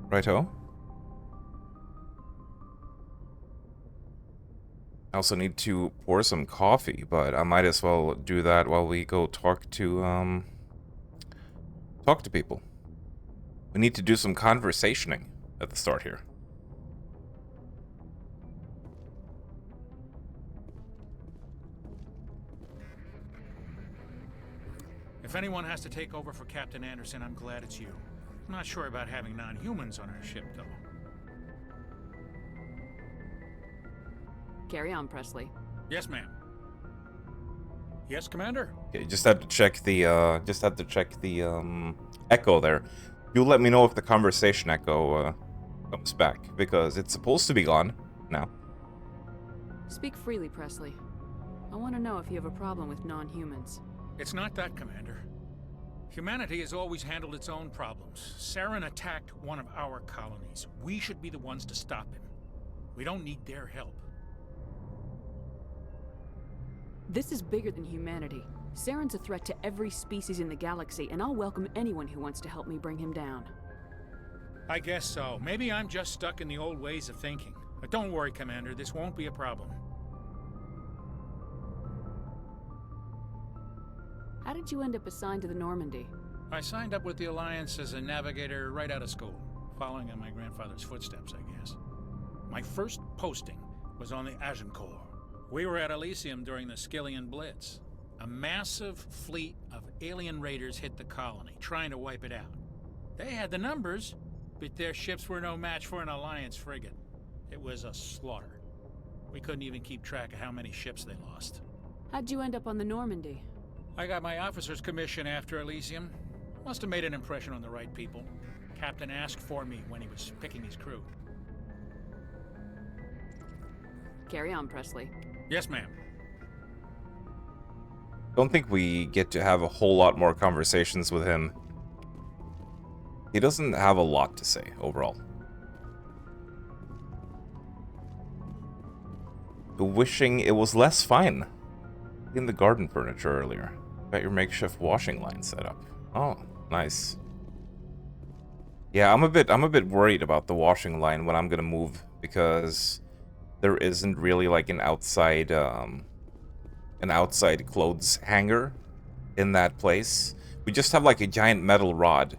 Righto. I also need to pour some coffee, but I might as well do that while we go talk to people. We need to do some conversationing at the start here. If anyone has to take over for Captain Anderson, I'm glad it's you. I'm not sure about having non-humans on our ship, though. Carry on, Presley. Yes, ma'am. Yes, Commander? Okay, just had to check the echo there. You'll let me know if the conversation echo comes back, because it's supposed to be gone now. Speak freely, Presley. I want to know if you have a problem with non-humans. It's not that, Commander. Humanity has always handled its own problems. Saren attacked one of our colonies. We should be the ones to stop him. We don't need their help. This is bigger than humanity. Saren's a threat to every species in the galaxy, and I'll welcome anyone who wants to help me bring him down. I guess so. Maybe I'm just stuck in the old ways of thinking. But don't worry, Commander. This won't be a problem. How did you end up assigned to the Normandy? I signed up with the Alliance as a navigator right out of school, following in my grandfather's footsteps, I guess. My first posting was on the Agincourt. We were at Elysium during the Skillian Blitz. A massive fleet of alien raiders hit the colony, trying to wipe it out. They had the numbers, but their ships were no match for an Alliance frigate. It was a slaughter. We couldn't even keep track of how many ships they lost. How'd you end up on the Normandy? I got my officer's commission after Elysium. Must have made an impression on the right people. Captain asked for me when he was picking his crew. Carry on, Presley. Yes, ma'am. Don't think we get to have a whole lot more conversations with him. He doesn't have a lot to say overall. Wishing it was less fine. In the garden furniture earlier. Got your makeshift washing line set up. Oh, nice. Yeah, I'm a bit worried about the washing line when I'm gonna move, because there isn't really like an outside clothes hanger in that place. We just have like a giant metal rod.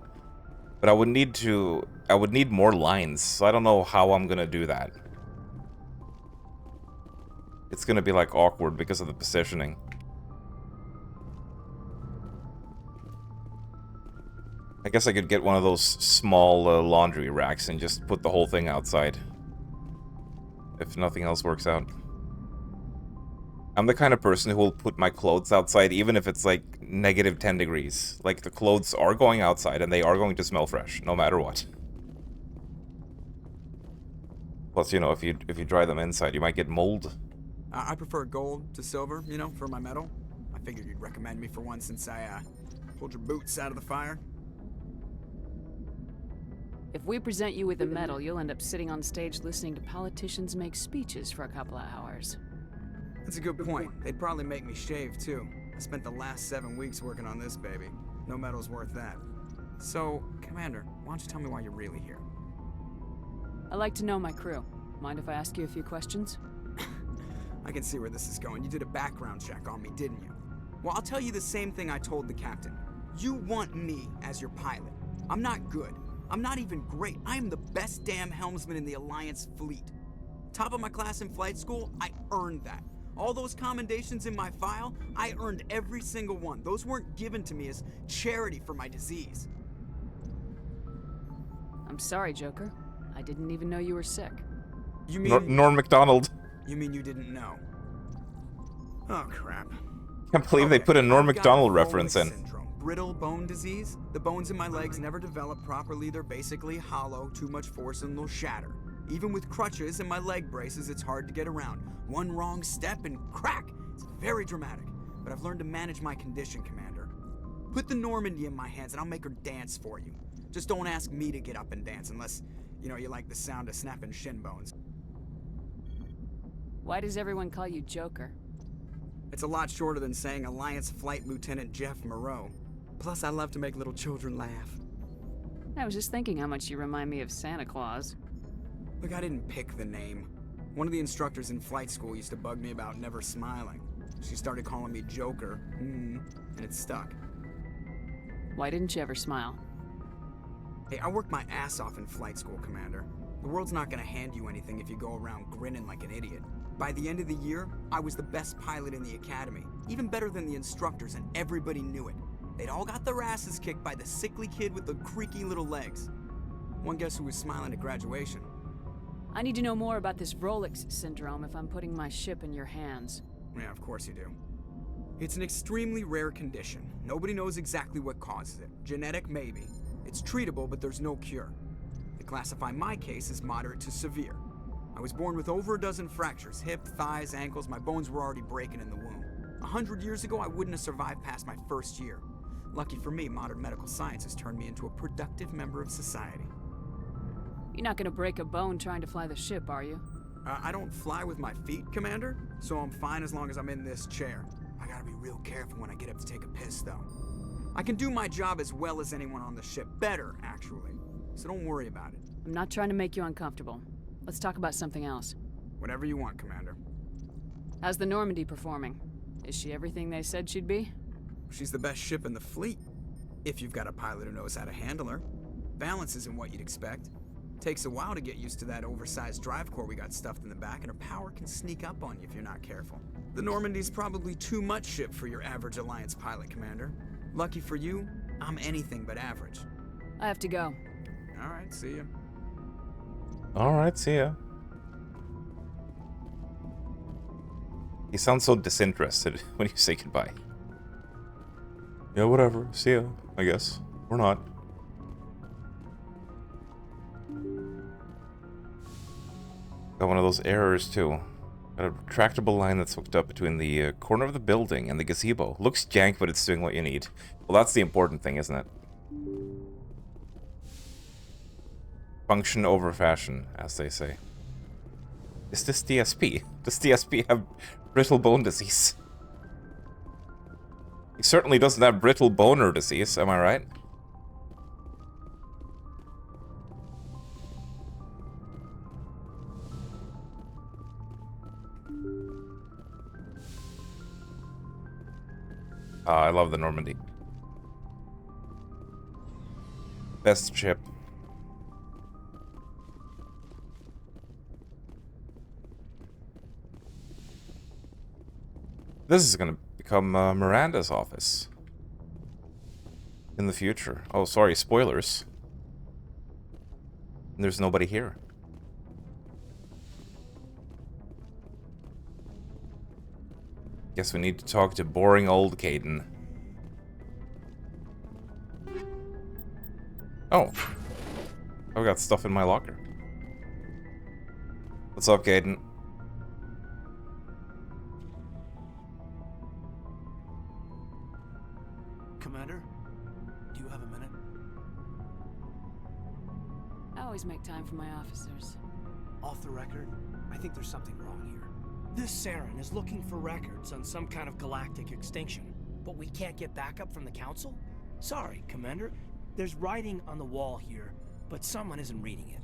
But I would need more lines, so I don't know how I'm gonna do that. It's gonna be like awkward because of the positioning. I guess I could get one of those small laundry racks and just put the whole thing outside. If nothing else works out. I'm the kind of person who will put my clothes outside even if it's like negative 10 degrees. Like the clothes are going outside and they are going to smell fresh, no matter what. Plus, you know, if you dry them inside, you might get mold. I prefer gold to silver, you know, for my metal. I figured you'd recommend me for one since I pulled your boots out of the fire. If we present you with a medal, you'll end up sitting on stage listening to politicians make speeches for a couple of hours. That's a good point. They'd probably make me shave, too. I spent the last 7 weeks working on this baby. No medal's worth that. So, Commander, why don't you tell me why you're really here? I like to know my crew. Mind if I ask you a few questions? I can see where this is going. You did a background check on me, didn't you? Well, I'll tell you the same thing I told the captain. You want me as your pilot. I'm not good. I'm not even great. I am the best damn helmsman in the Alliance fleet. Top of my class in flight school, I earned that. All those commendations in my file, I earned every single one. Those weren't given to me as charity for my disease. I'm sorry, Joker. I didn't even know you were sick. You mean... Norm Macdonald. You mean you didn't know? Oh, crap. Can't believe they put a Norm Macdonald reference in. Syndrome. Brittle bone disease. The bones in my legs never develop properly. They're basically hollow. Too much force and they'll shatter. Even with crutches and my leg braces, it's hard to get around. One wrong step and crack! It's very dramatic. But I've learned to manage my condition, Commander. Put the Normandy in my hands and I'll make her dance for you. Just don't ask me to get up and dance unless, you know, you like the sound of snapping shin bones. Why does everyone call you Joker? It's a lot shorter than saying Alliance Flight Lieutenant Jeff Moreau. Plus, I love to make little children laugh. I was just thinking how much you remind me of Santa Claus. Look, I didn't pick the name. One of the instructors in flight school used to bug me about never smiling. She started calling me Joker, and it stuck. Why didn't you ever smile? Hey, I worked my ass off in flight school, Commander. The world's not gonna hand you anything if you go around grinning like an idiot. By the end of the year, I was the best pilot in the academy, even better than the instructors, and everybody knew it. They'd all got their asses kicked by the sickly kid with the creaky little legs. One guess who was smiling at graduation? I need to know more about this Rolex syndrome if I'm putting my ship in your hands. Yeah, of course you do. It's an extremely rare condition. Nobody knows exactly what causes it. Genetic, maybe. It's treatable, but there's no cure. They classify my case as moderate to severe. I was born with over a dozen fractures, hip, thighs, ankles. My bones were already breaking in the womb. 100 years ago, I wouldn't have survived past my first year. Lucky for me, modern medical science has turned me into a productive member of society. You're not gonna break a bone trying to fly the ship, are you? I don't fly with my feet, Commander, so I'm fine as long as I'm in this chair. I gotta be real careful when I get up to take a piss, though. I can do my job as well as anyone on the ship. Better, actually. So don't worry about it. I'm not trying to make you uncomfortable. Let's talk about something else. Whatever you want, Commander. How's the Normandy performing? Is she everything they said she'd be? She's the best ship in the fleet. If you've got a pilot who knows how to handle her. Balance isn't what you'd expect. Takes a while to get used to that oversized drive core we got stuffed in the back, and her power can sneak up on you if you're not careful. The Normandy's probably too much ship for your average Alliance pilot, Commander. Lucky for you, I'm anything but average. I have to go. Alright, see ya. Alright, see ya. You sound so disinterested when you say goodbye. Yeah, whatever. See ya, I guess. Or not. Got one of those errors, too. Got a retractable line that's hooked up between the corner of the building and the gazebo. Looks jank, but it's doing what you need. Well, that's the important thing, isn't it? Function over fashion, as they say. Is this DSP? Does DSP have brittle bone disease? He certainly doesn't have brittle boner disease, am I right? I love the Normandy. Best ship. This is gonna become Miranda's office. In the future. Oh, sorry, spoilers. There's nobody here. Guess we need to talk to boring old Caden. Oh. I've got stuff in my locker. What's up, Caden? Commander, do you have a minute? I always make time for my officers. Off the record, I think there's something wrong here. This Saren is looking for records on some kind of galactic extinction, but we can't get backup from the Council? Sorry, Commander. There's writing on the wall here, but someone isn't reading it.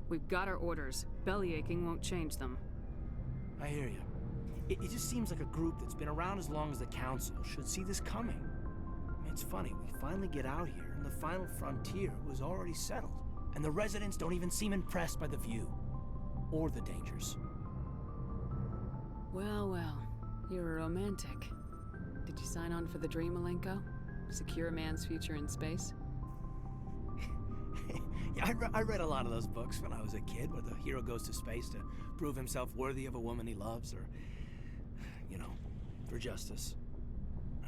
We've got our orders. Bellyaching won't change them. I hear you. It just seems like a group that's been around as long as the Council should see this coming. I mean, it's funny, we finally get out here, and the final frontier was already settled. And the residents don't even seem impressed by the view. Or the dangers. Well, well. You're a romantic. Did you sign on for the dream, Malenko? Secure a man's future in space? Yeah, I read a lot of those books when I was a kid, where the hero goes to space to prove himself worthy of a woman he loves, or, you know, for justice.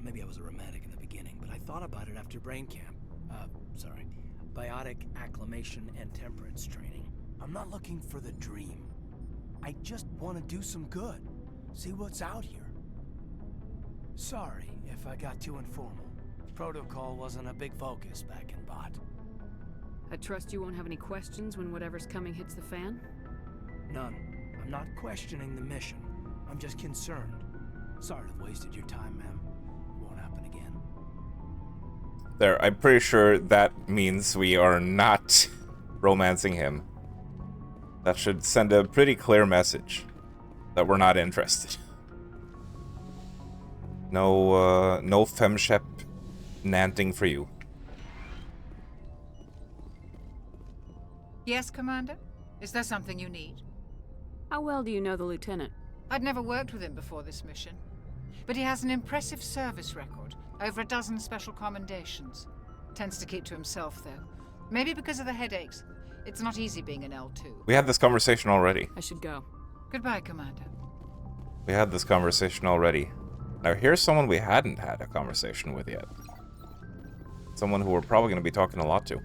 Maybe I was a romantic in the beginning, but I thought about it after brain camp. Biotic acclimation and temperance training. I'm not looking for the dream. I just want to do some good. See what's out here. Sorry if I got too informal. Protocol wasn't a big focus back in Bot. I trust you won't have any questions when whatever's coming hits the fan? None. I'm not questioning the mission. I'm just concerned. Sorry to have wasted your time, ma'am. It won't happen again. There, I'm pretty sure that means we are not romancing him. That should send a pretty clear message that we're not interested. No femshep nanting for you. Yes, Commander? Is there something you need? How well do you know the lieutenant? I'd never worked with him before this mission. But he has an impressive service record. Over a dozen special commendations. Tends to keep to himself, though. Maybe because of the headaches. It's not easy being an L2. We had this conversation already. I should go. Goodbye, Commander. We had this conversation already. Now here's someone we hadn't had a conversation with yet. Someone who we're probably going to be talking a lot to.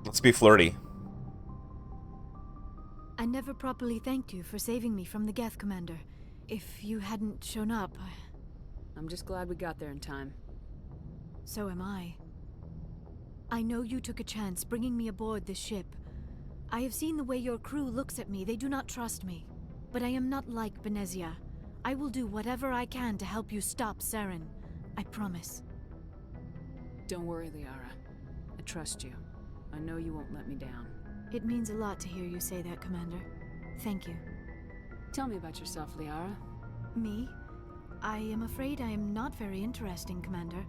Let's be flirty. I never properly thanked you for saving me from the Geth, Commander. If you hadn't shown up, I'm just glad we got there in time. so am I. I know you took a chance bringing me aboard this ship. I have seen the way your crew looks at me. They do not trust me. But I am not like Benezia. I will do whatever I can to help you stop Saren. I promise. Don't worry, Liara. I trust you. I know you won't let me down. It means a lot to hear you say that, Commander. Thank you. Tell me about yourself, Liara. Me? I am afraid I am not very interesting, Commander.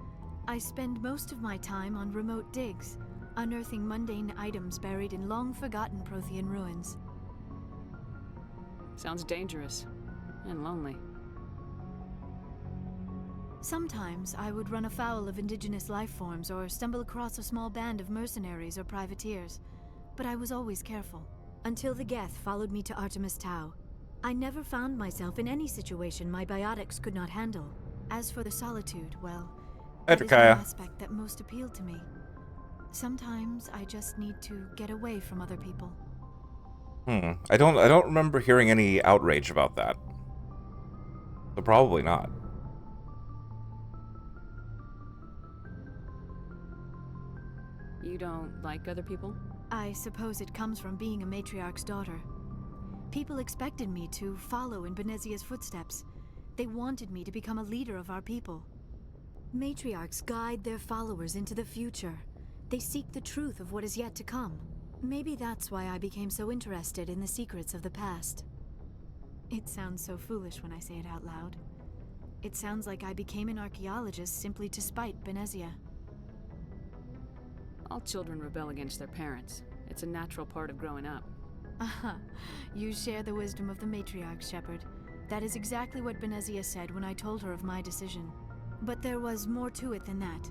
I spend most of my time on remote digs, unearthing mundane items buried in long-forgotten Prothean ruins. Sounds dangerous. And lonely. Sometimes I would run afoul of indigenous life forms or stumble across a small band of mercenaries or privateers. But I was always careful. Until the Geth followed me to Artemis Tau. I never found myself in any situation my biotics could not handle. As for the solitude, well, that is the Edrikaya. aspect that most appealed to me. Sometimes I just need to get away from other people. I don't remember hearing any outrage about that. So probably not. You don't like other people? I suppose it comes from being a matriarch's daughter. People expected me to follow in Benezia's footsteps. They wanted me to become a leader of our people. Matriarchs guide their followers into the future. They seek the truth of what is yet to come. Maybe that's why I became so interested in the secrets of the past. It sounds so foolish when I say it out loud. It sounds like I became an archaeologist simply to spite Benezia. All children rebel against their parents. It's a natural part of growing up. Aha, you share the wisdom of the matriarch, Shepard. That is exactly what Benezia said when I told her of my decision. But there was more to it than that.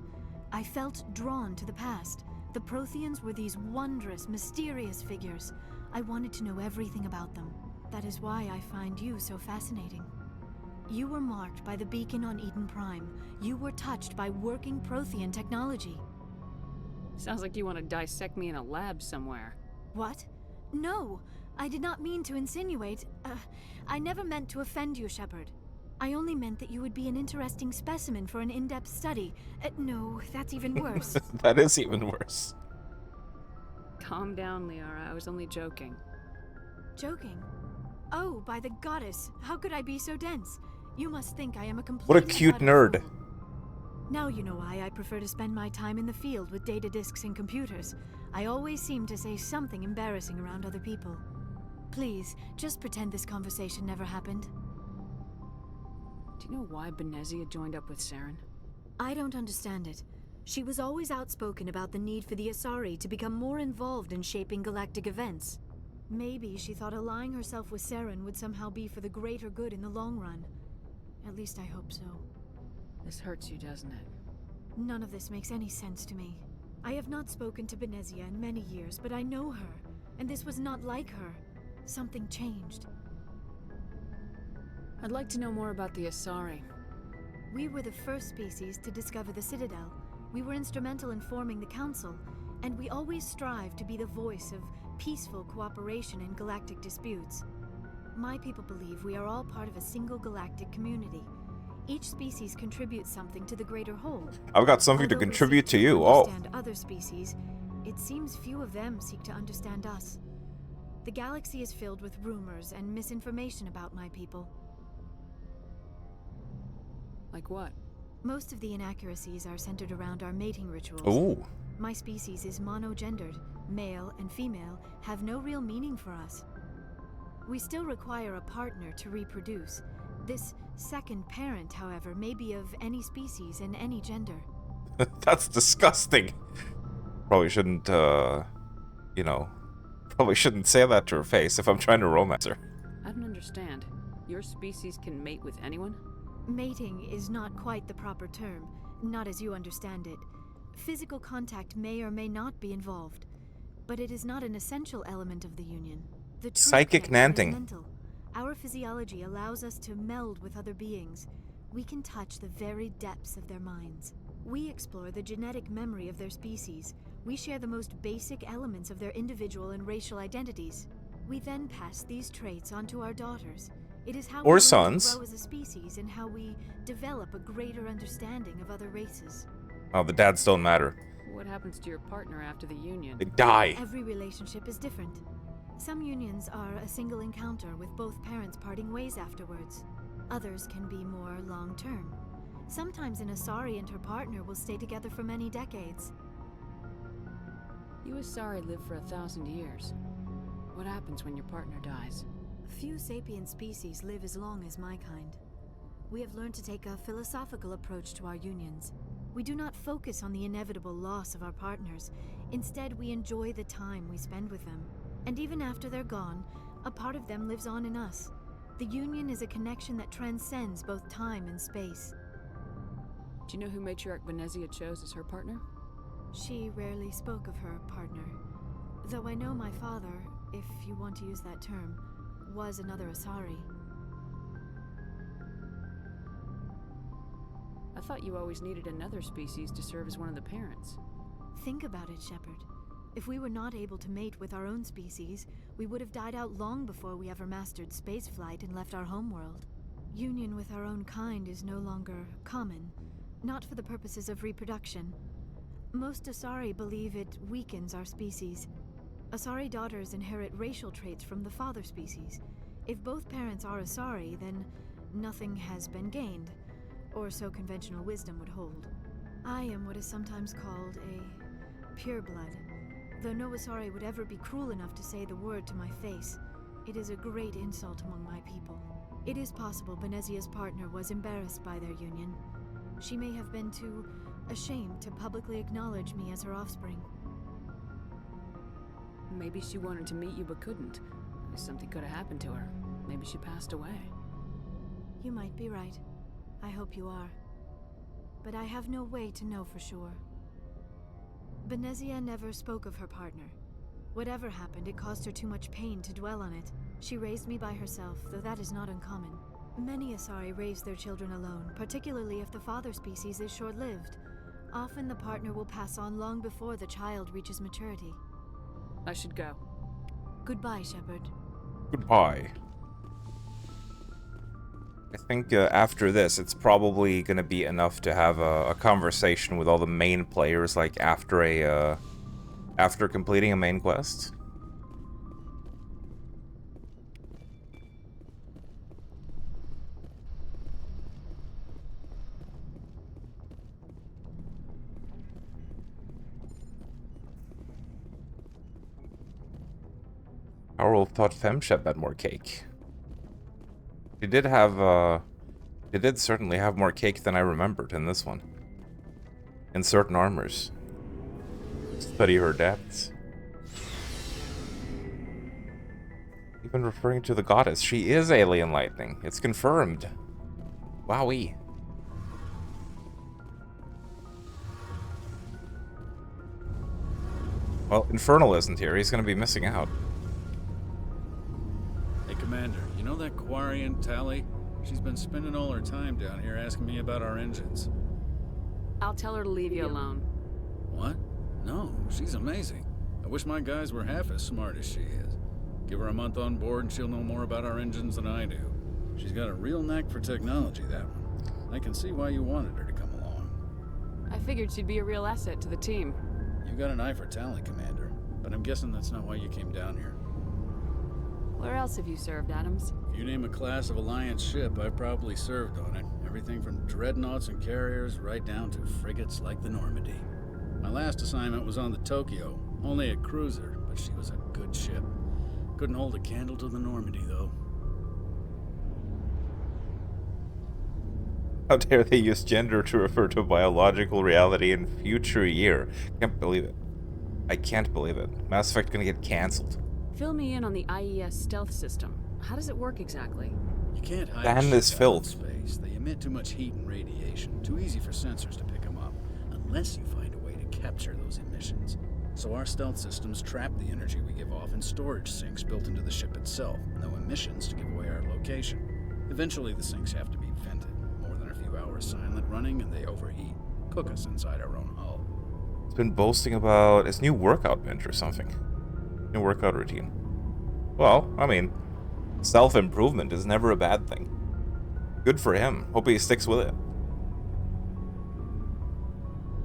I felt drawn to the past. The Protheans were these wondrous, mysterious figures. I wanted to know everything about them. That is why I find you so fascinating. You were marked by the beacon on Eden Prime. You were touched by working Prothean technology. Sounds like you want to dissect me in a lab somewhere. What? No! I did not mean to insinuate. I never meant to offend you, Shepard. I only meant that you would be an interesting specimen for an in-depth study. No, that's even worse. That is even worse. Calm down, Liara. I was only joking. Joking? Oh, by the goddess, how could I be so dense? You must think I am a complete. What a cute nerd. Now you know why I prefer to spend my time in the field with data disks and computers. I always seem to say something embarrassing around other people. Please, just pretend this conversation never happened. Do you know why Benezia joined up with Saren? I don't understand it. She was always outspoken about the need for the Asari to become more involved in shaping galactic events. Maybe she thought allying herself with Saren would somehow be for the greater good in the long run. At least I hope so. This hurts you, doesn't it? None of this makes any sense to me. I have not spoken to Benezia in many years, but I know her, and this was not like her. Something changed. I'd like to know more about the Asari. We were the first species to discover the Citadel. We were instrumental in forming the Council, and we always strive to be the voice of peaceful cooperation in galactic disputes. My people believe we are all part of a single galactic community. Each species contributes something to the greater whole. I've got something to Although we contribute seek to you. Oh. Understand other species, it seems few of them seek to understand us. The galaxy is filled with rumors and misinformation about my people. Like what? Most of the inaccuracies are centered around our mating rituals. Ooh. My species is monogendered. Male and female have no real meaning for us. We still require a partner to reproduce. This second parent, however, may be of any species and any gender. That's disgusting. Probably shouldn't, you know, probably shouldn't say that to her face if I'm trying to romance her. I don't understand. Your species can mate with anyone? Mating is not quite the proper term, not as you understand it. Physical contact may or may not be involved, but it is not an essential element of the union. The true Psychic connection is nanting. mental. Our physiology allows us to meld with other beings. We can touch the very depths of their minds. We explore the genetic memory of their species. We share the most basic elements of their individual and racial identities. We then pass these traits onto our daughters. It is how Or we learn sons. to grow as a species and how we develop a greater understanding of other races. Oh, the dads don't matter. What happens to your partner after the union? They die. Every relationship is different. Some unions are a single encounter with both parents parting ways afterwards. Others can be more long-term. Sometimes an Asari and her partner will stay together for many decades. You Asari live for 1,000 years. What happens when your partner dies? Few sapient species live as long as my kind. We have learned to take a philosophical approach to our unions. We do not focus on the inevitable loss of our partners. Instead, we enjoy the time we spend with them. And even after they're gone, a part of them lives on in us. The union is a connection that transcends both time and space. Do you know who Matriarch Venezia chose as her partner? She rarely spoke of her partner. Though I know my father, if you want to use that term, was another Asari. I thought you always needed another species to serve as one of the parents. Think about it, Shepard. If we were not able to mate with our own species, we would have died out long before we ever mastered spaceflight and left our homeworld. Union with our own kind is no longer common, not for the purposes of reproduction. Most Asari believe it weakens our species. Asari daughters inherit racial traits from the father species. If both parents are Asari, then nothing has been gained, or so conventional wisdom would hold. I am what is sometimes called a pureblood. Though no Asari would ever be cruel enough to say the word to my face, it is a great insult among my people. It is possible Benezia's partner was embarrassed by their union. She may have been too ashamed to publicly acknowledge me as her offspring. Maybe she wanted to meet you but couldn't. Something could have happened to her. Maybe she passed away. You might be right. I hope you are. But I have no way to know for sure. Benezia never spoke of her partner. Whatever happened, it caused her too much pain to dwell on it. She raised me by herself, though that is not uncommon. Many Asari raise their children alone, particularly if the father species is short-lived. Often the partner will pass on long before the child reaches maturity. I should go. Goodbye, Shepard. Goodbye. I think after this, it's probably gonna be enough to have a conversation with all the main players, like after after completing a main quest. Harold thought Femshep had more cake. She did have, she did certainly have more cake than I remembered in this one. In certain armors. Study her depths. Even referring to the goddess, she is alien lightning. It's confirmed. Wowee. Well, Infernal isn't here. He's gonna be missing out. Hey, Commander, you know that Quarian, Tally? She's been spending all her time down here asking me about our engines. I'll tell her to leave you alone. What? No, she's amazing. I wish my guys were half as smart as she is. Give her a month on board and she'll know more about our engines than I do. She's got a real knack for technology, that one. I can see why you wanted her to come along. I figured she'd be a real asset to the team. You got an eye for Tally, Commander, but I'm guessing that's not why you came down here. Where else have you served, Adams? If you name a class of Alliance ship, I've probably served on it. Everything from dreadnoughts and carriers right down to frigates like the Normandy. My last assignment was on the Tokyo, only a cruiser, but she was a good ship. Couldn't hold a candle to the Normandy, though. How dare they use gender to refer to biological reality in future year? Can't believe it. I can't believe it. Mass Effect gonna get cancelled. Fill me in on the IES stealth system. How does it work exactly? You can't hide Damn ships this out filth. in space. They emit too much heat and radiation. Too easy for sensors to pick them up, unless you find a way to capture those emissions. So our stealth systems trap the energy we give off in storage sinks built into the ship itself. No emissions to give away our location. Eventually the sinks have to be vented. More than a few hours silent running and they overheat. Cook us inside our own hull. It's been boasting about his new workout bench or something. New workout routine. Well, I mean, self-improvement is never a bad thing. Good for him. Hope he sticks with it.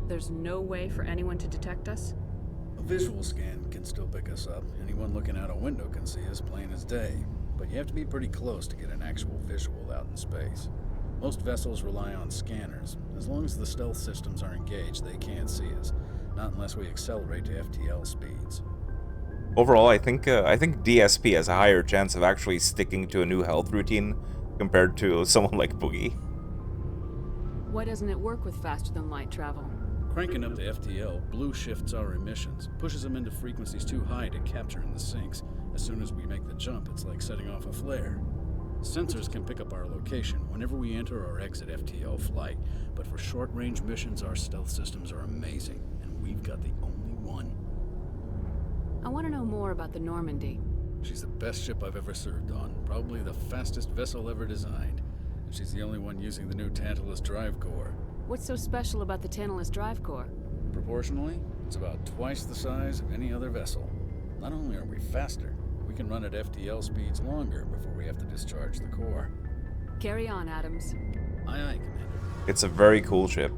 There's no way for anyone to detect us? A visual scan can still pick us up. Anyone looking out a window can see us plain as day. But you have to be pretty close to get an actual visual out in space. Most vessels rely on scanners. As long as the stealth systems are engaged, they can't see us. Not unless we accelerate to FTL speeds. Overall, I think DSP has a higher chance of actually sticking to a new health routine compared to someone like Boogie. Why doesn't it work with faster-than-light travel? Cranking up the FTL blue shifts our emissions, pushes them into frequencies too high to capture in the sinks. As soon as we make the jump, it's like setting off a flare. Sensors can pick up our location whenever we enter or exit FTL flight, but for short-range missions, our stealth systems are amazing, and we've got the only one. I want to know more about the Normandy. She's the best ship I've ever served on, probably the fastest vessel ever designed. And she's the only one using the new Tantalus drive core. What's so special about the Tantalus drive core? Proportionally, it's about twice the size of any other vessel. Not only are we faster, we can run at FTL speeds longer before we have to discharge the core. Carry on, Adams. Aye, aye, Commander. It's a very cool ship.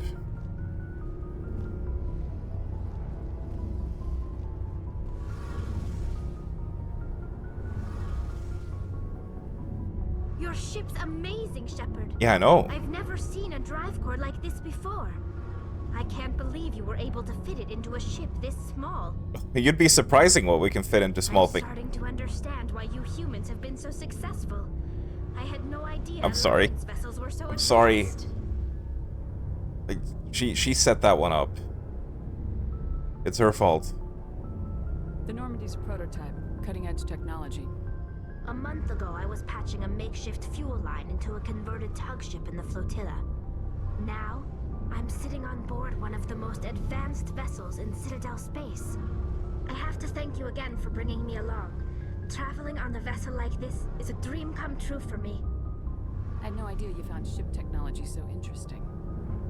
Your ship's amazing, Shepard. Yeah, I know. I've never seen a drive core like this before. I can't believe you were able to fit it into a ship this small. You'd be surprising what we can fit into small I'm things. starting to understand why you humans have been so successful. I had no idea I'm sorry. Alliance vessels were so I'm sorry. advanced. Like, she set that one up. It's her fault. The Normandy's a prototype, cutting-edge technology. A month ago, I was patching a makeshift fuel line into a converted tug ship in the flotilla. Now, I'm sitting on board one of the most advanced vessels in Citadel space. I have to thank you again for bringing me along. Traveling on a vessel like this is a dream come true for me. I had no idea you found ship technology so interesting.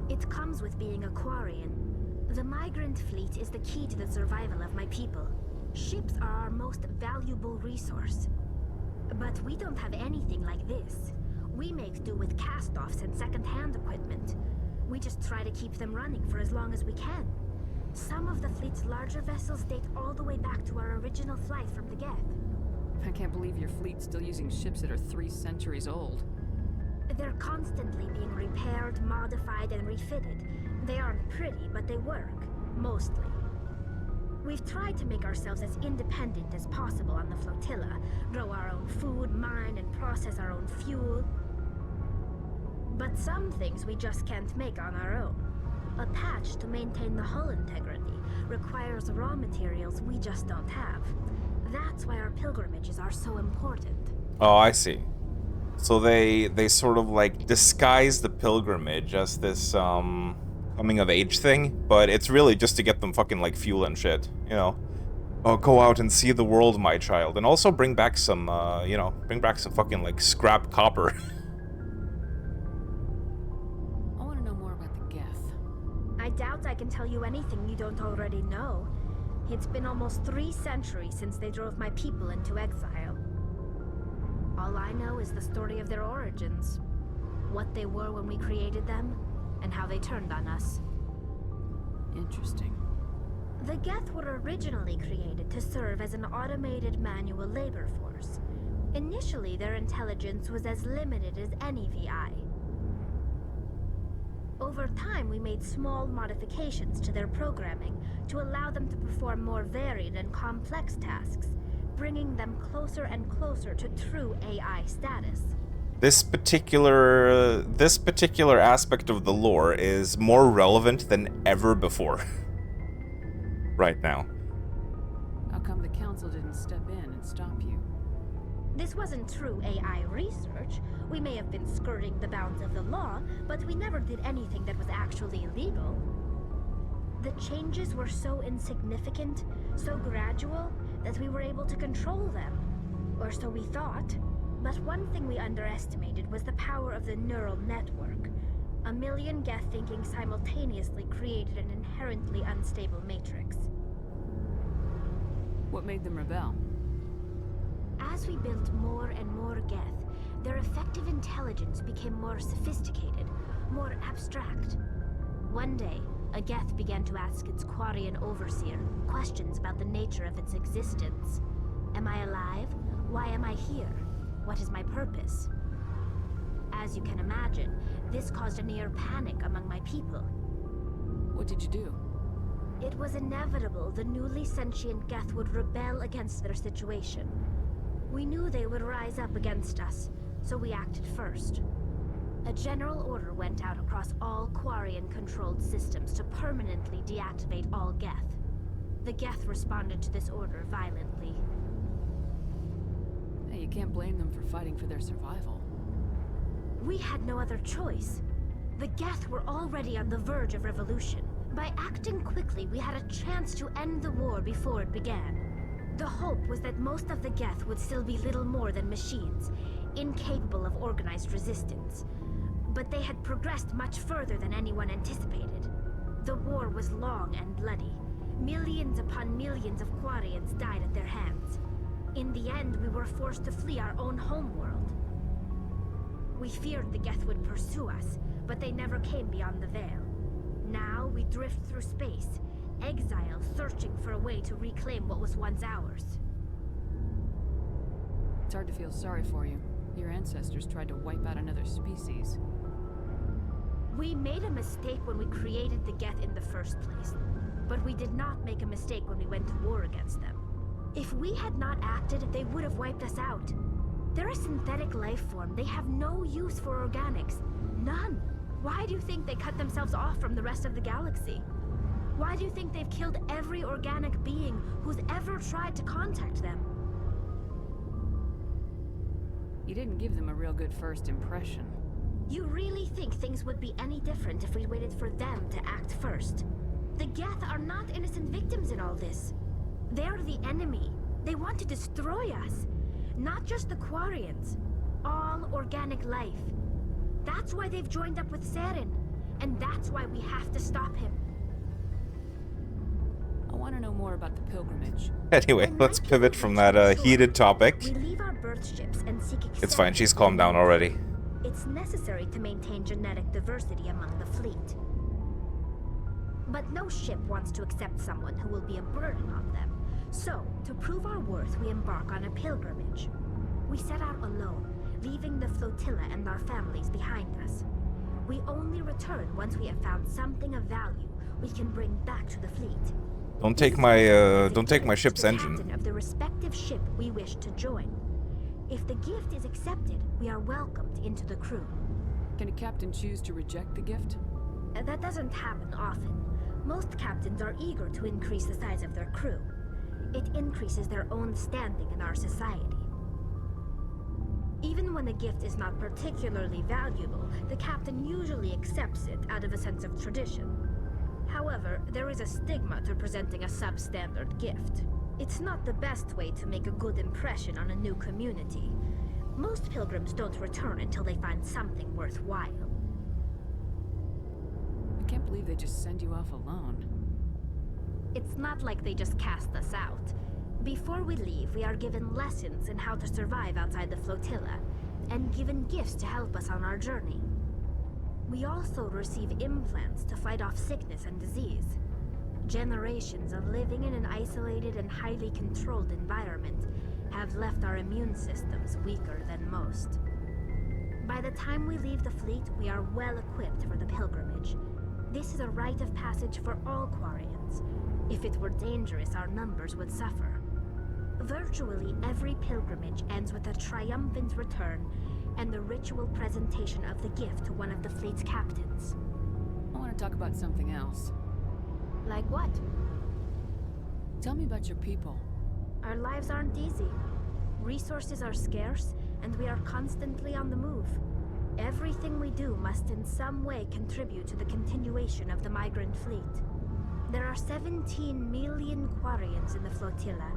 It comes with being a Quarian. The migrant fleet is the key to the survival of my people. Ships are our most valuable resource. But we don't have anything like this. We make do with cast-offs and second-hand equipment. We just try to keep them running for as long as we can. Some of the fleet's larger vessels date all the way back to our original flight from the Geth. I can't believe your fleet's still using ships that are 3 centuries old. They're constantly being repaired, modified, and refitted. They aren't pretty, but they work. Mostly. We've tried to make ourselves as independent as possible on the flotilla, grow our own food, mine, and process our own fuel. But some things we just can't make on our own. A patch to maintain the hull integrity requires raw materials we just don't have. That's why our pilgrimages are so important. Oh, I see. So they sort of like disguise the pilgrimage as this coming of age thing, but it's really just to get them fucking like fuel and shit, you know. Oh, go out and see the world, my child, and also bring back some, bring back some fucking like scrap copper. I want to know more about the Geth. I doubt I can tell you anything you don't already know. It's been almost 3 centuries since they drove my people into exile. All I know is the story of their origins. What they were when we created them, and how they turned on us. Interesting. The Geth were originally created to serve as an automated manual labor force. Initially, their intelligence was as limited as any VI. Over time, we made small modifications to their programming to allow them to perform more varied and complex tasks, bringing them closer and closer to true AI status. This particular aspect of the lore is more relevant than ever before. Right now. How come the council didn't step in and stop you? This wasn't true AI research. We may have been skirting the bounds of the law, but we never did anything that was actually illegal. The changes were so insignificant, so gradual, that we were able to control them. Or so we thought. But one thing we underestimated was the power of the neural network. A million Geth thinking simultaneously created an inherently unstable matrix. What made them rebel? As we built more and more Geth, their effective intelligence became more sophisticated, more abstract. One day, a Geth began to ask its Quarian overseer questions about the nature of its existence. Am I alive? Why am I here? What is my purpose? As you can imagine, this caused a near panic among my people. What did you do? It was inevitable the newly sentient Geth would rebel against their situation. We knew they would rise up against us, so we acted first. A general order went out across all Quarian-controlled systems to permanently deactivate all Geth. The Geth responded to this order violently. Hey, you can't blame them for fighting for their survival. We had no other choice. The Geth were already on the verge of revolution. By acting quickly, we had a chance to end the war before it began. The hope was that most of the Geth would still be little more than machines, incapable of organized resistance. But they had progressed much further than anyone anticipated. The war was long and bloody. Millions upon millions of Quarians died at their hands. In the end, we were forced to flee our own homeworld. We feared the Geth would pursue us, but they never came beyond the Veil. Now we drift through space, exile, searching for a way to reclaim what was once ours. It's hard to feel sorry for you. Your ancestors tried to wipe out another species. We made a mistake when we created the Geth in the first place, but we did not make a mistake when we went to war against them. If we had not acted, they would have wiped us out. They're a synthetic life form. They have no use for organics. None. Why do you think they cut themselves off from the rest of the galaxy? Why do you think they've killed every organic being who's ever tried to contact them? You didn't give them a real good first impression. You really think things would be any different if we waited for them to act first? The Geth are not innocent victims in all this. They're the enemy. They want to destroy us. Not just the Quarians. All organic life. That's why they've joined up with Saren. And that's why we have to stop him. I want to know more about the pilgrimage. Anyway, let's pivot from that heated topic. We leave our birth ships and seek It's fine, she's calmed down already. It's necessary to maintain genetic diversity among the fleet. But no ship wants to accept someone who will be a burden on them. So, to prove our worth, we embark on a pilgrimage. We set out alone, leaving the flotilla and our families behind us. We only return once we have found something of value we can bring back to the fleet. Don't take my ship's engine. Captain of the respective ship we wish to join. If the gift is accepted, we are welcomed into the crew. Can a captain choose to reject the gift? That doesn't happen often. Most captains are eager to increase the size of their crew. It increases their own standing in our society. Even when a gift is not particularly valuable, the captain usually accepts it out of a sense of tradition. However, there is a stigma to presenting a substandard gift. It's not the best way to make a good impression on a new community. Most pilgrims don't return until they find something worthwhile. I can't believe they just send you off alone. It's not like they just cast us out. Before we leave, we are given lessons in how to survive outside the flotilla, and given gifts to help us on our journey. We also receive implants to fight off sickness and disease. Generations of living in an isolated and highly controlled environment have left our immune systems weaker than most. By the time we leave the fleet, we are well equipped for the pilgrimage. This is a rite of passage for all Quarians. If it were dangerous, our numbers would suffer. Virtually every pilgrimage ends with a triumphant return and the ritual presentation of the gift to one of the fleet's captains. I want to talk about something else. Like what? Tell me about your people. Our lives aren't easy. Resources are scarce, and we are constantly on the move. Everything we do must in some way contribute to the continuation of the migrant fleet. There are 17 million Quarians in the flotilla,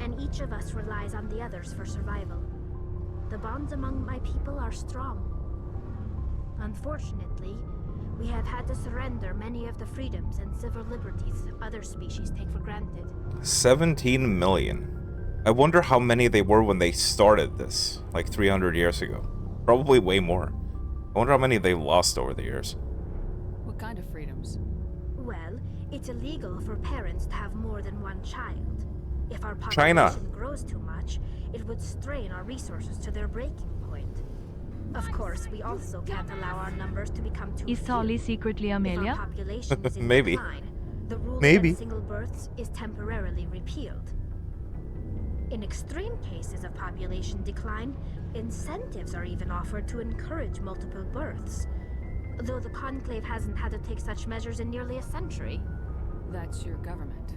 and each of us relies on the others for survival. The bonds among my people are strong. Unfortunately, we have had to surrender many of the freedoms and civil liberties other species take for granted. 17 million. I wonder how many they were when they started this, like 300 years ago. Probably way more. I wonder how many they lost over the years. What kind of freedoms? Well, it's illegal for parents to have more than one child. If our China. population grows too much, it would strain our resources to their breaking point. Of course, we also can't allow our numbers to become too Is few. Solly secretly If our Amelia? population is in Maybe. decline, the rule Maybe. against single births is temporarily repealed. In extreme cases of population decline, incentives are even offered to encourage multiple births. Though the Conclave hasn't had to take such measures in nearly a century. That's your government.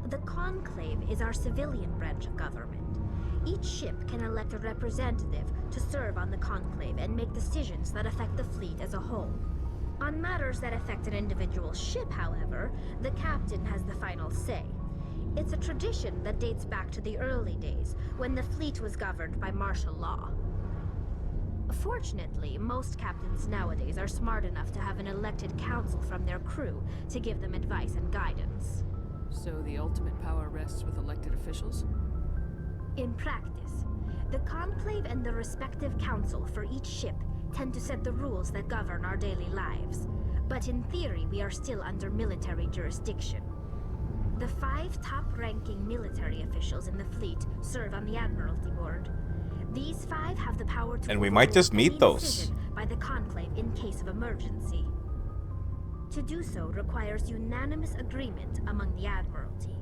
The Conclave is our civilian branch of government. Each ship can elect a representative to serve on the Conclave and make decisions that affect the fleet as a whole. On matters that affect an individual ship, however, the captain has the final say. It's a tradition that dates back to the early days, when the fleet was governed by martial law. Fortunately, most captains nowadays are smart enough to have an elected council from their crew to give them advice and guidance. So the ultimate power rests with elected officials? In practice, the Conclave and the respective council for each ship tend to set the rules that govern our daily lives. But in theory, we are still under military jurisdiction. The 5 top-ranking military officials in the fleet serve on the Admiralty Board. These 5 have the power to And we might just overrule meet any those. decision by the Conclave in case of emergency. To do so requires unanimous agreement among the Admiralty,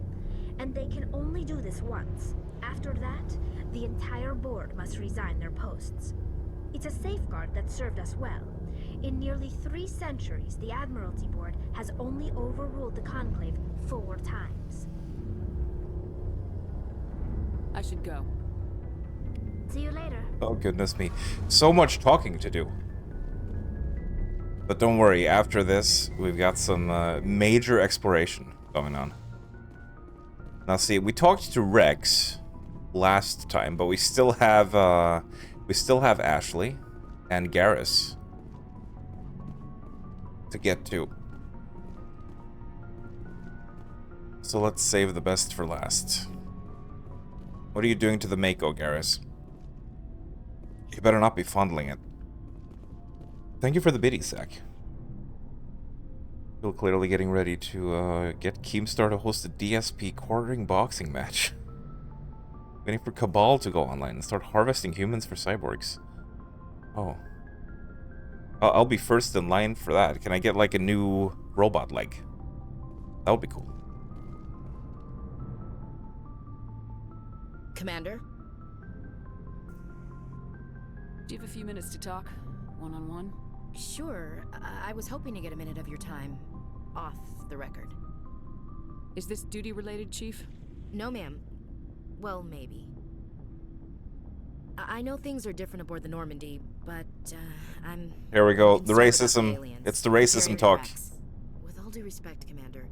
and they can only do this once. After that, the entire board must resign their posts. It's a safeguard that served us well. In nearly 3 centuries, the Admiralty Board has only overruled the Conclave 4 times. I should go. See you later. Oh, goodness me. So much talking to do. But don't worry, after this, we've got some major exploration going on. Now, see, we talked to Rex last time, but we still have Ashley and Garrus to get to. So let's save the best for last. What are you doing to the Mako, Garrus? You better not be fondling it. Thank you for the biddy, Zach. Still clearly getting ready to get Keemstar to host a DSP quartering boxing match. Waiting for Cabal to go online and start harvesting humans for cyborgs. Oh. I'll be first in line for that. Can I get like a new robot leg? That would be cool. Commander? Do you have a few minutes to talk? One-on-one? Sure. I was hoping to get a minute of your time. Off the record. Is this duty-related, Chief? No, ma'am. Well, maybe. I know things are different aboard the Normandy, but, I'm... Here we go. The concerned about racism. aliens. It's the racism Carrier talk. tracks. With all due respect, Commander,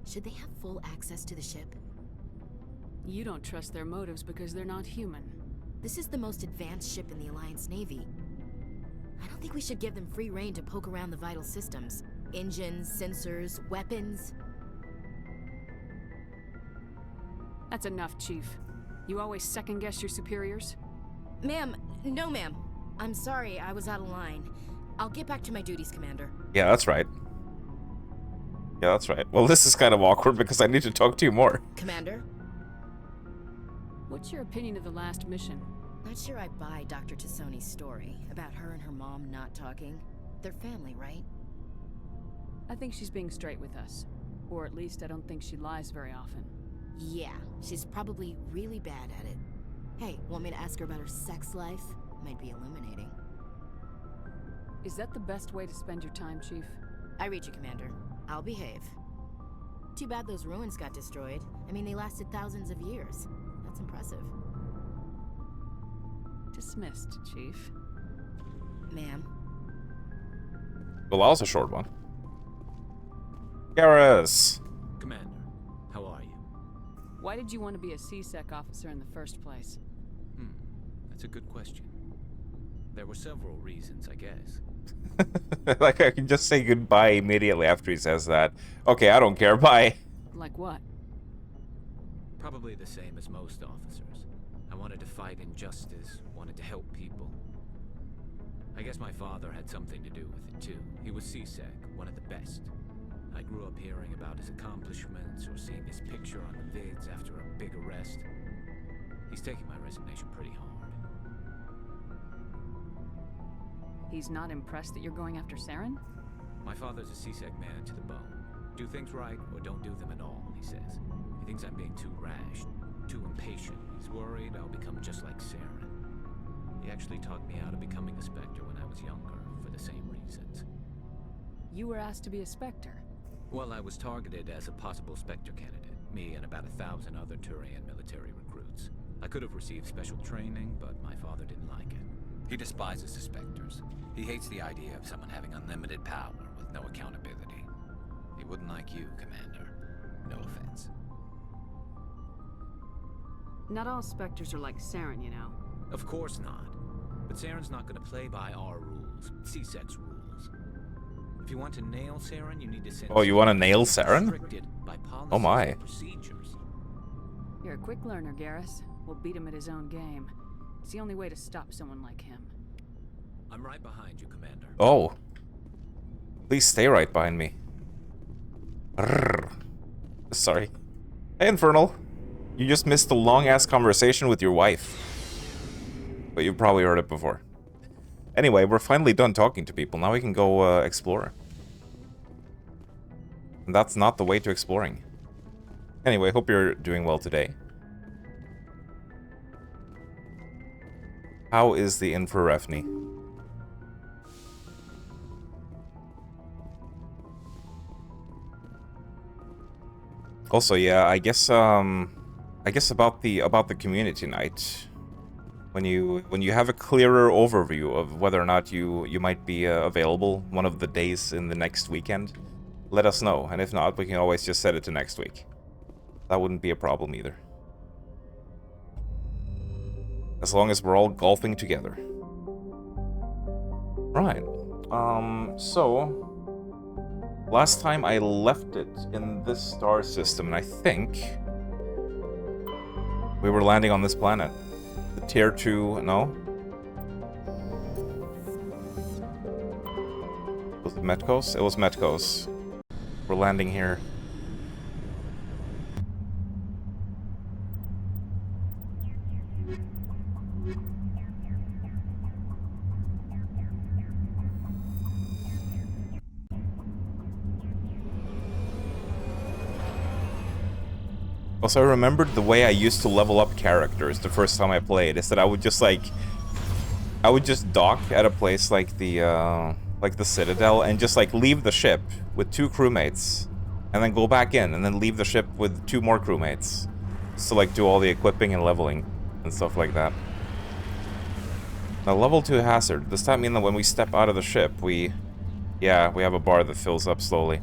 should they have full access to the ship? You don't trust their motives because they're not human. This is the most advanced ship in the Alliance Navy. I don't think we should give them free rein to poke around the vital systems. Engines, sensors, weapons. That's enough, Chief. You always second-guess your superiors? Ma'am, no ma'am. I'm sorry, I was out of line. I'll get back to my duties, Commander. Yeah, that's right. Yeah, that's right. Well, this is kind of awkward because I need to talk to you more. Commander? What's your opinion of the last mission? Not sure I buy Dr. Tassoni's story about her and her mom not talking. They're family, right? I think she's being straight with us. Or at least I don't think she lies very often. Yeah, she's probably really bad at it. Hey, want me to ask her about her sex life? Might be illuminating. Is that the best way to spend your time, Chief? I read you, Commander. I'll behave. Too bad those ruins got destroyed. I mean, they lasted thousands of years. That's impressive. Dismissed, Chief. Ma'am. Well, that was a short one. Garrus! Commander, how are you? Why did you want to be a C-Sec officer in the first place? That's a good question. There were several reasons, I guess. Like, I can just say goodbye immediately after he says that. Okay, I don't care, bye. Like what? Probably the same as most officers. I wanted to fight injustice, wanted to help people. I guess my father had something to do with it too. He was C-Sec, one of the best. I grew up hearing about his accomplishments or seeing his picture on the vids after a big arrest. He's taking my resignation pretty hard. He's not impressed that you're going after Saren? My father's a C-Sec man to the bone. Do things right or don't do them at all, he says. He thinks I'm being too rash, too impatient. He's worried I'll become just like Saren. He actually talked me out of becoming a Spectre when I was younger, for the same reasons. You were asked to be a Spectre. Well, I was targeted as a possible Spectre candidate, me and about 1,000 other Turian military recruits. I could have received special training, but my father didn't like it. He despises the Spectres. He hates the idea of someone having unlimited power with no accountability. He wouldn't like you, Commander. No offense. Not all Spectres are like Saren, you know. Of course not. But Saren's not going to play by our rules, C-Sec's rules. If you want to nail Saren, you need to send... Oh, you want to nail Saren? Restricted by policies Oh my. and procedures. You're a quick learner, Garrus. We'll beat him at his own game. It's the only way to stop someone like him. I'm right behind you, Commander. Oh. Please stay right behind me. Rrr. Sorry. Hey, Infernal. You just missed a long-ass conversation with your wife. But you've probably heard it before. Anyway, we're finally done talking to people. Now we can go explore. And that's not the way to exploring. Anyway, hope you're doing well today. How is the Infrarefni? Also, yeah, I guess about the community night. When you have a clearer overview of whether or not you might be available one of the days in the next weekend, let us know. And if not, we can always just set it to next week. That wouldn't be a problem either. As long as we're all golfing together. Right. So... Last time I left it in this star system, and I think... we were landing on this planet. The Tier 2... no? Was it Metkos? It was Metkos. We're landing here. Also, I remembered the way I used to level up characters the first time I played is that I would just dock at a place like the Citadel and just like leave the ship with 2 crewmates and then go back in and then leave the ship with 2 more crewmates just to like do all the equipping and leveling and stuff like that. Now, level 2 hazard. Does that mean that when we step out of the ship, we have a bar that fills up slowly?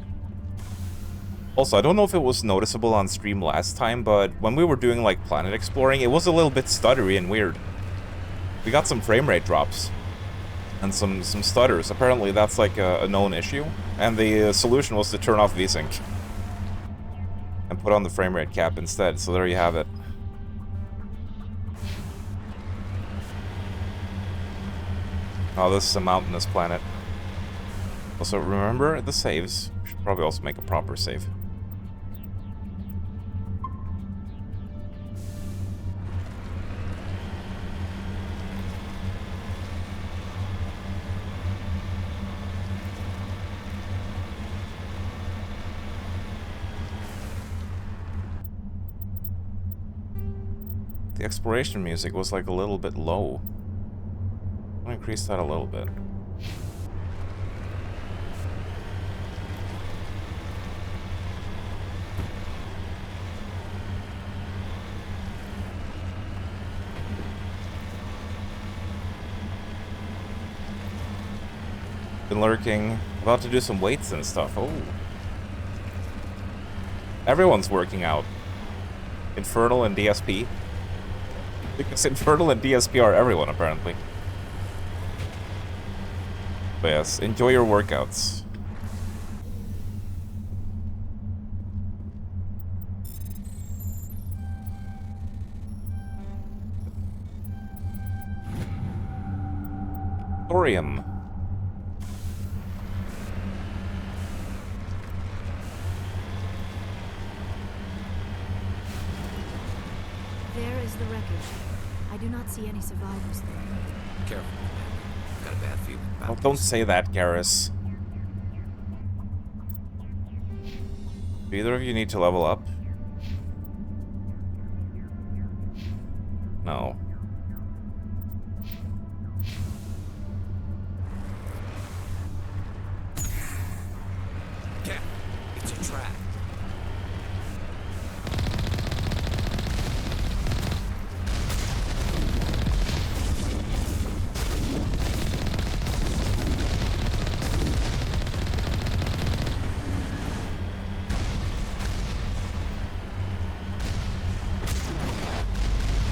Also, I don't know if it was noticeable on stream last time, but when we were doing, like, planet exploring, it was a little bit stuttery and weird. We got some frame rate drops. And some stutters. Apparently, that's, like, a known issue. And the solution was to turn off VSync. And put on the frame rate cap instead, so there you have it. Oh, this is a mountainous planet. Also, remember the saves. We should probably also make a proper save. The exploration music was like a little bit low. I'll increase that a little bit. Been lurking. About to do some weights and stuff. Oh. Everyone's working out. Infernal and DSP. Because Infernal and DSP are everyone, apparently. But yes, enjoy your workouts. Thorium. There is the wreckage. I do not see any survivors there. Careful. Got a bad feeling about Oh, don't say that, Garrus. Do either of you need to level up? No. Yeah, it's a trap.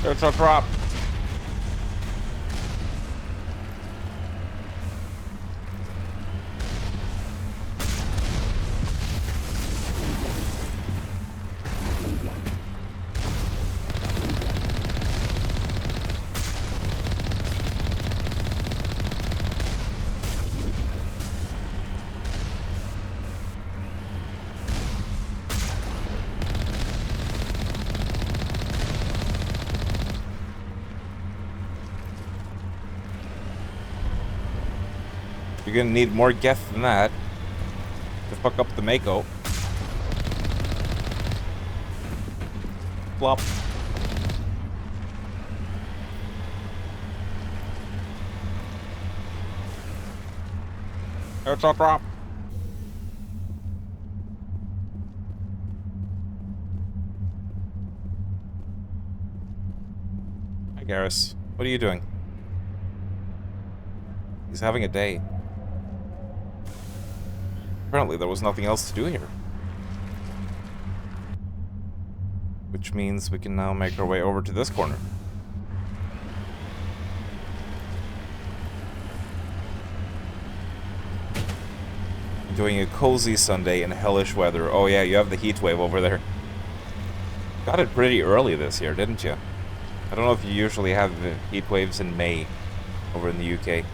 It's a drop. You're gonna need more geth than that to fuck up the Mako. Flop. It's a drop. Hi, Garrus. What are you doing? He's having a day. Apparently there was nothing else to do here. Which means we can now make our way over to this corner. Enjoying a cozy Sunday in hellish weather. Oh yeah, you have the heat wave over there. Got it pretty early this year, didn't you? I don't know if you usually have the heat waves in May over in the UK.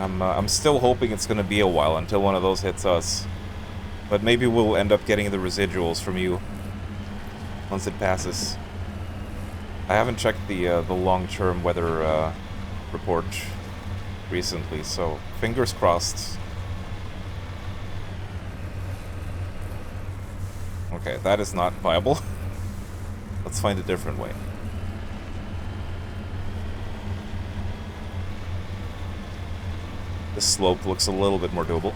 I'm still hoping it's going to be a while until one of those hits us. But maybe we'll end up getting the residuals from you once it passes. I haven't checked the long-term weather report recently, so fingers crossed. Okay, that is not viable. Let's find a different way. This slope looks a little bit more doable.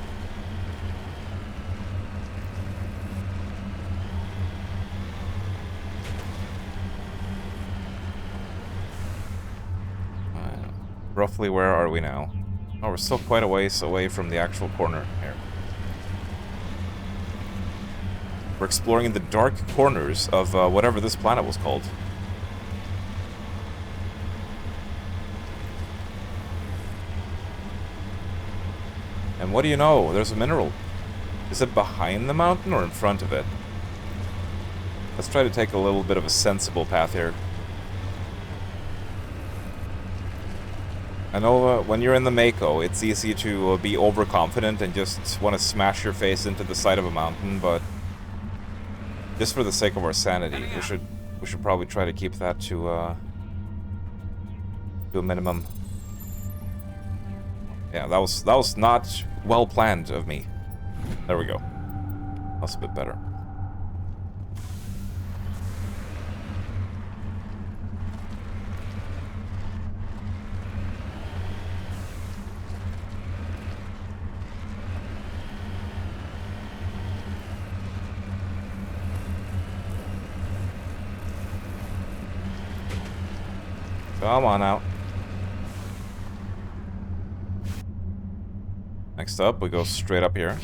Roughly where are we now? Oh, we're still quite a ways away from the actual corner here. We're exploring the dark corners of whatever this planet was called. And what do you know? There's a mineral. Is it behind the mountain or in front of it? Let's try to take a little bit of a sensible path here. I know when you're in the Mako, it's easy to be overconfident and just want to smash your face into the side of a mountain, but just for the sake of our sanity, we should probably try to keep that to a minimum. Yeah, that was not well planned of me. There we go. That's a bit better. Come on out. Next up, we go straight up here.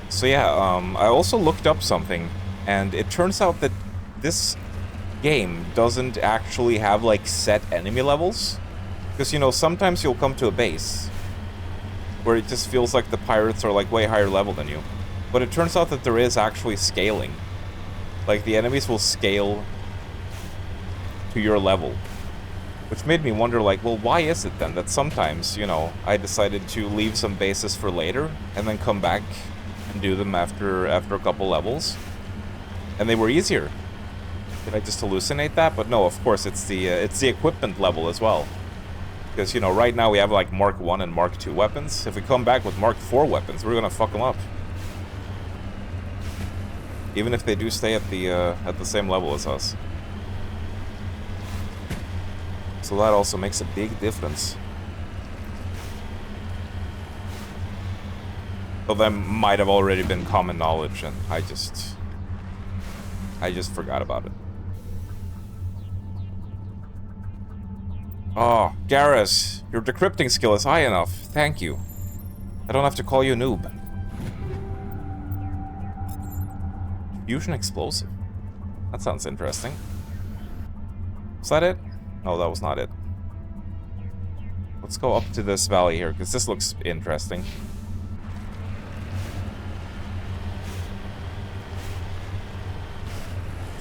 So yeah, I also looked up something, and it turns out that this game doesn't actually have, like, set enemy levels. Because, you know, sometimes you'll come to a base where it just feels like the pirates are, like, way higher level than you. But it turns out that there is actually scaling. Like, the enemies will scale to your level. Which made me wonder, like, well, why is it then that sometimes, you know, I decided to leave some bases for later and then come back and do them after a couple levels, and they were easier. Did I just hallucinate that? But no, of course, it's the equipment level as well. Because, you know, right now we have, like, Mark 1 and Mark 2 weapons. If we come back with Mark 4 weapons, we're gonna fuck them up. Even if they do stay at the same level as us. So that also makes a big difference. Well, that might have already been common knowledge, and I just forgot about it. Oh, Garrus, your decrypting skill is high enough. Thank you. I don't have to call you a noob. Fusion explosive. That sounds interesting. Is that it? No, that was not it. Let's go up to this valley here, because this looks interesting.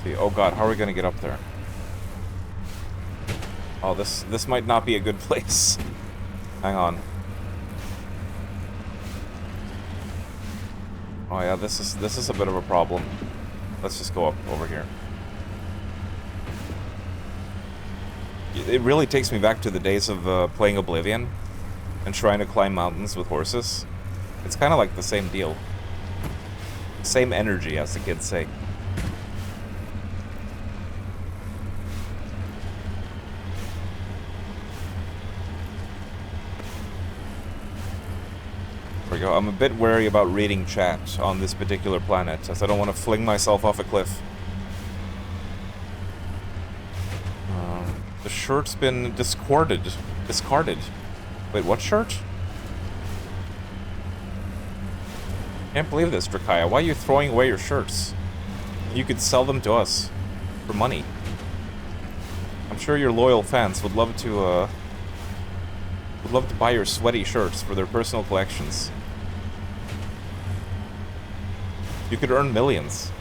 See, oh god, how are we gonna get up there? Oh, this might not be a good place. Hang on. Oh yeah, this is a bit of a problem. Let's just go up over here. It really takes me back to the days of playing Oblivion and trying to climb mountains with horses. It's kind of like the same deal. Same energy, as the kids say. There we go. I'm a bit wary about reading chat on this particular planet, as I don't want to fling myself off a cliff. The shirt's been discarded. Wait, what shirt? Can't believe this, Drakaya. Why are you throwing away your shirts? You could sell them to us for money. I'm sure your loyal fans would love to buy your sweaty shirts for their personal collections. You could earn millions.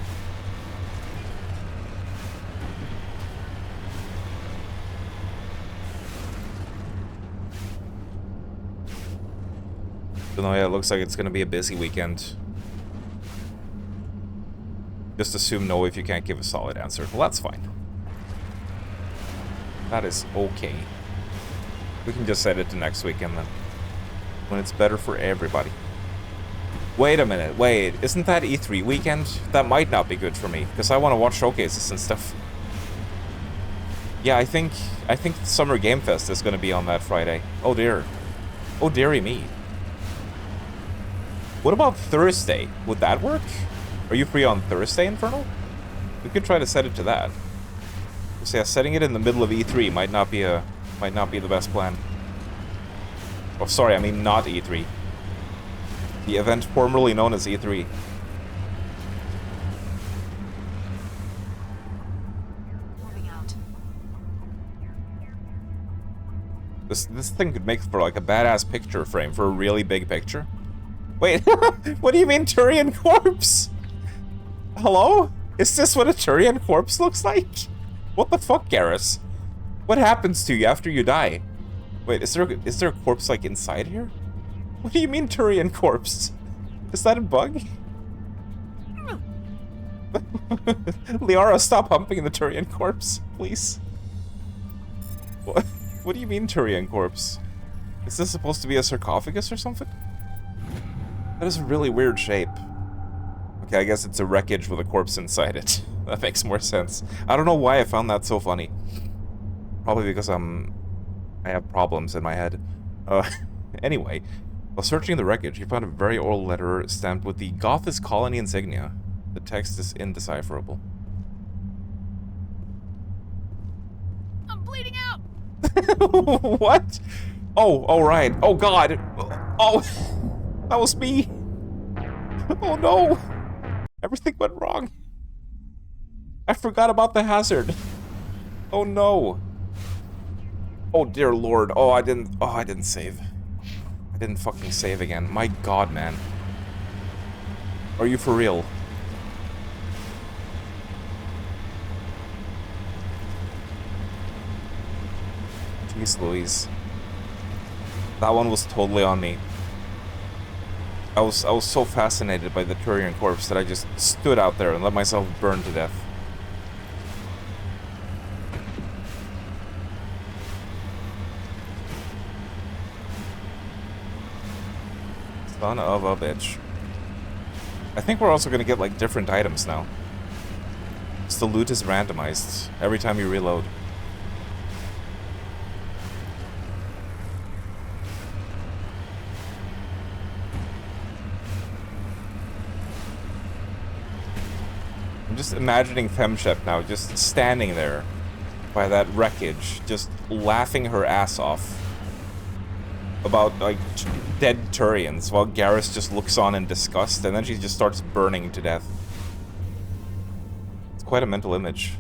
So yeah, it looks like it's gonna be a busy weekend. Just assume no if you can't give a solid answer. Well, that's fine. That is okay. We can just set it to next weekend then. When it's better for everybody. Wait a minute, wait. Isn't that E3 weekend? That might not be good for me, because I want to watch showcases and stuff. Yeah, I think Summer Game Fest is gonna be on that Friday. Oh dear. Oh dearie me. What about Thursday? Would that work? Are you free on Thursday, Infernal? We could try to set it to that. So yeah, setting it in the middle of E3 might not be the best plan. Oh, sorry, I mean not E3. The event formerly known as E3. Moving out. This thing could make for like a badass picture frame for a really big picture. Wait, what do you mean Turian corpse? Hello? Is this what a Turian corpse looks like? What the fuck, Garrus? What happens to you after you die? Wait, is there a corpse like inside here? What do you mean Turian corpse? Is that a bug? Liara, stop humping the Turian corpse, please. What do you mean Turian corpse? Is this supposed to be a sarcophagus or something? That is a really weird shape. Okay, I guess it's a wreckage with a corpse inside it. That makes more sense. I don't know why I found that so funny. Probably because I have problems in my head. Anyway, while searching the wreckage, you found a very old letter stamped with the Gothis colony insignia. The text is indecipherable. What? Oh, right. Oh, God. Oh, that was me. Oh, no. Everything went wrong. I forgot about the hazard. Oh, no. Oh, dear Lord. Oh, I didn't save. I didn't fucking save again. My God, man. Are you for real? Jeez Louise. That one was totally on me. I was so fascinated by the Turian corpse that I just stood out there and let myself burn to death. Son of a bitch. I think we're also gonna get like different items now. So the loot is randomized every time you reload. I'm just imagining Femshep now, just standing there by that wreckage, just laughing her ass off about, like, dead Turians, while Garrus just looks on in disgust, and then she just starts burning to death. It's quite a mental image.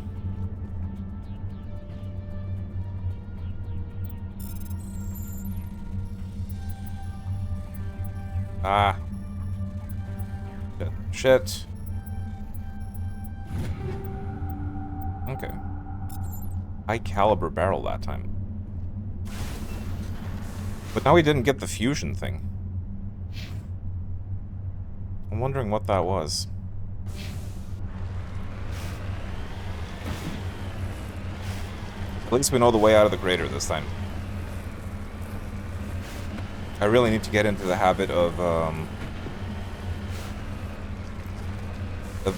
Ah. Shit. Okay. High caliber barrel that time. But now we didn't get the fusion thing. I'm wondering what that was. At least we know the way out of the crater this time. I really need to get into the habit of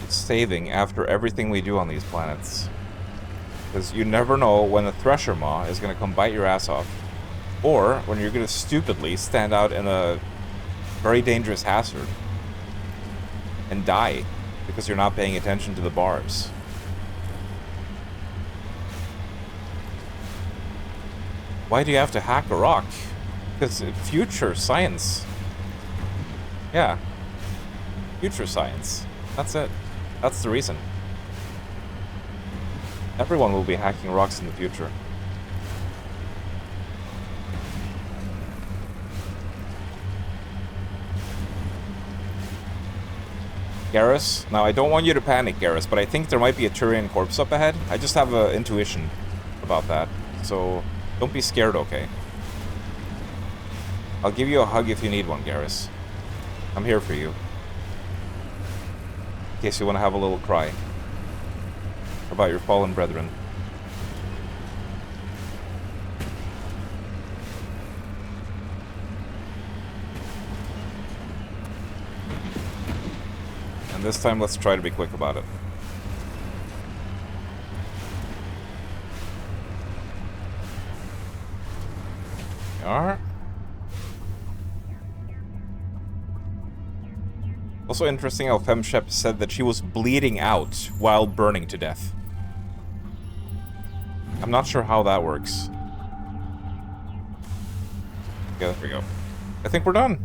saving after everything we do on these planets. Because you never know when a Thresher Maw is going to come bite your ass off. Or when you're going to stupidly stand out in a very dangerous hazard and die because you're not paying attention to the bars. Why do you have to hack a rock? Because future science. Yeah. Future science. That's it. That's the reason. Everyone will be hacking rocks in the future. Garrus? Now, I don't want you to panic, Garrus, but I think there might be a Turian corpse up ahead. I just have an intuition about that. So, don't be scared, okay? I'll give you a hug if you need one, Garrus. I'm here for you. In case you want to have a little cry about your fallen brethren. And this time, let's try to be quick about it. Alright. Also interesting how Femshep said that she was bleeding out while burning to death. I'm not sure how that works. Okay, there we go. I think we're done.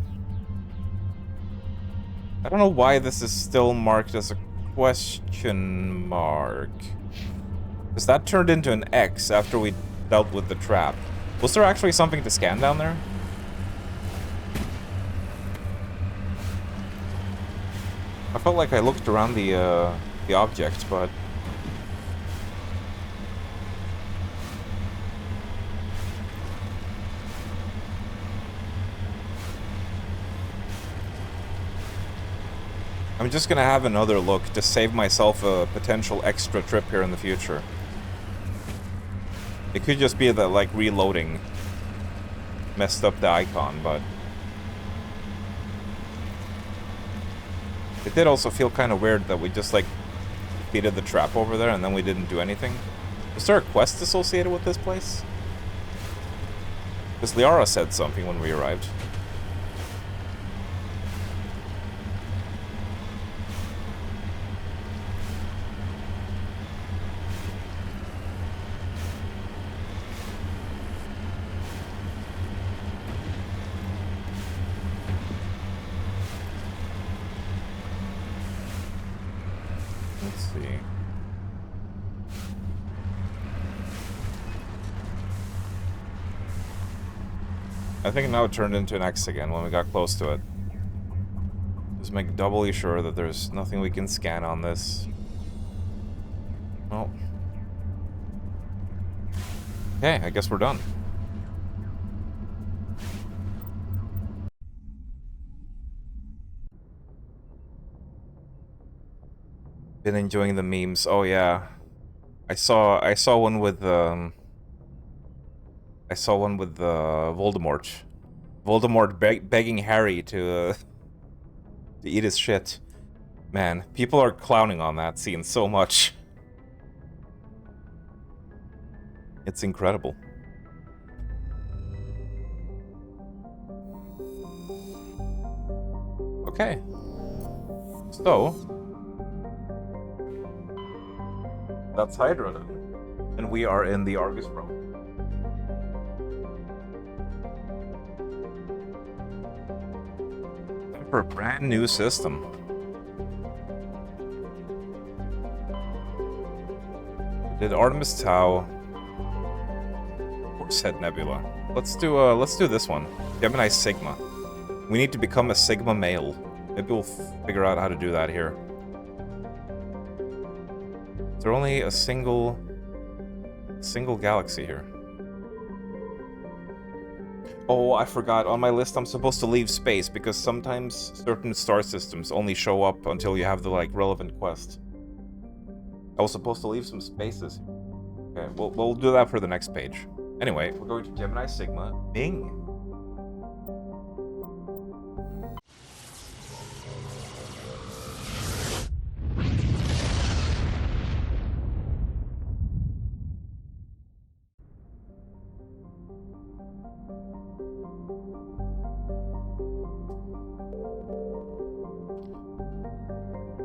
I don't know why this is still marked as a question mark. Because that turned into an X after we dealt with the trap. Was there actually something to scan down there? I felt like I looked around the object, but... I'm just gonna have another look to save myself a potential extra trip here in the future. It could just be that, like, reloading messed up the icon, but... It did also feel kind of weird that we just, like, defeated the trap over there and then we didn't do anything. Was there a quest associated with this place? Because Liara said something when we arrived. Let's see. I think now it turned into an X again when we got close to it. Just make doubly sure that there's nothing we can scan on this. Well. Okay, I guess we're done. Been enjoying the memes. Oh yeah. I saw one with Voldemort. Voldemort begging Harry to eat his shit. Man, people are clowning on that scene so much. It's incredible. Okay. So, that's Hydra then. And we are in the Argus realm. For a brand new system. Did Artemis Tau or Set Nebula? Let's do this one. Gemini Sigma. We need to become a Sigma male. Maybe we'll figure out how to do that here. Is there only a single galaxy here? Oh, I forgot. On my list, I'm supposed to leave space because sometimes certain star systems only show up until you have the, like, relevant quest. I was supposed to leave some spaces. Okay, we'll do that for the next page. Anyway, we're going to Gemini Sigma. Bing!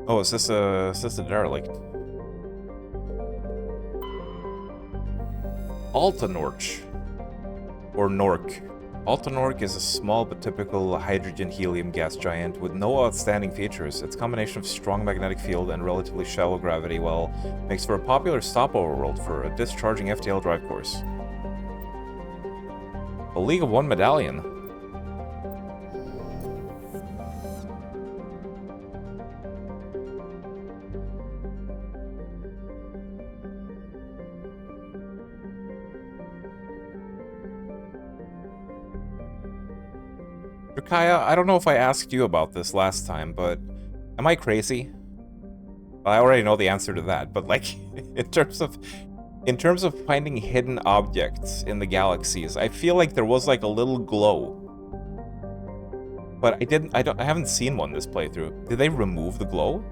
Oh, is this a derelict? Altanorch. Or Nork. Altanorch is a small but typical hydrogen-helium gas giant with no outstanding features. Its combination of strong magnetic field and relatively shallow gravity well makes for a popular stopover world for a discharging FTL drive course. A League of One medallion. Kaya, I don't know if I asked you about this last time, but am I crazy? Well, I already know the answer to that, but like in terms of finding hidden objects in the galaxies, I feel like there was like a little glow. But I haven't seen one this playthrough. Did they remove the glow?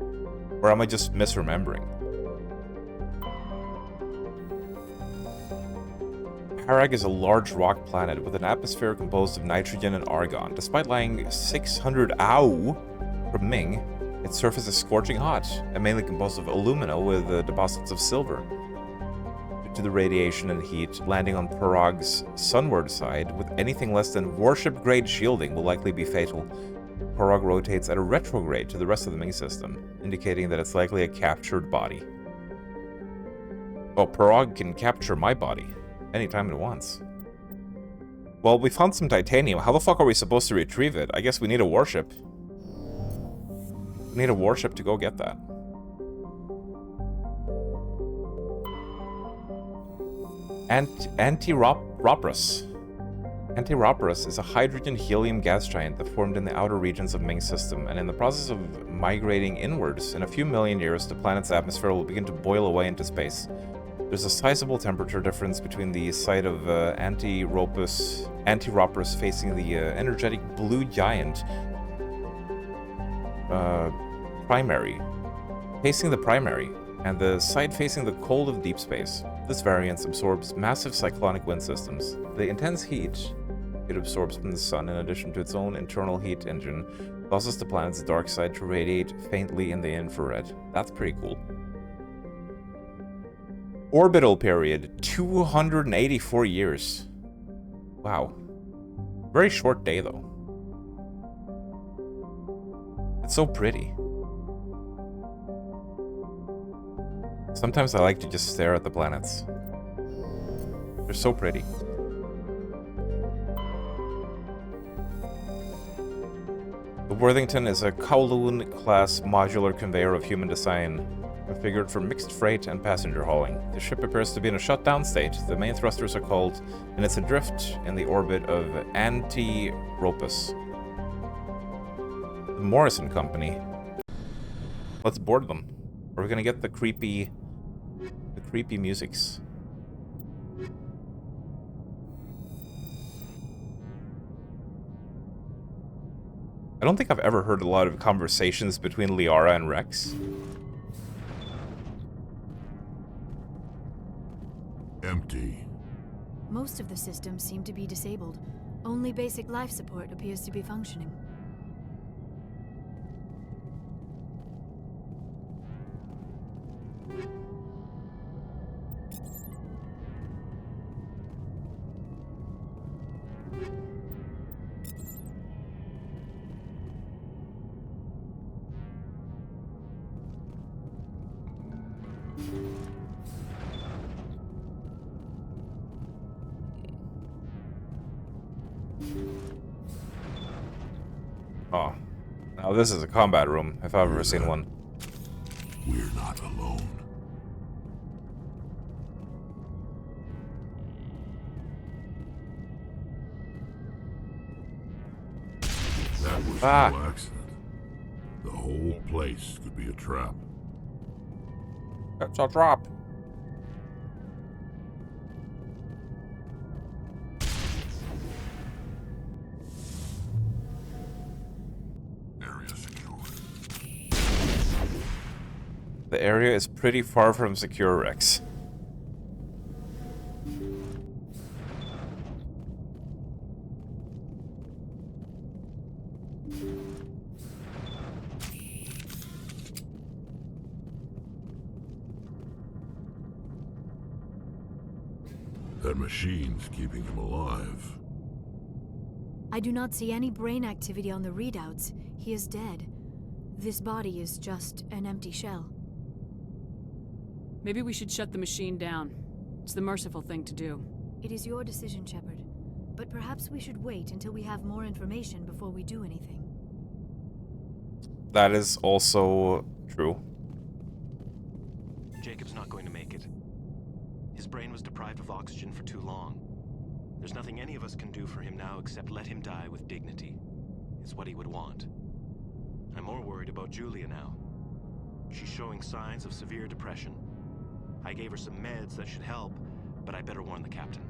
Or am I just misremembering? Parag is a large rock planet with an atmosphere composed of nitrogen and argon. Despite lying 600 AU from Ming, its surface is scorching hot and mainly composed of alumina with deposits of silver. Due to the radiation and heat, landing on Parag's sunward side with anything less than warship-grade shielding will likely be fatal. Parag rotates at a retrograde to the rest of the Ming system, indicating that it's likely a captured body. Well, Parag can capture my body. Anytime it wants. Well, we found some titanium. How the fuck are we supposed to retrieve it? I guess we need a warship. We need a warship to go get that. Antiroporus. Antiroporus is a hydrogen-helium gas giant that formed in the outer regions of Ming's system, and in the process of migrating inwards, in a few million years, the planet's atmosphere will begin to boil away into space. There's a sizable temperature difference between the site of Antiroporus facing the energetic blue giant primary, and the site facing the cold of deep space. This variance absorbs massive cyclonic wind systems. The intense heat it absorbs from the sun, in addition to its own internal heat engine, causes the planet's dark side to radiate faintly in the infrared. That's pretty cool. Orbital period, 284 years. Wow. Very short day, though. It's so pretty. Sometimes I like to just stare at the planets. They're so pretty. The Worthington is a Kowloon-class modular conveyor of human design, configured for mixed freight and passenger hauling. The ship appears to be in a shutdown state. The main thrusters are cold, and it's adrift in the orbit of Anti-Ropus. The Morrison Company. Let's board them. We're gonna get the creepy musics. I don't think I've ever heard a lot of conversations between Liara and Rex. Empty. Most of the systems seem to be disabled. Only basic life support appears to be functioning. Oh. Now this is a combat room, if I've ever seen one. We're not alone. That was no accident. The whole place could be a trap. That's a drop. Area secured. The area is pretty far from secure, Rex. That machine's keeping him alive. I do not see any brain activity on the readouts. He is dead. This body is just an empty shell. Maybe we should shut the machine down. It's the merciful thing to do. It is your decision, Shepard. But perhaps we should wait until we have more information before we do anything. That is also true. Jacob's not going to make it. His brain was deprived of oxygen for too long. There's nothing any of us can do for him now except let him die with dignity. It's what he would want. I'm more worried about Julia now. She's showing signs of severe depression. I gave her some meds that should help, but I better warn the captain.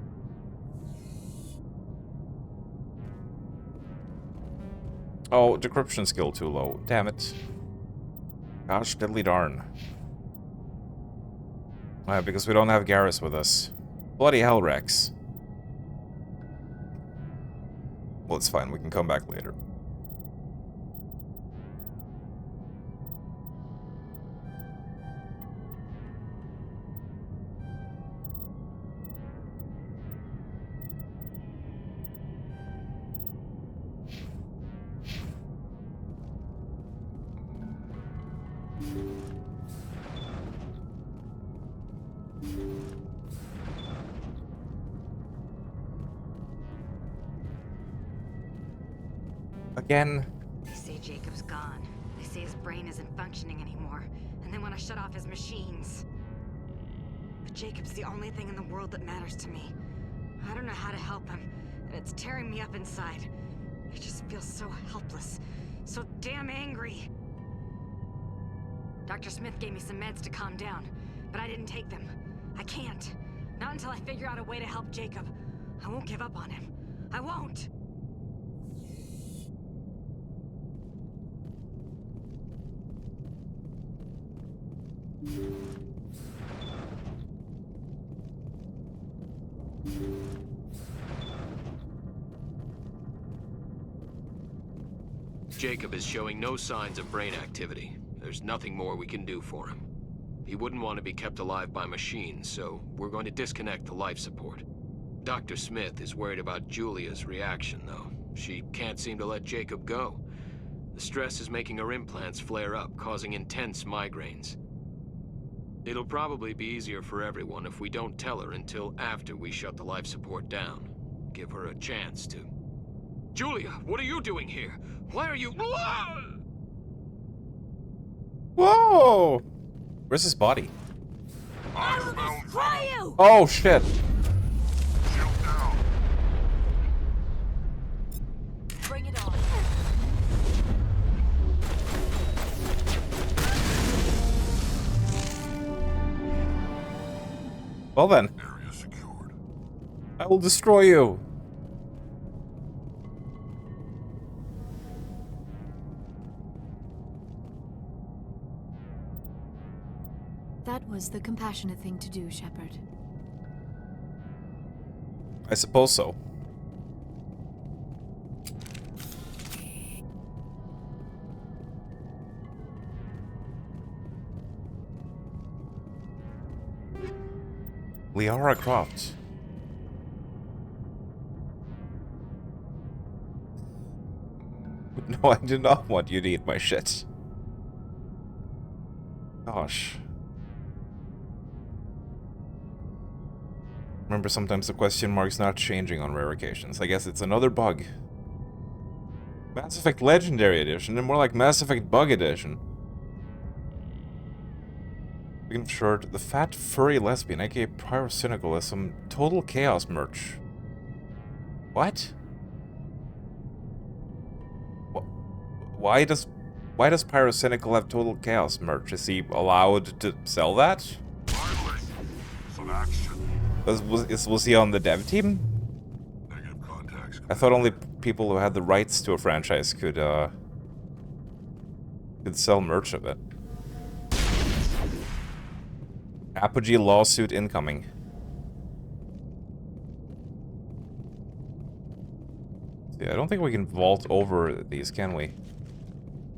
Oh, decryption skill too low. Damn it. Gosh diddly darn. Because we don't have Garrus with us. Bloody hell, Rex. Well, it's fine. We can come back later. Again. They say Jacob's gone. They say his brain isn't functioning anymore, and they want to shut off his machines. But Jacob's the only thing in the world that matters to me. I don't know how to help him, and it's tearing me up inside. I just feel so helpless, so damn angry. Dr. Smith gave me some meds to calm down, but I didn't take them. I can't. Not until I figure out a way to help Jacob. I won't give up on him. I won't! Jacob is showing no signs of brain activity. There's nothing more we can do for him. He wouldn't want to be kept alive by machines, so we're going to disconnect the life support. Dr. Smith is worried about Julia's reaction, though. She can't seem to let Jacob go. The stress is making her implants flare up, causing intense migraines. It'll probably be easier for everyone if we don't tell her until after we shut the life support down. Give her a chance to... Julia, what are you doing here? Why are you... Whoa! Where's his body? I will destroy you! Oh, shit. Shield down. Bring it on. Well then. Area secured. I will destroy you. That was the compassionate thing to do, Shepard. I suppose so. Liara Croft. No, I do not want you to eat my shit. Gosh. Remember, sometimes the question mark's not changing on rare occasions. I guess it's another bug. Mass Effect Legendary Edition, and more like Mass Effect Bug Edition. Speaking of short, the fat furry lesbian, aka Pyrocynical, has some Total Chaos merch. What? Why does Pyrocynical have Total Chaos merch? Is he allowed to sell that? Finally, some action. Was he on the dev team? Negative contacts. I thought only people who had the rights to a franchise could sell merch of it. Apogee lawsuit incoming. See, I don't think we can vault over these, can we?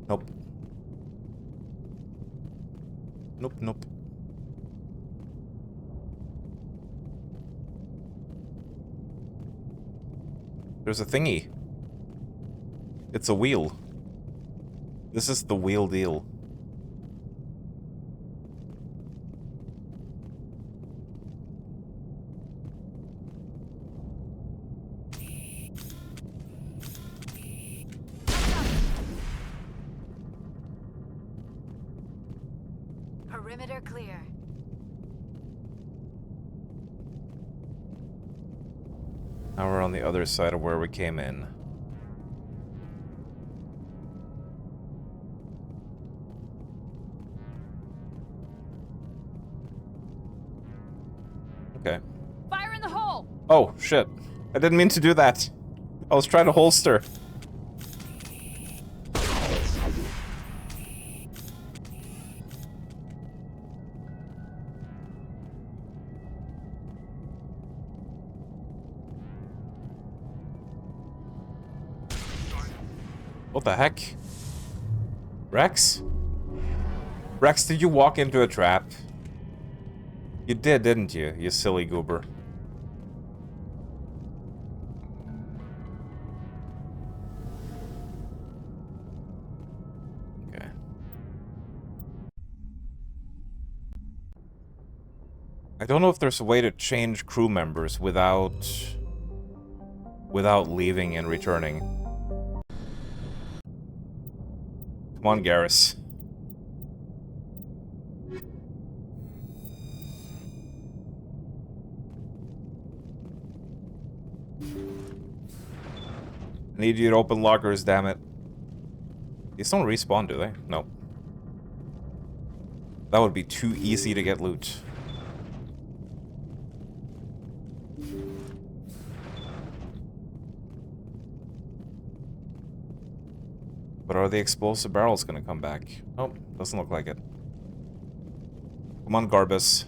Nope. Nope, nope. There's a thingy. It's a wheel. This is the wheel deal. Perimeter clear. Now we're on the other side of where we came in. Okay. Fire in the hole! Oh, shit. I didn't mean to do that. I was trying to holster. What the heck? Rex? Rex, did you walk into a trap? You did, didn't you, you silly goober? Okay. I don't know if there's a way to change crew members without leaving and returning. Come on, Garrus. I need you to open lockers, damn it. These don't respawn, do they? No. That would be too easy to get loot. But are the explosive barrels gonna come back? Nope, doesn't look like it. Come on, Garbus.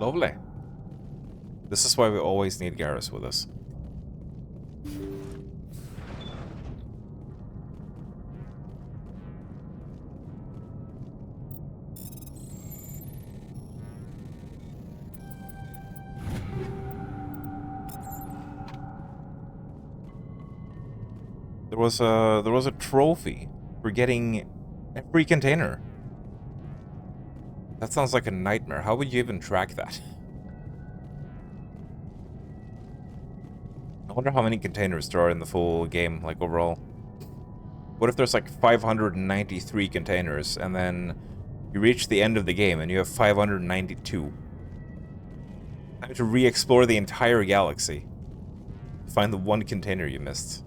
Lovely. This is why we always need Garrus with us. There was a trophy for getting every container. That sounds like a nightmare. How would you even track that? I wonder how many containers there are in the full game, like overall. What if there's like 593 containers, and then you reach the end of the game and you have 592? I have to re-explore the entire galaxy to find the one container you missed.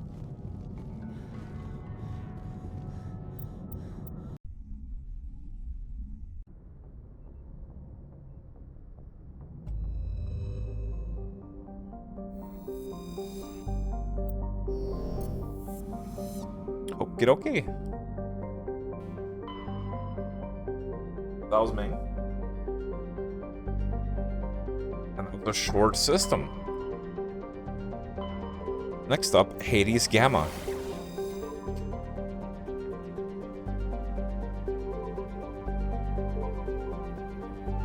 Okie dokie. That was me. And that was a short system. Next up, Hades Gamma.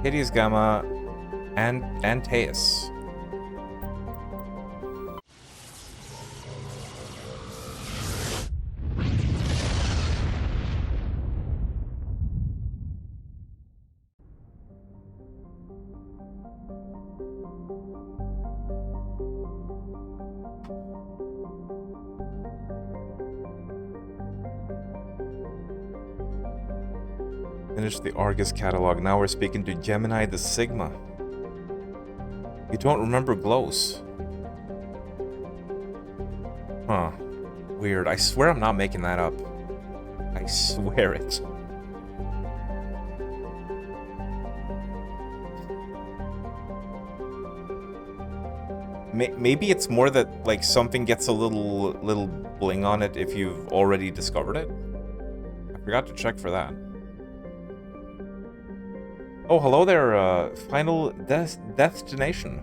Hades Gamma and Antaeus. Finished the Argus catalog. Now we're speaking to Gemini the Sigma. You don't remember Glos? Huh. Weird. I swear I'm not making that up. I swear it. Maybe it's more that, like, something gets a little bling on it if you've already discovered it. I forgot to check for that. Oh, hello there, Final Destination.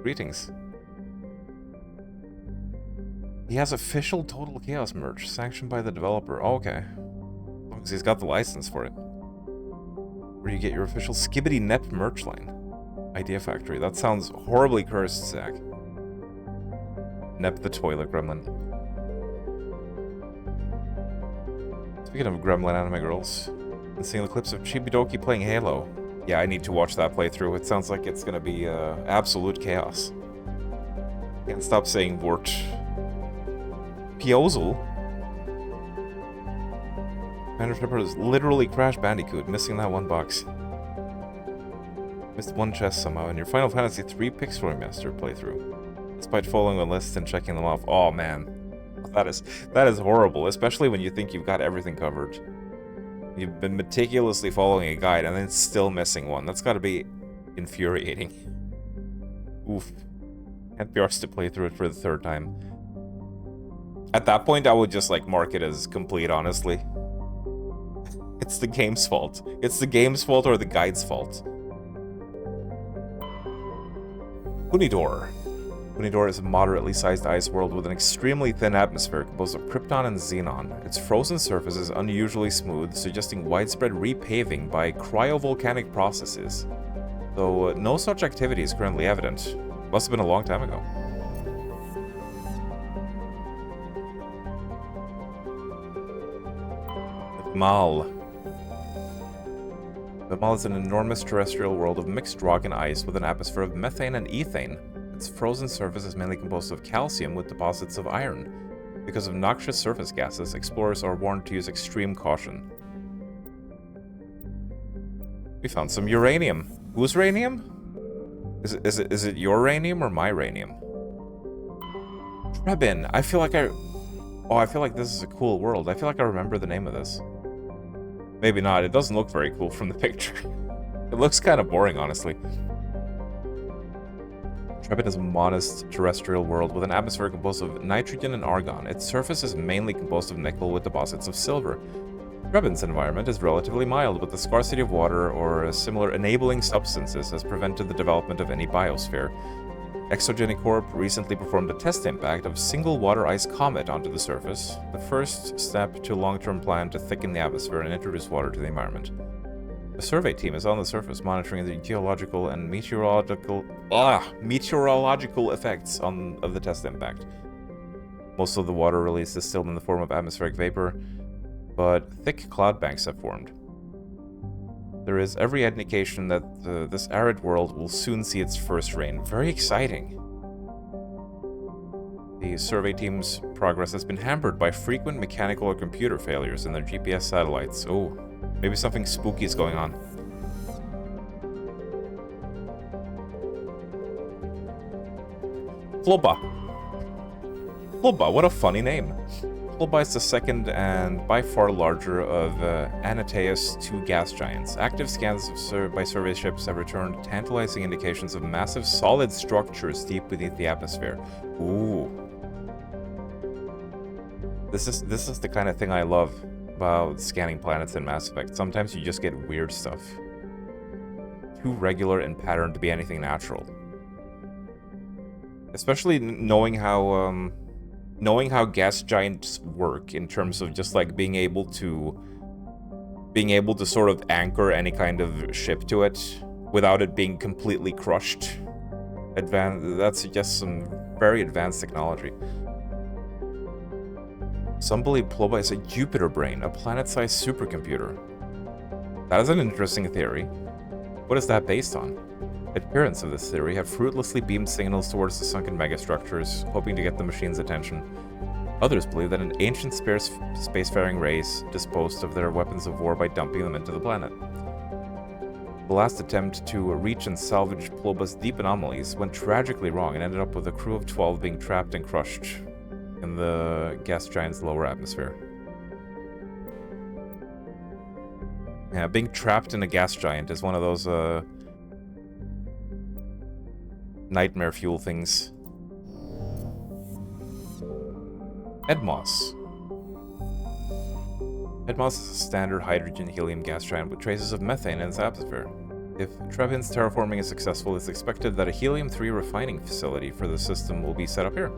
Greetings. He has official Total Chaos merch, sanctioned by the developer. Oh, okay. As long as he's got the license for it. Where you get your official Skibbity Net merch line. Idea Factory. That sounds horribly cursed, Zach. Nep the Toilet Gremlin. Speaking of Gremlin anime girls, and seeing the clips of Chibidoki playing Halo. Yeah, I need to watch that playthrough. It sounds like it's gonna be absolute chaos. Can't stop saying Wort. Piozzel? Commander Flipper is literally Crash Bandicoot, missing that one box. Missed one chest somehow in your Final Fantasy III Pixel Remaster playthrough. Despite following a list and checking them off. Oh man. That is horrible, especially when you think you've got everything covered. You've been meticulously following a guide and then still missing one. That's gotta be infuriating. Oof. Can't be arsed to play through it for the third time. At that point, I would just, like, mark it as complete, honestly. It's the game's fault. It's the game's fault or the guide's fault. Unidor. Unidor is a moderately sized ice world with an extremely thin atmosphere composed of krypton and xenon. Its frozen surface is unusually smooth, suggesting widespread repaving by cryovolcanic processes. Though no such activity is currently evident. Must have been a long time ago. Mal. Mal is an enormous terrestrial world of mixed rock and ice with an atmosphere of methane and ethane. Its frozen surface is mainly composed of calcium with deposits of iron. Because of noxious surface gases, explorers are warned to use extreme caution. We found some uranium. Whose uranium? Is it your uranium or my uranium? Trebin. I feel like I feel like this is a cool world. I feel like I remember the name of this. Maybe not. It doesn't look very cool from the picture. It looks kind of boring, honestly. Trebin is a modest terrestrial world with an atmosphere composed of nitrogen and argon. Its surface is mainly composed of nickel with deposits of silver. Trebin's environment is relatively mild, but the scarcity of water or similar enabling substances has prevented the development of any biosphere. Exogenic Corp recently performed a test impact of single water ice comet onto the surface, the first step to a long-term plan to thicken the atmosphere and introduce water to the environment. A survey team is on the surface monitoring the geological and meteorological effects of the test impact. Most of the water released is still in the form of atmospheric vapor, but thick cloud banks have formed. There is every indication that this arid world will soon see its first rain. Very exciting. The survey team's progress has been hampered by frequent mechanical or computer failures in their GPS satellites. Oh, maybe something spooky is going on. Floba. Floba, what a funny name. Floba is the second and by far larger of Anatea's two gas giants. Active scans by survey ships have returned tantalizing indications of massive solid structures deep beneath the atmosphere. Ooh. This is the kind of thing I love about scanning planets in Mass Effect. Sometimes you just get weird stuff. Too regular in pattern to be anything natural. Especially knowing how gas giants work in terms of just like being able to sort of anchor any kind of ship to it without it being completely crushed. That suggests some very advanced technology. Some believe Ploba is a Jupiter brain, a planet-sized supercomputer. That is an interesting theory. What is that based on? Adherents of this theory have fruitlessly beamed signals towards the sunken megastructures, hoping to get the machine's attention. Others believe that an ancient spacefaring race disposed of their weapons of war by dumping them into the planet. The last attempt to reach and salvage Ploba's deep anomalies went tragically wrong and ended up with a crew of 12 being trapped and crushed in the gas giant's lower atmosphere. Yeah, being trapped in a gas giant is one of those nightmare fuel things. Edmos. Edmos is a standard hydrogen-helium gas giant with traces of methane in its atmosphere. If Trevin's terraforming is successful, it's expected that a helium-3 refining facility for the system will be set up here.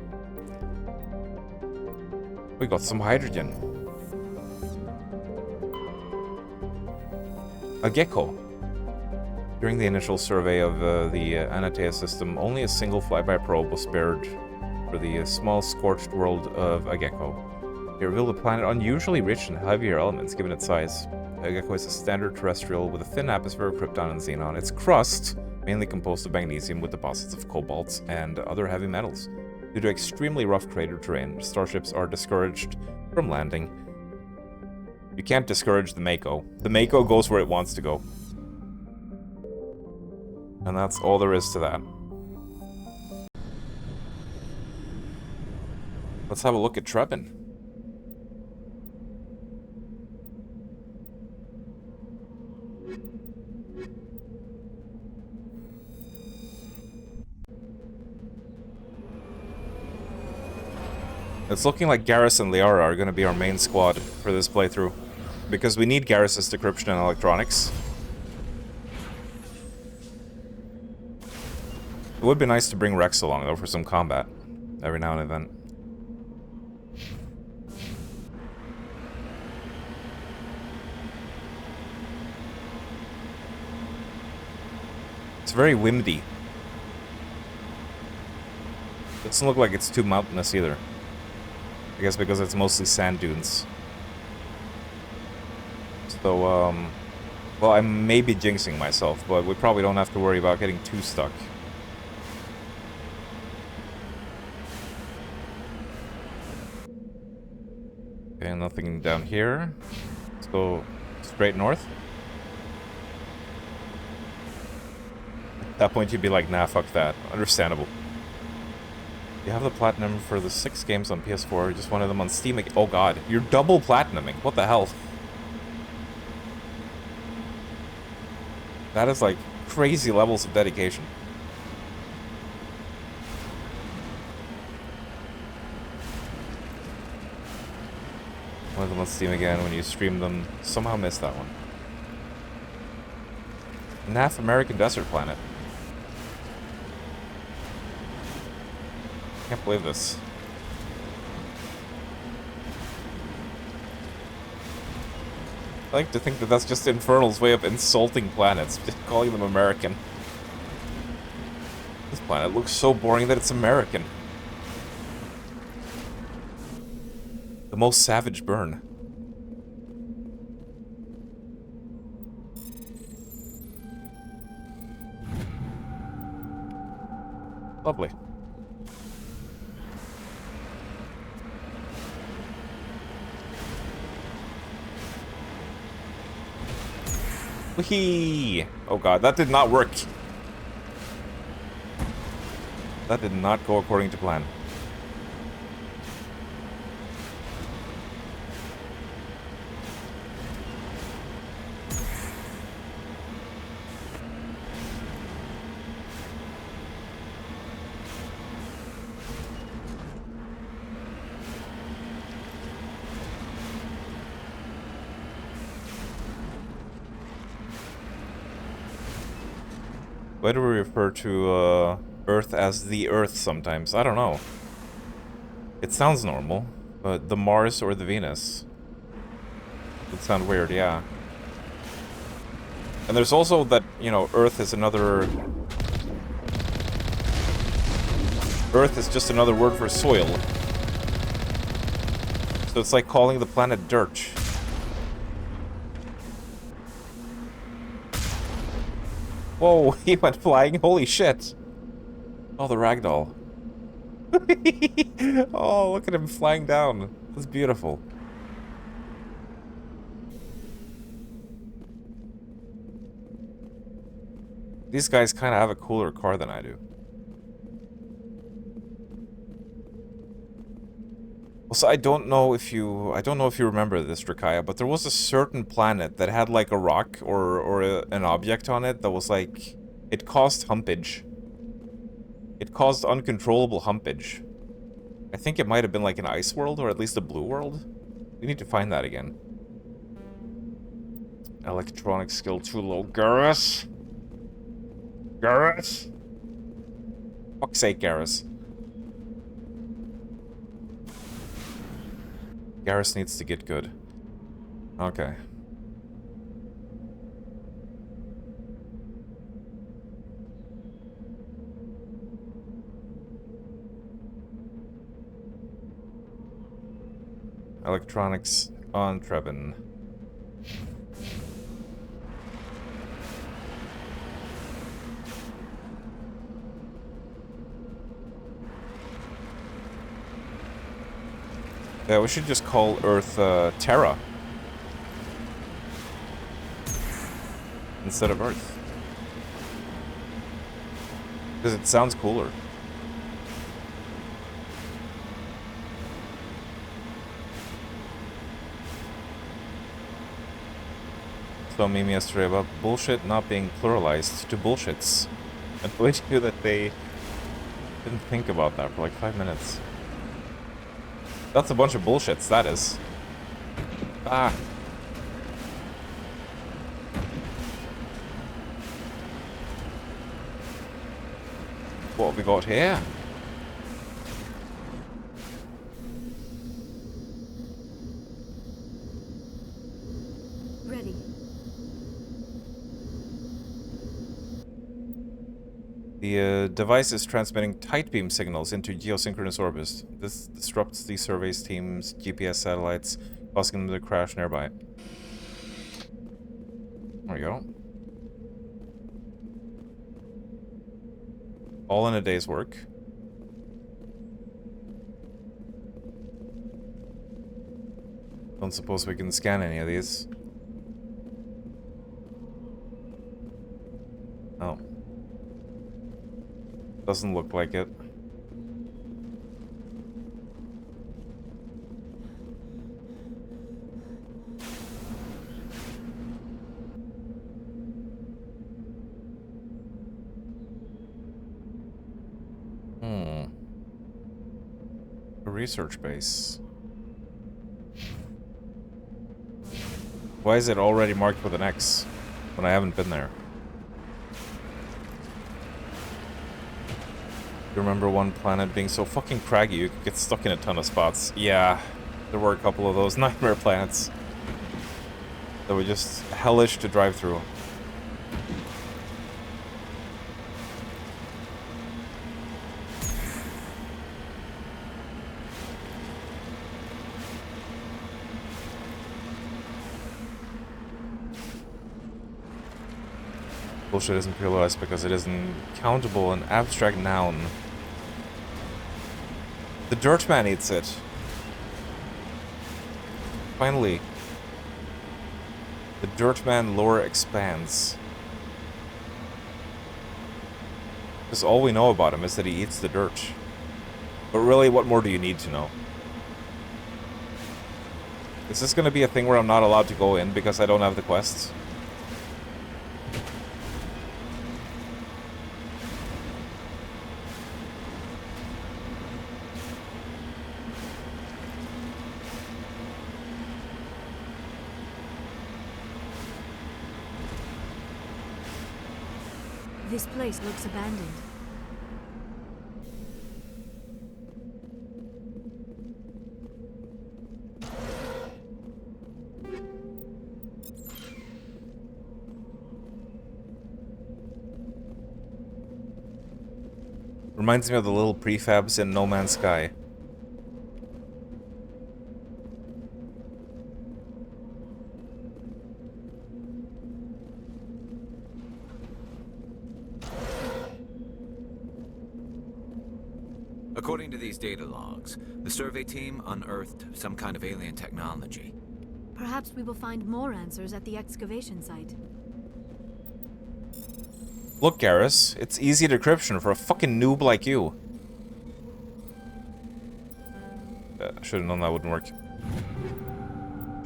We got some hydrogen. A gecko. During the initial survey of the Anatea system, only a single flyby probe was spared for the small scorched world of Ageko. It revealed a planet unusually rich in heavier elements given its size. Ageko is a standard terrestrial with a thin atmosphere of krypton and xenon. Its crust, mainly composed of magnesium with deposits of cobalt and other heavy metals. Due to extremely rough crater terrain, starships are discouraged from landing. You can't discourage the Mako. The Mako goes where it wants to go. And that's all there is to that. Let's have a look at Trebin. It's looking like Garrus and Liara are going to be our main squad for this playthrough. Because we need Garrus' decryption and electronics. It would be nice to bring Rex along, though, for some combat. Every now and then. It's very windy. Doesn't look like it's too mountainous either. I guess because it's mostly sand dunes. So, well, I may be jinxing myself, but we probably don't have to worry about getting too stuck. Okay, nothing down here. Let's go straight north. At that point, you'd be like, nah, fuck that. Understandable. You have the platinum for the 6 games on PS4, just one of them on Steam. Oh god, you're double platinuming. What the hell? That is like crazy levels of dedication. One of them on Steam again when you stream them. Somehow missed that one. NAF American Desert Planet. I can't believe this. I like to think that that's just Infernal's way of insulting planets, just calling them American. This planet looks so boring that it's American. The most savage burn. Lovely. Whee! Oh god, that did not work. That did not go according to plan. Why do we refer to Earth as the Earth sometimes? I don't know. It sounds normal, but the Mars or the Venus would sound weird, yeah. And there's also that, you know, Earth is another... Earth is just another word for soil. So it's like calling the planet dirt. Whoa, he went flying. Holy shit. Oh, the ragdoll. Oh, look at him flying down. That's beautiful. These guys kind of have a cooler car than I do. Also, I don't know if you remember this, Drakaya, but there was a certain planet that had like a rock or an object on it that was like, it caused humpage. It caused uncontrollable humpage. I think it might have been like an ice world, or at least a blue world. We need to find that again. Electronic skill too low. Garrus! Garrus! Fuck's sake, Garrus. Garrus needs to get good. Okay. Electronics on Trevin. Yeah, we should just call Earth Terra instead of Earth, because it sounds cooler. So meme yesterday about bullshit not being pluralized to bullshits. And believe you that they didn't think about that for like 5 minutes. That's a bunch of bullshits, that is. Ah. What have we got here? Ready. The device is transmitting tight beam signals into geosynchronous orbits. This disrupts the surveys team's GPS satellites, causing them to crash nearby. There we go. All in a day's work. Don't suppose we can scan any of these. Oh. Doesn't look like it. A research base. Why is it already marked with an X when I haven't been there? You remember one planet being so fucking craggy you could get stuck in a ton of spots? Yeah, there were a couple of those nightmare planets that were just hellish to drive through. Bullshit isn't realized because it isn't countable, an abstract noun. The dirt man eats it. Finally. The dirt man lore expands. Because all we know about him is that he eats the dirt. But really, what more do you need to know? Is this going to be a thing where I'm not allowed to go in because I don't have the quests? This place looks abandoned. Reminds me of the little prefabs in No Man's Sky. According to these data logs, the survey team unearthed some kind of alien technology. Perhaps we will find more answers at the excavation site. Look, Garrus, it's easy decryption for a fucking noob like you. I should have known that wouldn't work.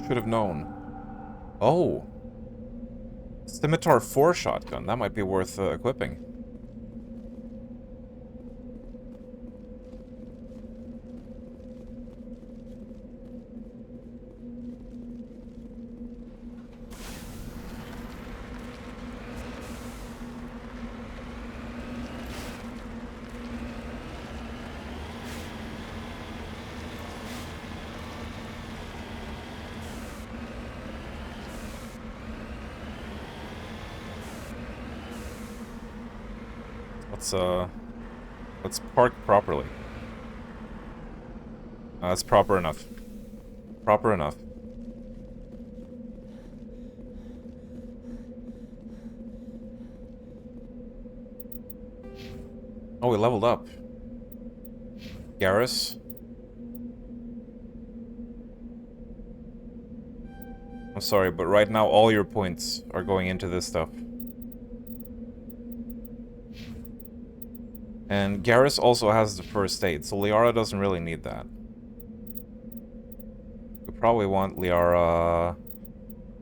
Should have known. Oh. Scimitar 4 shotgun. That might be worth equipping. Let's park properly. That's proper enough. Proper enough. Oh, we leveled up. Garrus. I'm sorry, but right now all your points are going into this stuff. And Garrus also has the first aid, so Liara doesn't really need that. We probably want Liara...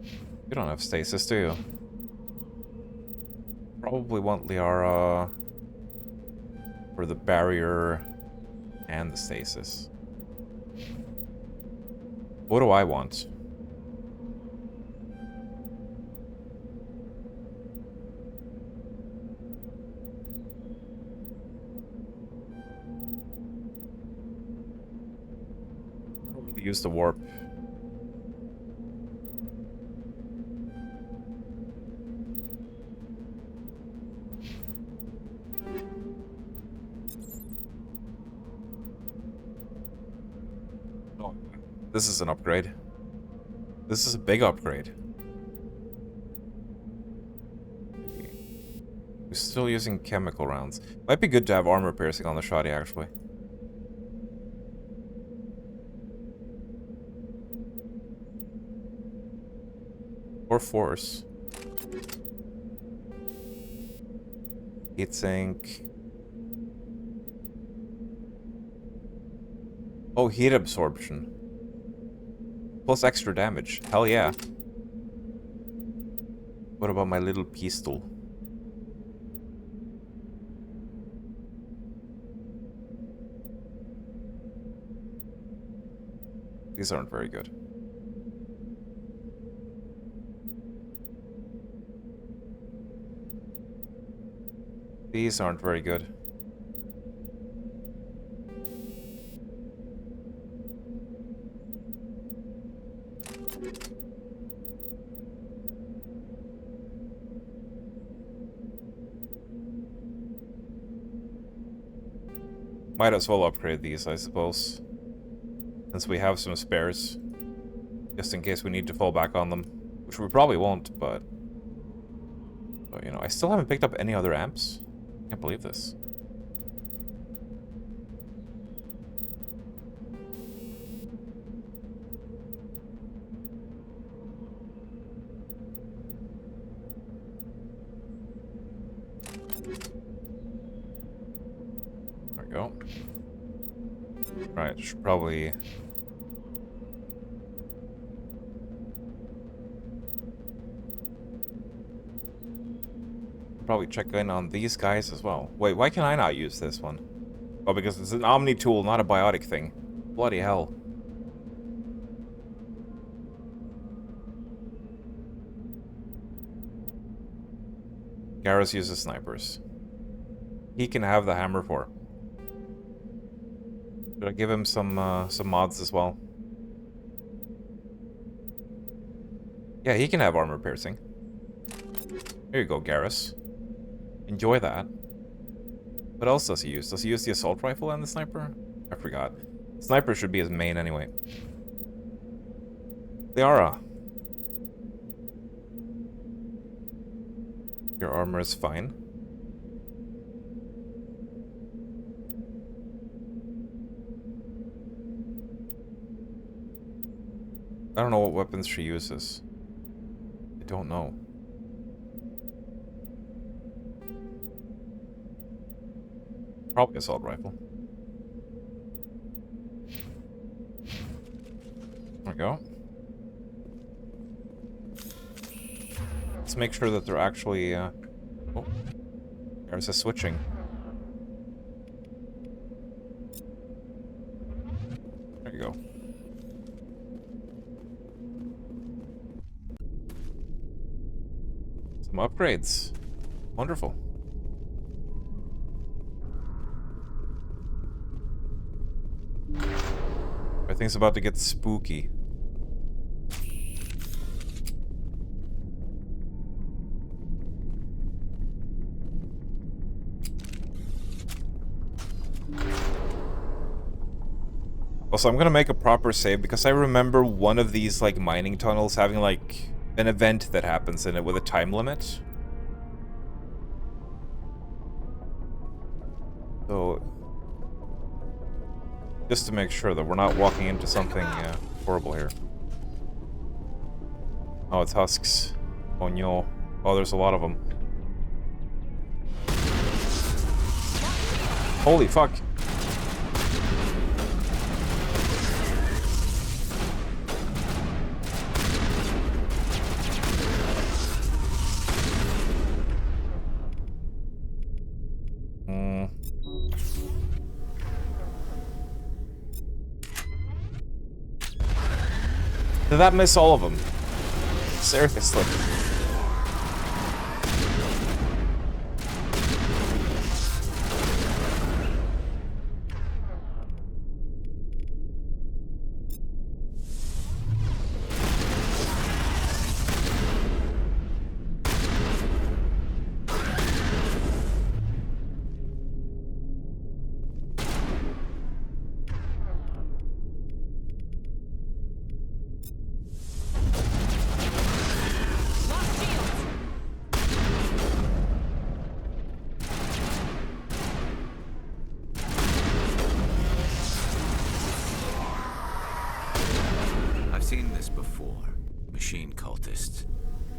You don't have stasis, do you? Probably want Liara... for the barrier and the stasis. What do I want? Use the warp. Oh, this is an upgrade. This is a big upgrade. We're still using chemical rounds. Might be good to have armor piercing on the shoddy, actually. Or force. Heatsink. Oh, heat absorption. Plus extra damage. Hell yeah. What about my little pistol? These aren't very good. These aren't very good. Might as well upgrade these, I suppose. Since we have some spares. Just in case we need to fall back on them. Which we probably won't, but So, you know, I still haven't picked up any other amps. Can't believe this. There we go. Right, should probably... Probably check in on these guys as well. Wait, why can I not use this one? Oh, because it's an Omni tool, not a biotic thing. Bloody hell. Garrus uses snipers. He can have the hammer for. Should I give him some mods as well? Yeah, he can have armor piercing. Here you go, Garrus. Enjoy that. What else does he use? Does he use the assault rifle and the sniper? I forgot. Sniper should be his main anyway. Liara. Your armor is fine. I don't know what weapons she uses. I don't know. Probably assault rifle. There we go. Let's make sure that they're actually, oh. There's a switching. There you go. Some upgrades. Wonderful. Everything's about to get spooky. Also, I'm gonna make a proper save because I remember one of these, like, mining tunnels having, like, an event that happens in it with a time limit. So, just to make sure that we're not walking into something horrible here. Oh, it's husks. Oh no. Oh, there's a lot of them. Holy fuck. Did that miss all of them? Seriously.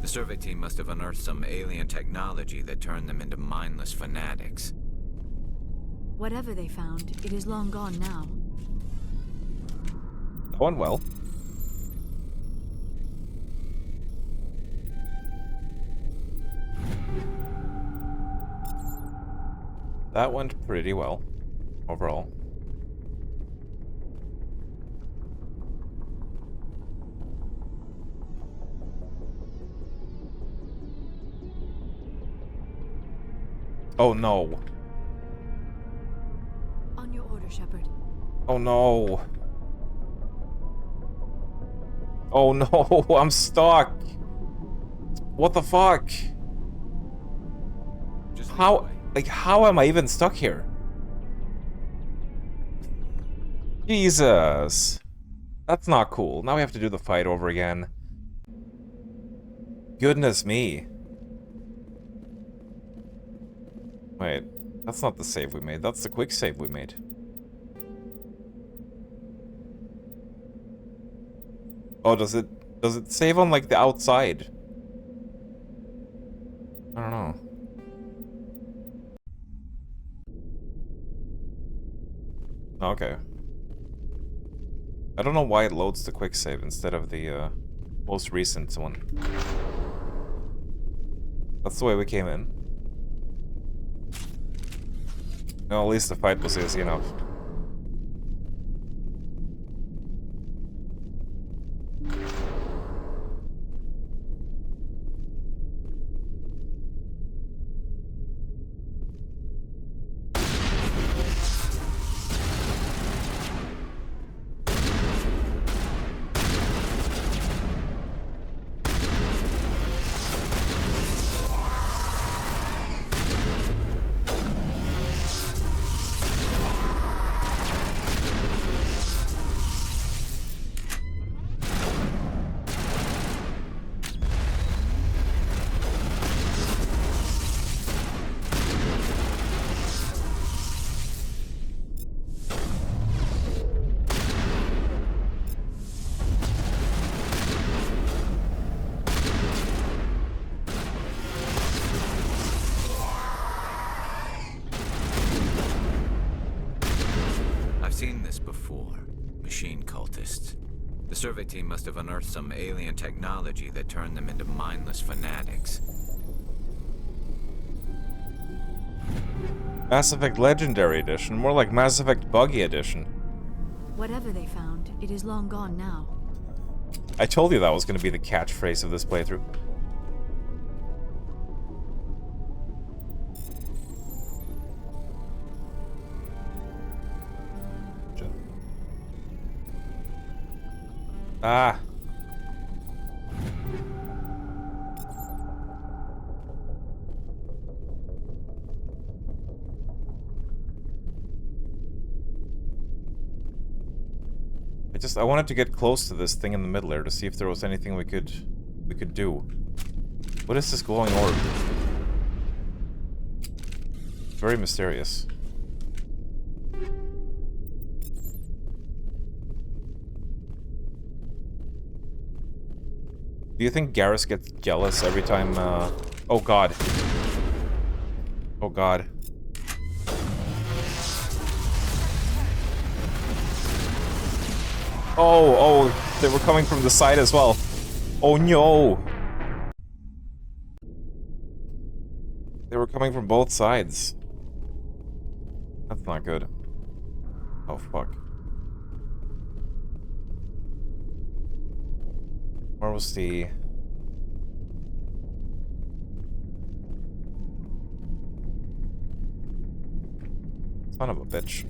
The survey team must have unearthed some alien technology that turned them into mindless fanatics. Whatever they found, it is long gone now. That went well. That went pretty well, overall. Oh no. On your order, Shepard. Oh no. Oh no, I'm stuck. What the fuck? How, like, how am I even stuck here? Jesus. That's not cool. Now we have to do the fight over again. Goodness me. Wait, that's not the save we made. That's the quick save we made. Oh, does it save on like the outside? I don't know. Okay. I don't know why it loads the quick save instead of the most recent one. That's the way we came in. No, at least the fight was easy enough. I've seen this before. Machine cultists. The survey team must have unearthed some alien technology that turned them into mindless fanatics. Mass Effect Legendary Edition, more like Mass Effect Buggy Edition. Whatever they found, it is long gone now. I told you that was going to be the catchphrase of this playthrough. Ah. I wanted to get close to this thing in the middle there to see if there was anything we could do. What is this glowing orb? Very mysterious. Do you think Garrus gets jealous every time, Oh god. Oh god. Oh, they were coming from the side as well. Oh no! They were coming from both sides. That's not good. Oh fuck. Where was the... Son of a bitch.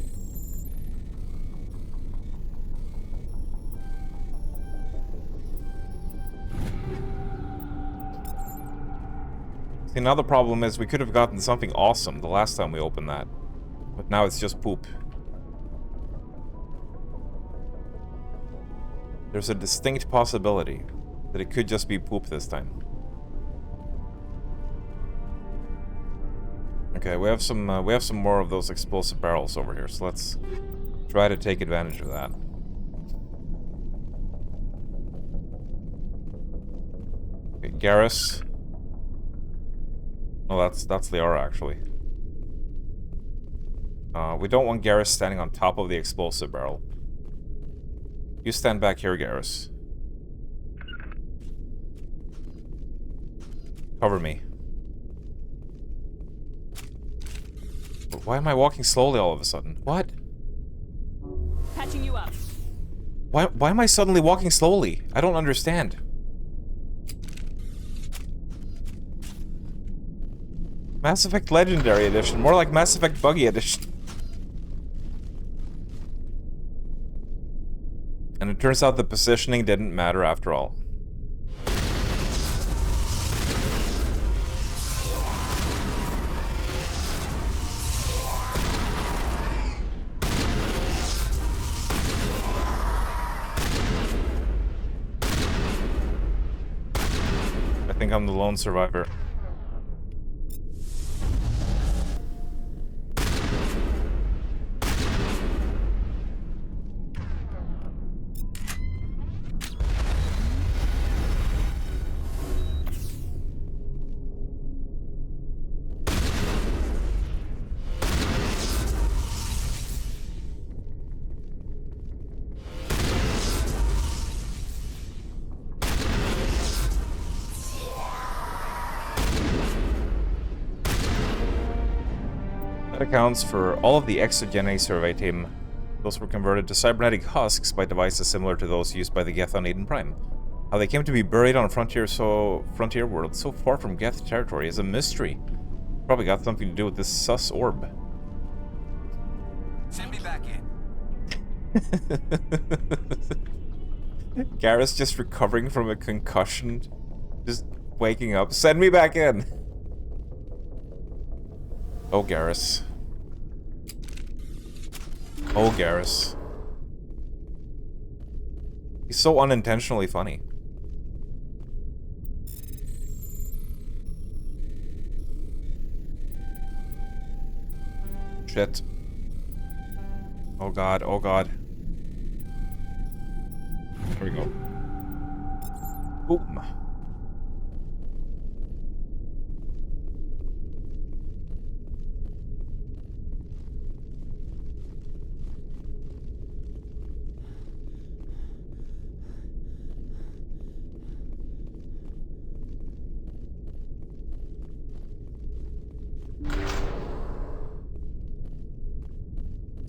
See, now the problem is we could have gotten something awesome the last time we opened that. But now it's just poop. There's a distinct possibility that it could just be poop this time. Okay, we have some more of those explosive barrels over here, so let's try to take advantage of that. Okay, Garrus. Oh, that's the aura, actually. We don't want Garrus standing on top of the explosive barrel. You stand back here, Garrus. Cover me. Why am I walking slowly all of a sudden? What? Patching you up. Why am I suddenly walking slowly? I don't understand. Mass Effect Legendary Edition, more like Mass Effect Buggy Edition. And it turns out the positioning didn't matter after all. I think I'm the lone survivor. That accounts for all of the exogeny survey team. Those were converted to cybernetic husks by devices similar to those used by the Geth on Eden Prime. How they came to be buried on a frontier world so far from Geth territory is a mystery. Probably got something to do with this sus orb. Send me back in. Garrus just recovering from a concussion. Just waking up. Send me back in! Oh, Garrus. Oh, Garrus. He's so unintentionally funny. Shit. Oh god, oh god. There we go. Boom.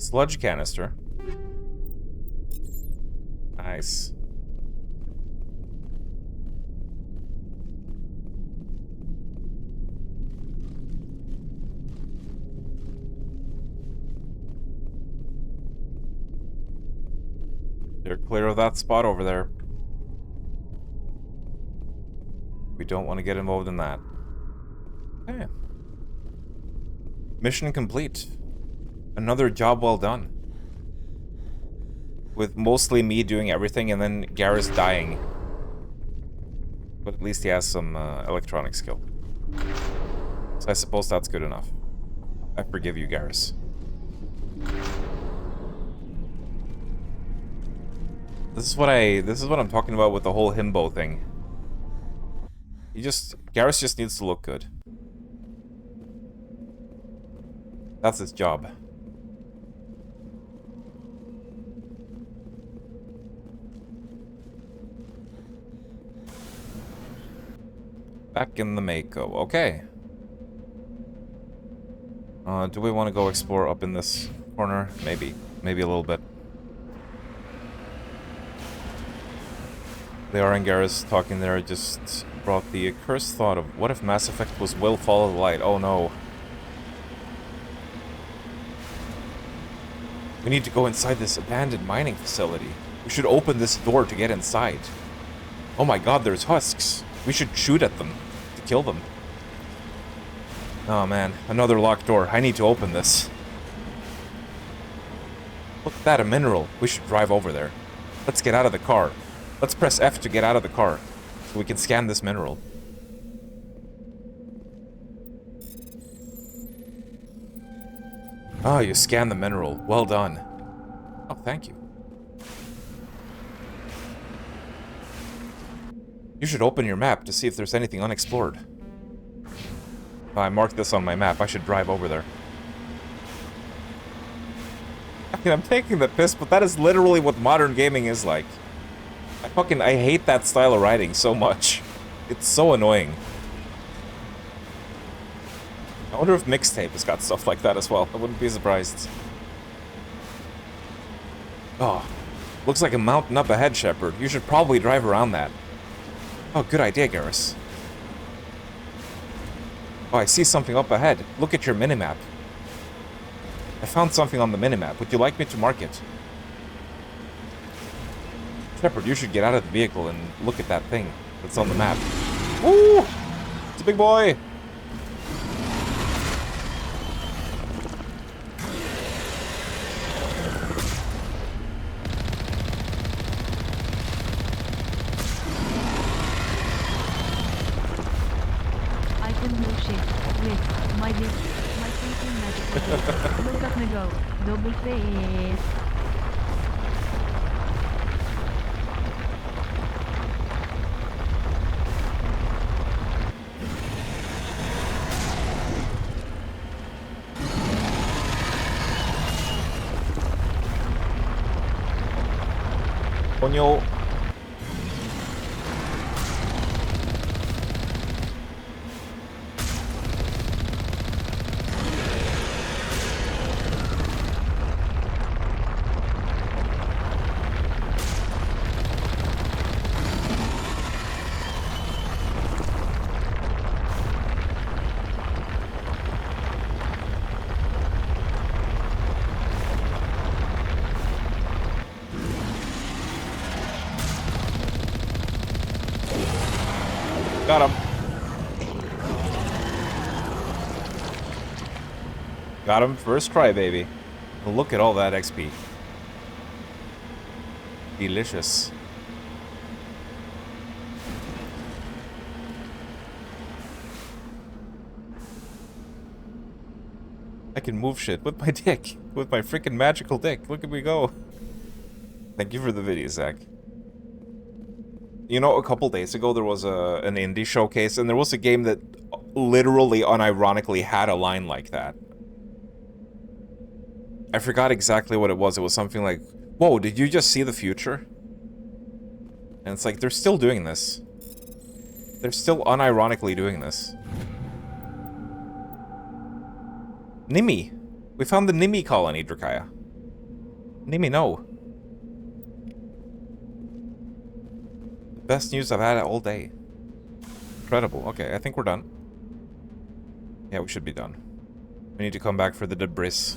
Sludge canister. Nice. They're clear of that spot over there. We don't want to get involved in that. Okay. Mission complete. Another job well done. With mostly me doing everything and then Garrus dying. But at least he has some electronic skill. So I suppose that's good enough. I forgive you, Garrus. This is what I'm talking about with the whole himbo thing. Garrus just needs to look good. That's his job. Back in the Mako. Okay. Do we want to go explore up in this corner? Maybe. Maybe a little bit. Leora and Garrus talking there just brought the accursed thought of what if Mass Effect was will follow the light? Oh no. We need to go inside this abandoned mining facility. We should open this door to get inside. Oh my god, there's husks. We should shoot at them to kill them. Oh man, another locked door. I need to open this. Look at that, a mineral. We should drive over there. Let's get out of the car. Let's press F to get out of the car so we can scan this mineral. Oh, you scanned the mineral. Well done. Oh, thank you. You should open your map to see if there's anything unexplored. Oh, I marked this on my map. I should drive over there. I mean, I'm taking the piss, but that is literally what modern gaming is like. I hate that style of writing so much. It's so annoying. I wonder if Mixtape has got stuff like that as well. I wouldn't be surprised. Oh, looks like a mountain up ahead, Shepard. You should probably drive around that. Oh, good idea, Garrus. Oh, I see something up ahead. Look at your minimap. I found something on the minimap. Would you like me to mark it? Shepard, you should get out of the vehicle and look at that thing that's on the map. Woo! It's a big boy! I can do shit. Wait, my thinking magic. Look at me go. Double face. Coño. Got him. Got him first try, baby. Look at all that XP. Delicious. I can move shit with my dick. With my freaking magical dick. Look at me go. Thank you for the video, Zach. You know, a couple days ago there was an indie showcase, and there was a game that literally, unironically, had a line like that. I forgot exactly what it was. It was something like, whoa, did you just see the future? And it's like, they're still doing this. They're still unironically doing this. Nimi! We found the Nimi colony, Drakaya. Nimi, no. Best news I've had all day. Incredible. Okay, I think we're done. Yeah, we should be done. We need to come back for the debris.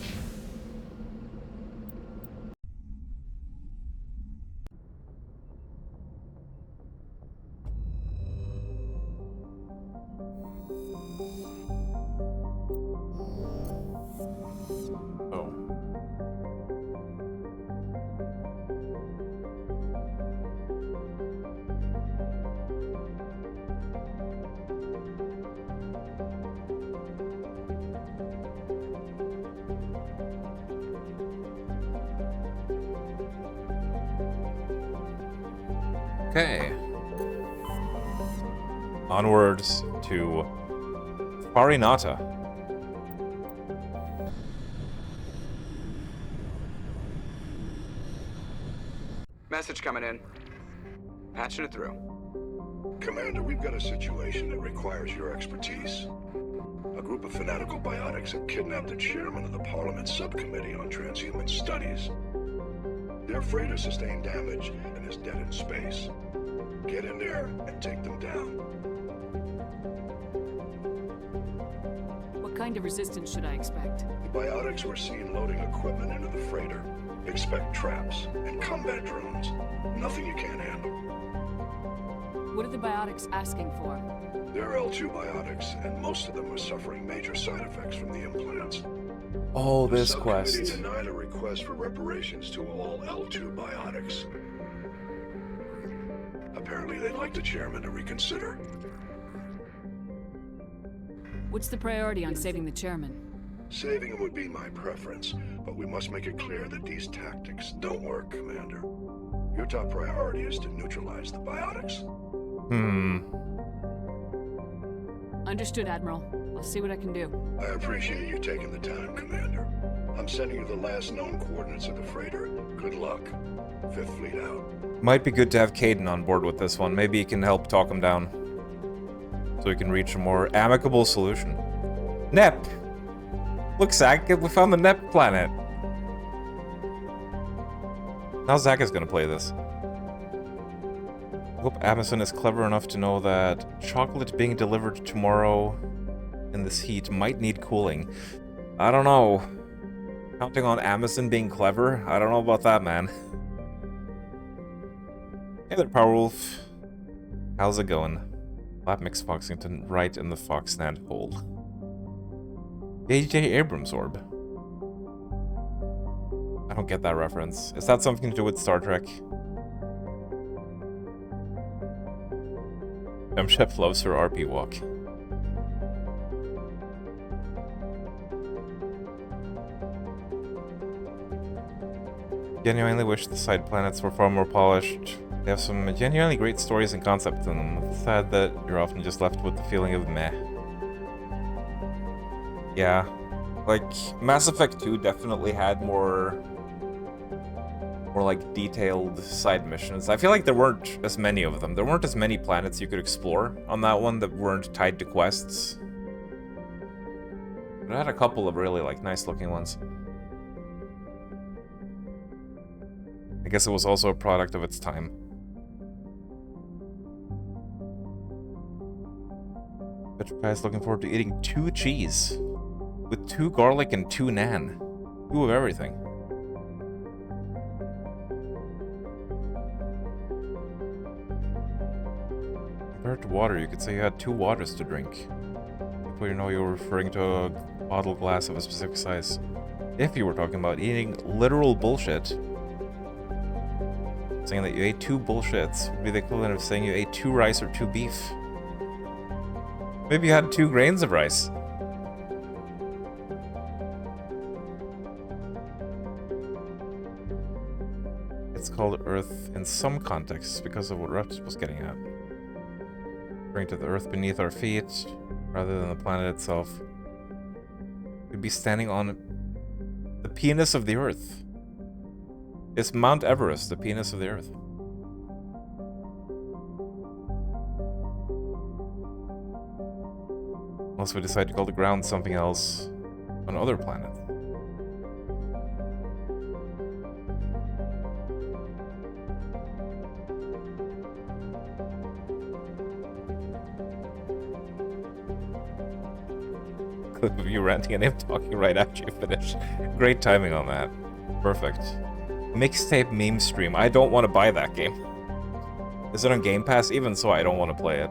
Okay. Onwards to Farinata. Message coming in. Patching it through. Commander, we've got a situation that requires your expertise. A group of fanatical biotics have kidnapped the chairman of the Parliament Subcommittee on Transhuman Studies. Their freighter sustained damage and is dead in space. Get in there and take them down. What kind of resistance should I expect? The biotics were seen loading equipment into the freighter. Expect traps and combat drones. Nothing you can't handle. What are the biotics asking for? They're L2 biotics, and most of them are suffering major side effects from the implants. Oh, this The quest. subcommittee denied a request for reparations to all L2 biotics. Apparently, they'd like the chairman to reconsider. What's the priority on saving the chairman? Saving him would be my preference, but we must make it clear that these tactics don't work, Commander. Your top priority is to neutralize the biotics. Understood, Admiral. I'll see what I can do. I appreciate you taking the time, Commander. I'm sending you the last known coordinates of the freighter. Good luck. Fifth Fleet out. Might be good to have Caden on board with this one. Maybe he can help talk him down. So we can reach a more amicable solution. Nep! Look, Zach, we found the Nep planet. Now Zach is gonna play this. I hope Amazon is clever enough to know that chocolate being delivered tomorrow in this heat might need cooling. I don't know. Counting on Amazon being clever? I don't know about that, man. Hey there, Powerwolf. How's it going? Lap Mix Foxington right in the Foxland hole. J.J. Abrams orb. I don't get that reference. Is that something to do with Star Trek? Chef loves her RP walk. Genuinely wish the side planets were far more polished. They have some genuinely great stories and concepts in them. It's sad that you're often just left with the feeling of meh. Yeah. Like, Mass Effect 2 definitely had more like detailed side missions. I feel like there weren't as many of them. There weren't as many planets you could explore on that one that weren't tied to quests. But it had a couple of really like nice looking ones. I guess it was also a product of its time. Petrified's looking forward to eating 2 cheese. With 2 garlic and 2 nan. 2 of everything. Compared to water, you could say you had 2 waters to drink. Before you know, you were referring to a bottle glass of a specific size. If you were talking about eating literal bullshit, saying that you ate 2 bullshits would be the equivalent of saying you ate 2 rice or 2 beef. Maybe you had 2 grains of rice. It's called Earth in some contexts because of what Rept was getting at. Referring to the Earth beneath our feet, rather than the planet itself. We'd be standing on the penis of the Earth. Is Mount Everest the penis of the Earth? Unless we decide to call the ground something else on other planets. Clip of you ranting and him talking right after you finish. Great timing on that. Perfect. Mixtape meme stream. I don't want to buy that game. Is it on Game Pass? Even so, I don't want to play it.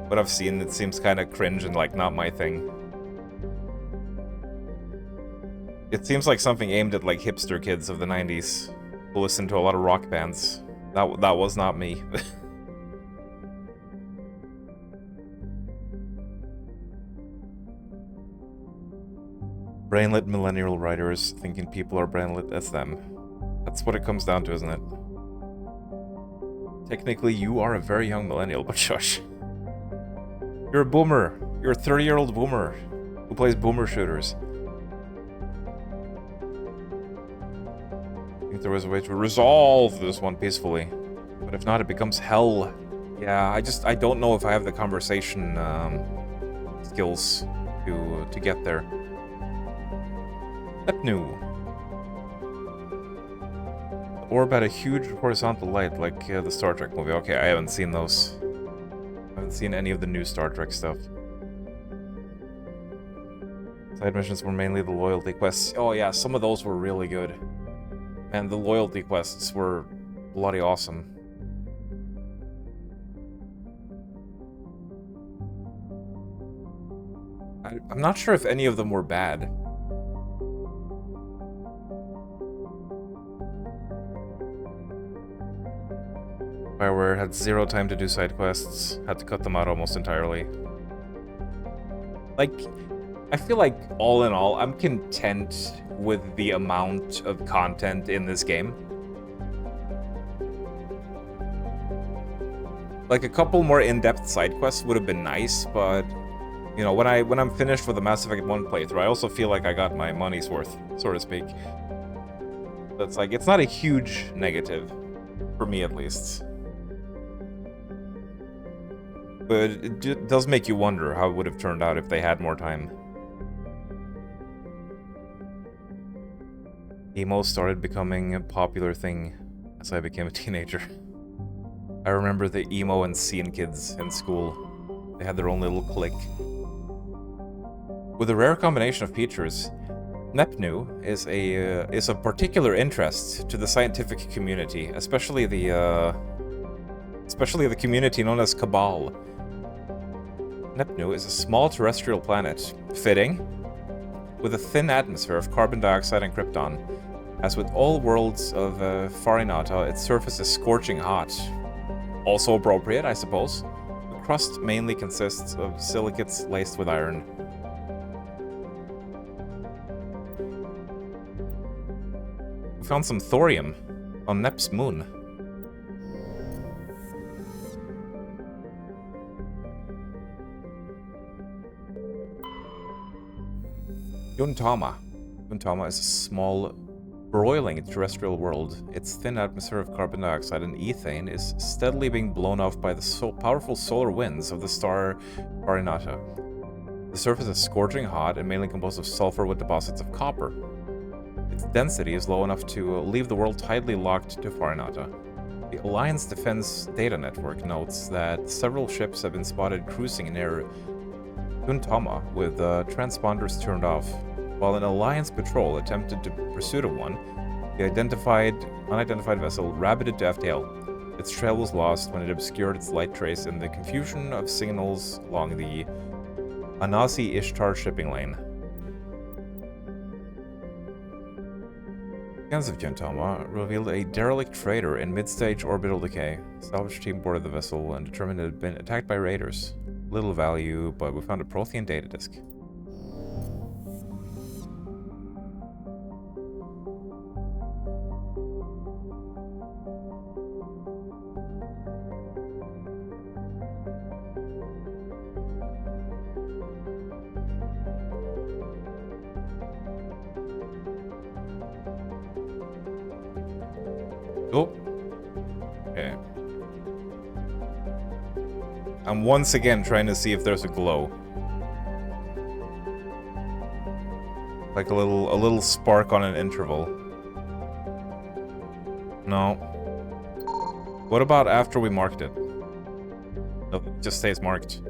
What I've seen, it seems kind of cringe and like not my thing. It seems like something aimed at like hipster kids of the 90s who listened to a lot of rock bands. That was not me. Brainlit millennial writers thinking people are brainlit as them. That's what it comes down to, isn't it? Technically, you are a very young millennial, but shush. You're a boomer. You're a 30-year-old boomer who plays boomer shooters. I think there was a way to resolve this one peacefully. But if not, it becomes hell. Yeah, I don't know if I have the conversation skills to get there. New. The orb had a huge horizontal light, like the Star Trek movie. Okay, I haven't seen those. I haven't seen any of the new Star Trek stuff. Side missions were mainly the loyalty quests. Oh yeah, some of those were really good. And the loyalty quests were bloody awesome. I'm not sure if any of them were bad. Bioware had 0 time to do side quests, had to cut them out almost entirely. Like, I feel like all in all, I'm content with the amount of content in this game. Like, a couple more in-depth side quests would have been nice, but you know, when I'm finished with the Mass Effect 1 playthrough, I also feel like I got my money's worth, so to speak. That's like, it's not a huge negative, for me at least. But it does make you wonder how it would have turned out if they had more time. Emo started becoming a popular thing as I became a teenager. I remember the emo and scene kids in school. They had their own little clique. With a rare combination of features, Nepnu is a particular interest to the scientific community, especially the community known as Cabal. Nepnu is a small terrestrial planet, fitting, with a thin atmosphere of carbon dioxide and krypton. As with all worlds of Farinata, its surface is scorching hot. Also appropriate, I suppose. The crust mainly consists of silicates laced with iron. We found some thorium on Nep's moon. Yuntama. Yuntama is a small, broiling terrestrial world. Its thin atmosphere of carbon dioxide and ethane is steadily being blown off by the powerful solar winds of the star Farinata. The surface is scorching hot and mainly composed of sulfur with deposits of copper. Its density is low enough to leave the world tidally locked to Farinata. The Alliance Defense Data Network notes that several ships have been spotted cruising near Yuntama with transponders turned off. While an Alliance patrol attempted to pursuit of one, the unidentified vessel rabbited to FTL. its trail was lost when it obscured its light trace in the confusion of signals along the Anasi Ishtar shipping lane. Scans of Gentoma revealed a derelict freighter in mid-stage orbital decay. Salvage team boarded the vessel and determined it had been attacked by raiders. Little value, but we found a Prothean data disk. Oh. Okay. I'm once again trying to see if there's a glow. Like a little spark on an interval. No. What about after we marked it? No, it just stays marked.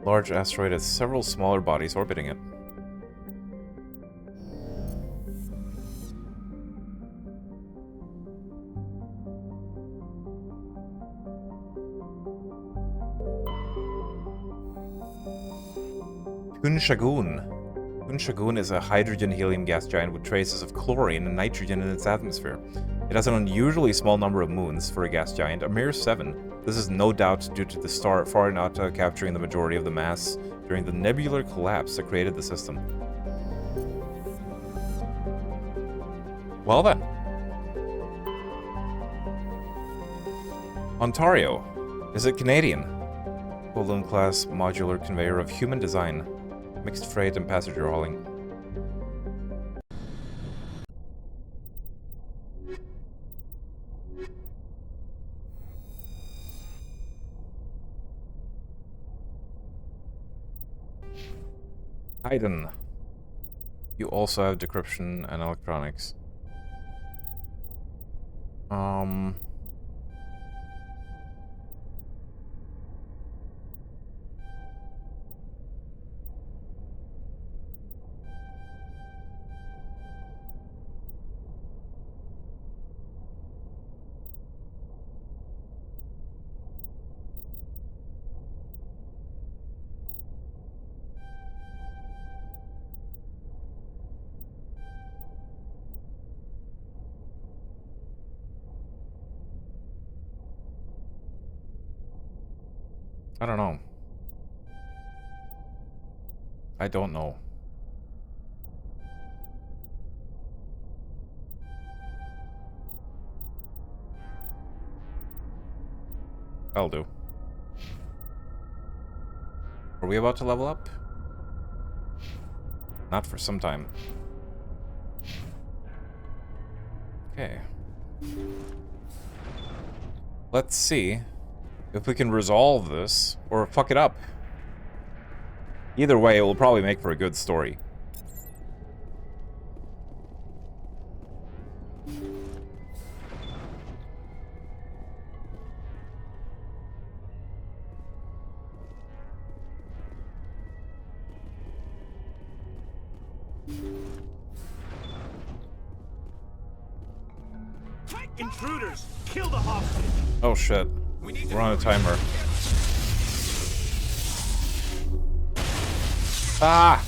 Large asteroid has several smaller bodies orbiting it. Kunshagun is a hydrogen-helium gas giant with traces of chlorine and nitrogen in its atmosphere. It has an unusually small number of moons for a gas giant, a mere 7. This is no doubt due to the star Farinata capturing the majority of the mass during the nebular collapse that created the system. Well then. Ontario. Is it Canadian? Golden-class modular conveyor of human design. Mixed freight and passenger hauling. Haydn. You also have decryption and electronics. I don't know. I don't know. I'll do. Are we about to level up? Not for some time. Okay. Let's see if we can resolve this, or fuck it up. Either way, it will probably make for a good story. Intruders! Kill the hostage! Oh shit. We're on a timer. Ah!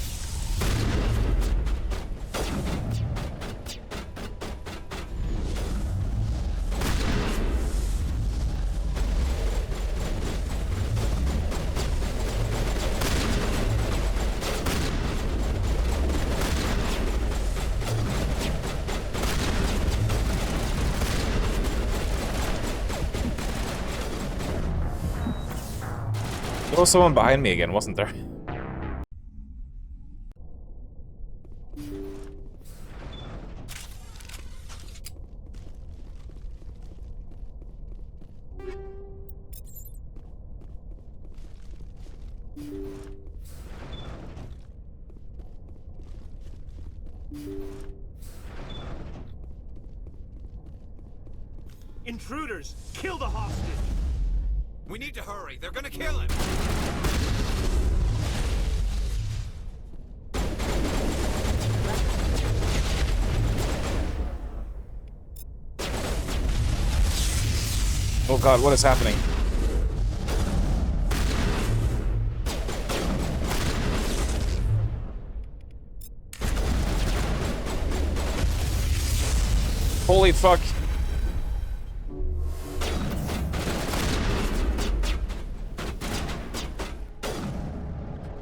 There was someone behind me again, wasn't there? Intruders! Kill the hostage! We need to hurry. They're gonna kill him. Oh god, what is happening? Holy fuck.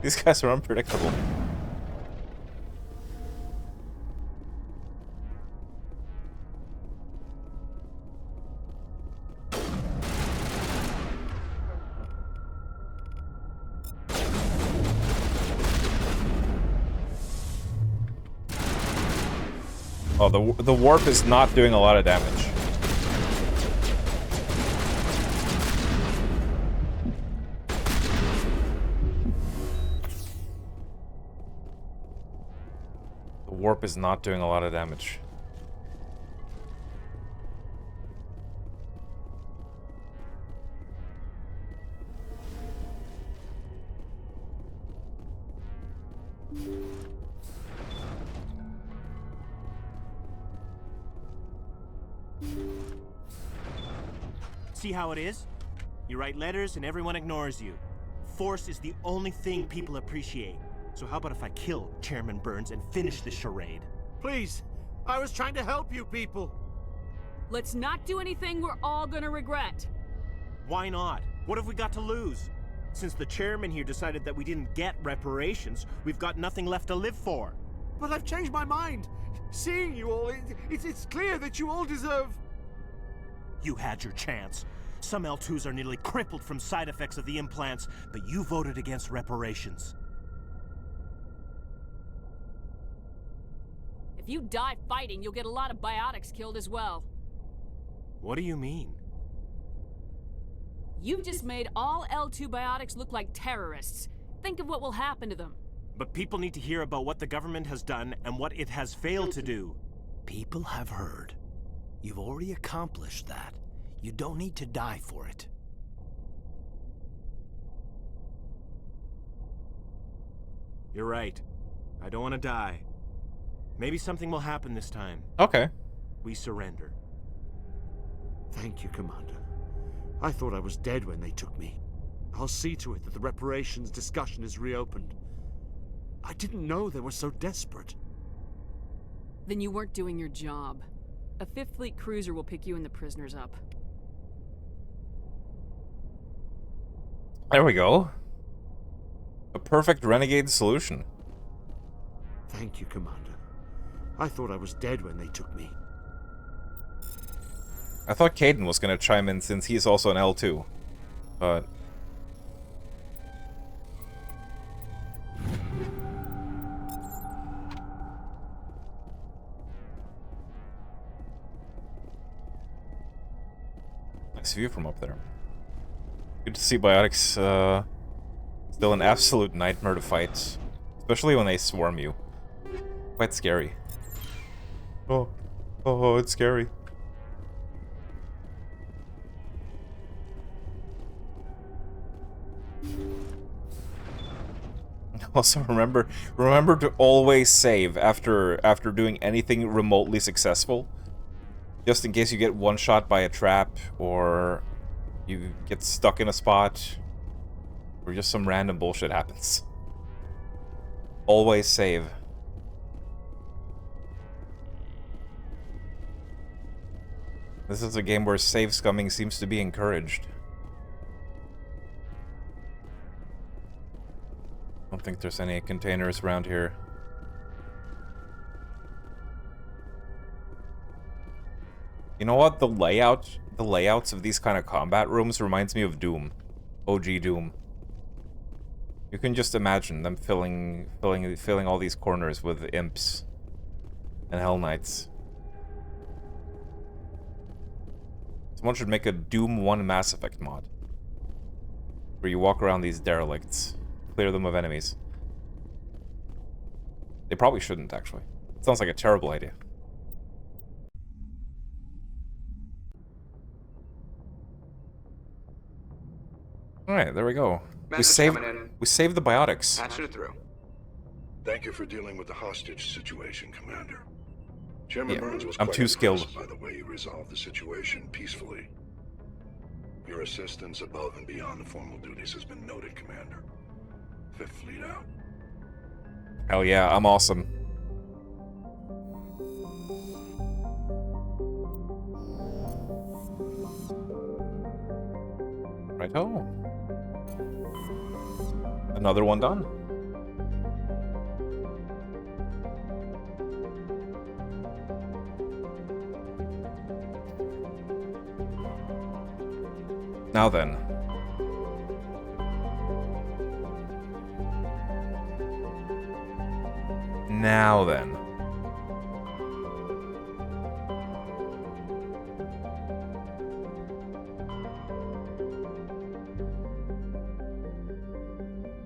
These guys are unpredictable. Oh, the warp is not doing a lot of damage. The warp is not doing a lot of damage. See how it is? You write letters and everyone ignores you. Force is the only thing people appreciate. So how about if I kill Chairman Burns and finish this charade? Please, I was trying to help you people. Let's not do anything we're all gonna regret. Why not? What have we got to lose? Since the chairman here decided that we didn't get reparations, we've got nothing left to live for. But I've changed my mind. Seeing you all, it's clear that you all deserve... You had your chance. Some L2s are nearly crippled from side effects of the implants, but you voted against reparations. If you die fighting, you'll get a lot of biotics killed as well. What do you mean? You've just made all L2 biotics look like terrorists. Think of what will happen to them. But people need to hear about what the government has done and what it has failed to do. People have heard. You've already accomplished that. You don't need to die for it. You're right. I don't want to die. Maybe something will happen this time. Okay. We surrender. Thank you, Commander. I thought I was dead when they took me. I'll see to it that the reparations discussion is reopened. I didn't know they were so desperate. Then you weren't doing your job. A 5th Fleet cruiser will pick you and the prisoners up. There we go. A perfect renegade solution. Thank you, Commander. I thought I was dead when they took me. I thought Caden was gonna chime in since he's also an L2. But... nice view from up there. Good to see biotics, still an absolute nightmare to fight. Especially when they swarm you. Quite scary. Oh, it's scary. Also remember to always save after doing anything remotely successful. Just in case you get one shot by a trap, or you get stuck in a spot, or just some random bullshit happens. Always save. This is a game where save scumming seems to be encouraged. I don't think there's any containers around here. You know what? The layouts of these kind of combat rooms reminds me of Doom. OG Doom. You can just imagine them filling all these corners with imps and Hell Knights. Someone should make a Doom 1 Mass Effect mod, where you walk around these derelicts, clear them of enemies. They probably shouldn't, actually. It sounds like a terrible idea. Alright, there we go. We saved the biotics. Patch it through. Thank you for dealing with the hostage situation, Commander. Chairman Burns was I'm quite too skilled. impressed by the way you resolved the situation peacefully. Your assistance above and beyond the formal duties has been noted, Commander. Fifth Fleet out. Hell yeah, I'm awesome. Right-ho. Another one done. Now then. Now then.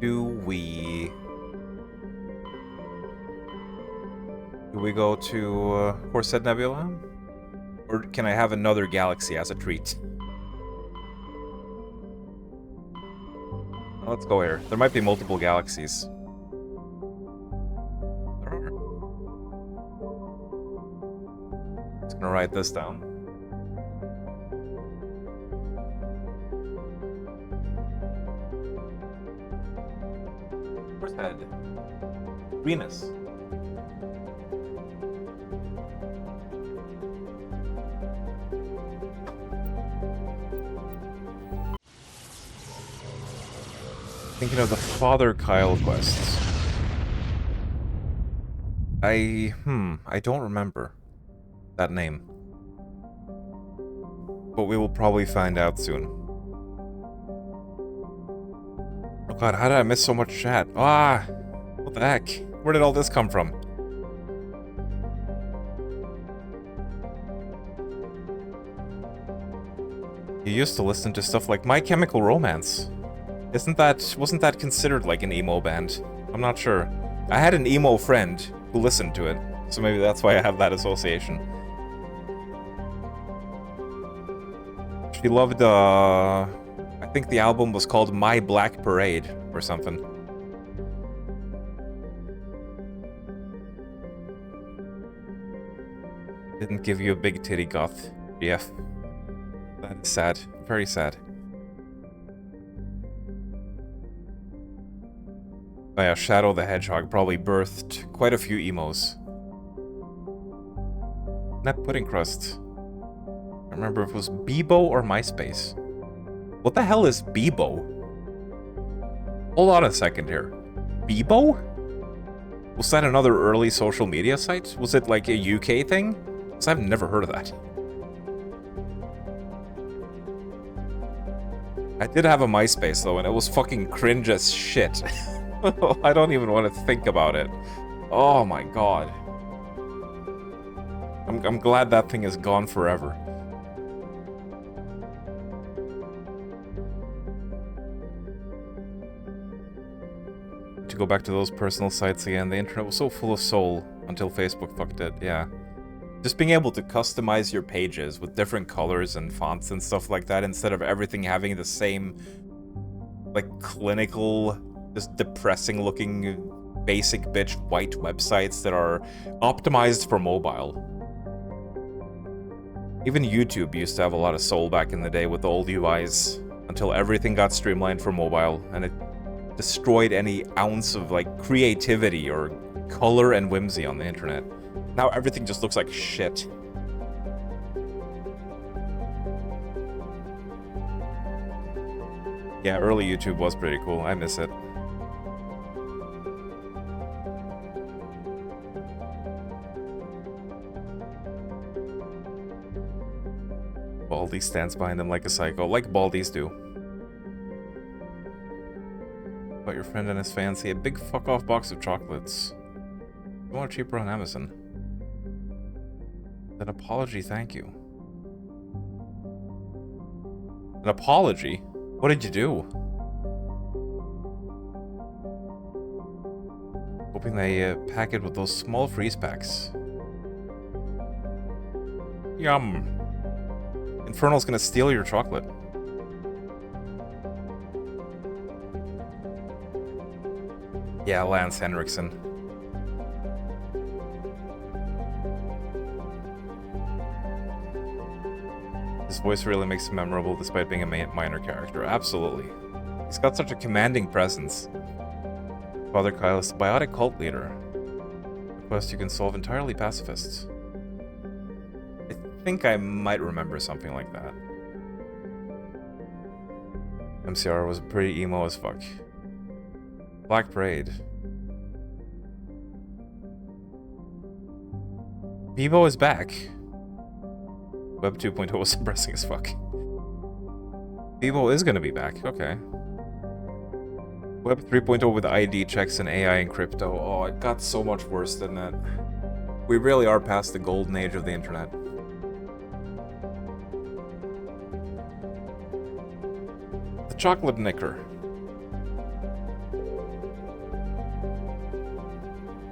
Do we go to Horsehead Nebula? Or can I have another galaxy as a treat? Let's go here. There might be multiple galaxies. There are. Just gonna write this down. Horsehead. Venus. Thinking of the Father Kyle quests. I don't remember that name. But we will probably find out soon. Oh god, how did I miss so much chat? Ah! What the heck? Where did all this come from? You used to listen to stuff like My Chemical Romance. Wasn't that considered like an emo band? I'm not sure. I had an emo friend who listened to it, so maybe that's why I have that association. She loved, I think the album was called My Black Parade, or something. Didn't give you a big titty goth, GF. That is sad. Very sad. Oh yeah, Shadow the Hedgehog probably birthed quite a few emos. That pudding crust. I remember if it was Bebo or MySpace. What the hell is Bebo? Hold on a second here. Bebo? Was that another early social media site? Was it like a UK thing? Because I've never heard of that. I did have a MySpace though, and it was fucking cringe as shit. I don't even want to think about it. Oh my god. I'm glad that thing is gone forever. To go back to those personal sites again, the internet was so full of soul until Facebook fucked it, yeah. Just being able to customize your pages with different colors and fonts and stuff like that instead of everything having the same, like, clinical, just depressing looking basic bitch white websites that are optimized for mobile. Even YouTube used to have a lot of soul back in the day with the old UIs until everything got streamlined for mobile and it destroyed any ounce of like creativity or color and whimsy on the internet. Now everything just looks like shit. Yeah, early YouTube was pretty cool. I miss it. Baldy stands behind them like a psycho, like Baldies do. But your friend and his fancy, a big fuck-off box of chocolates. More cheaper on Amazon. An apology, thank you. An apology? What did you do? Hoping they pack it with those small freeze packs. Yum. Infernal's gonna steal your chocolate. Yeah, Lance Henriksen. His voice really makes him memorable despite being a minor character. Absolutely. He's got such a commanding presence. Father Kyle is the biotic cult leader. A quest you can solve entirely pacifists. I think I might remember something like that. MCR was pretty emo as fuck. Black Parade. Bebo is back. Web 2.0 was depressing as fuck. Bebo is gonna be back, okay. Web 3.0 with ID checks and AI and crypto. Oh, it got so much worse than that. We really are past the golden age of the internet. The chocolate knicker.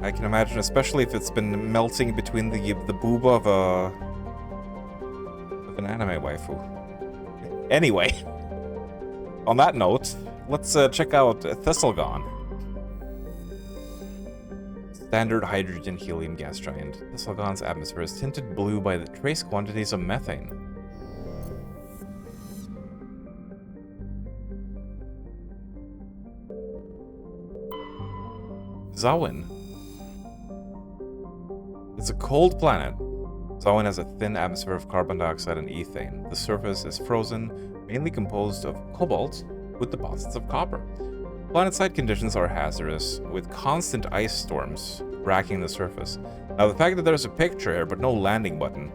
I can imagine, especially if it's been melting between the booba of an anime waifu. Anyway, on that note, let's check out Thistlegon. Standard hydrogen helium gas giant. Thistlegon's atmosphere is tinted blue by the trace quantities of methane. Zawin. It's a cold planet. Zawin has a thin atmosphere of carbon dioxide and ethane. The surface is frozen, mainly composed of cobalt, with deposits of copper. Planetside conditions are hazardous, with constant ice storms racking the surface. Now, the fact that there's a picture here, but no landing button,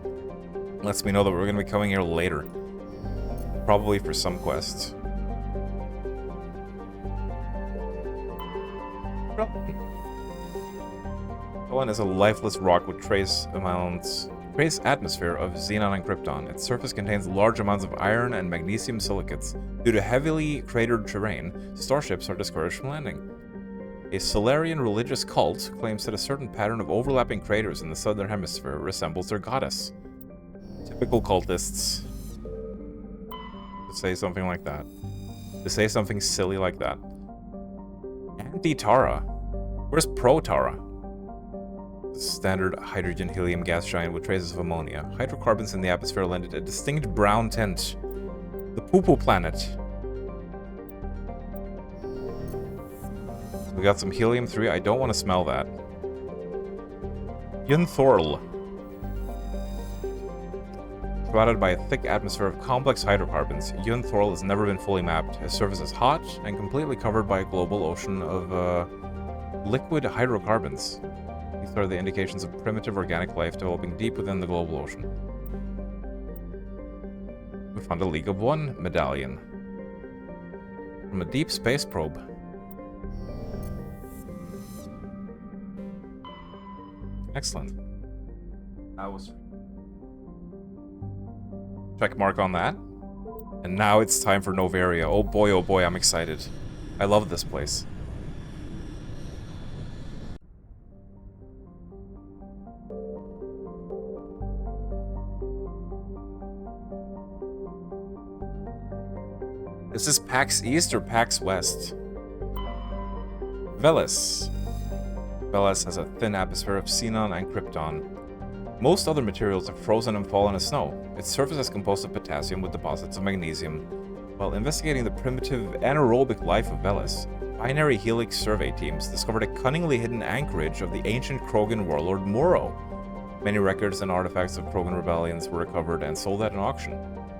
lets me know that we're going to be coming here later. Probably for some quest. Zawin is a lifeless rock with trace atmosphere of xenon and krypton. Its surface contains large amounts of iron and magnesium silicates. Due to heavily cratered terrain, starships are discouraged from landing. A Solarian religious cult claims that a certain pattern of overlapping craters in the southern hemisphere resembles their goddess. Typical cultists. To say something like that. To say something silly like that. Anti-Tara. Where's Pro-Tara? Standard hydrogen helium gas giant with traces of ammonia. Hydrocarbons in the atmosphere lend it a distinct brown tint. The poo-poo planet. We got some helium-3. I don't want to smell that. Yunthorl. Surrounded by a thick atmosphere of complex hydrocarbons, Yunthorl has never been fully mapped. Its surface is hot and completely covered by a global ocean of liquid hydrocarbons. These are the indications of primitive organic life developing deep within the global ocean. We found a League of One medallion from a deep space probe. Excellent. That was check mark on that. And now it's time for Novaria. Oh boy, I'm excited. I love this place. Is this PAX East or PAX West? Velis. Velis has a thin atmosphere of xenon and krypton. Most other materials have frozen and fallen as snow. Its surface is composed of potassium with deposits of magnesium. While investigating the primitive anaerobic life of Velis, binary helix survey teams discovered a cunningly hidden anchorage of the ancient Krogan warlord Moro. Many records and artifacts of Krogan rebellions were recovered and sold at an auction.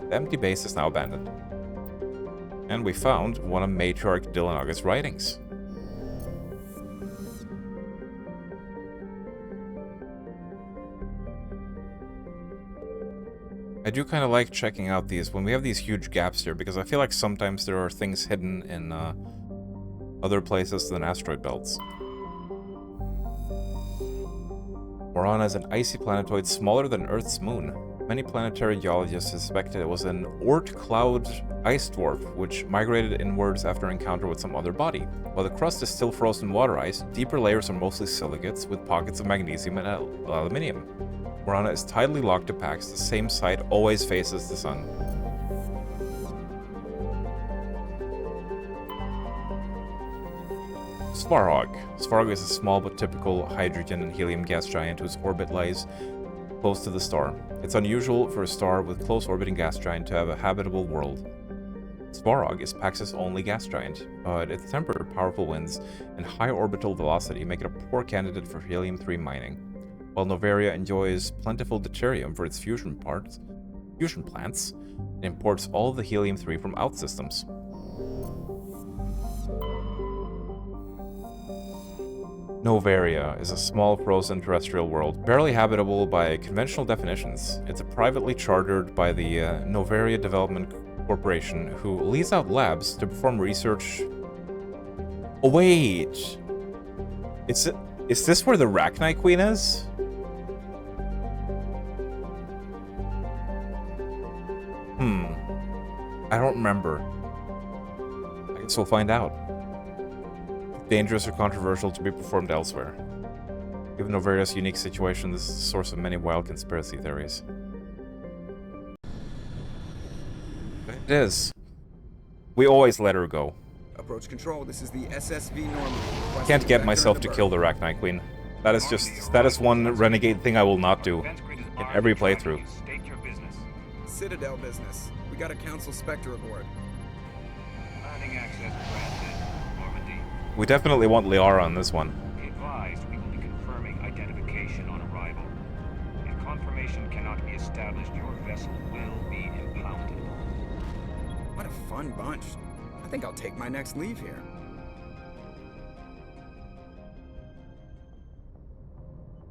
The empty base is now abandoned. And we found one of Matriarch Dillinogga's writings. I do kind of like checking out these when we have these huge gaps here, because I feel like sometimes there are things hidden in other places than asteroid belts. Morana is an icy planetoid smaller than Earth's moon. Many planetary geologists suspected it was an Oort cloud ice dwarf, which migrated inwards after an encounter with some other body. While the crust is still frozen water ice, deeper layers are mostly silicates with pockets of magnesium and aluminium. Morana is tidally locked to Pax. The same side always faces the sun. Svarog. Svarog is a small but typical hydrogen and helium gas giant whose orbit lies close to the star. It's unusual for a star with close orbiting gas giant to have a habitable world. Svarog is Pax's only gas giant, but its temper, powerful winds, and high orbital velocity make it a poor candidate for helium-3 mining. While Noveria enjoys plentiful deuterium for its fusion plants, it imports all of the helium-3 from outsystems. Noveria is a small frozen terrestrial world, barely habitable by conventional definitions. It's privately chartered by the Noveria Development Corporation, who lease out labs to perform research. Oh wait, is this where the Rachni Queen is? I don't remember. I guess we'll find out. Dangerous or controversial to be performed elsewhere. Given Noveria's unique situation, this is the source of many wild conspiracy theories. It is. We always let her go. Approach control, this is the SSV Normandy. Can't get myself to kill the Rachni Queen. That is one renegade thing I will not do in every playthrough. Citadel business. We got a Council Spectre aboard. Landing access granted, Normandy. We definitely want Liara on this one. Be advised, we will be confirming identification on arrival. If confirmation cannot be established, your vessel will be impounded. What a fun bunch. I think I'll take my next leave here.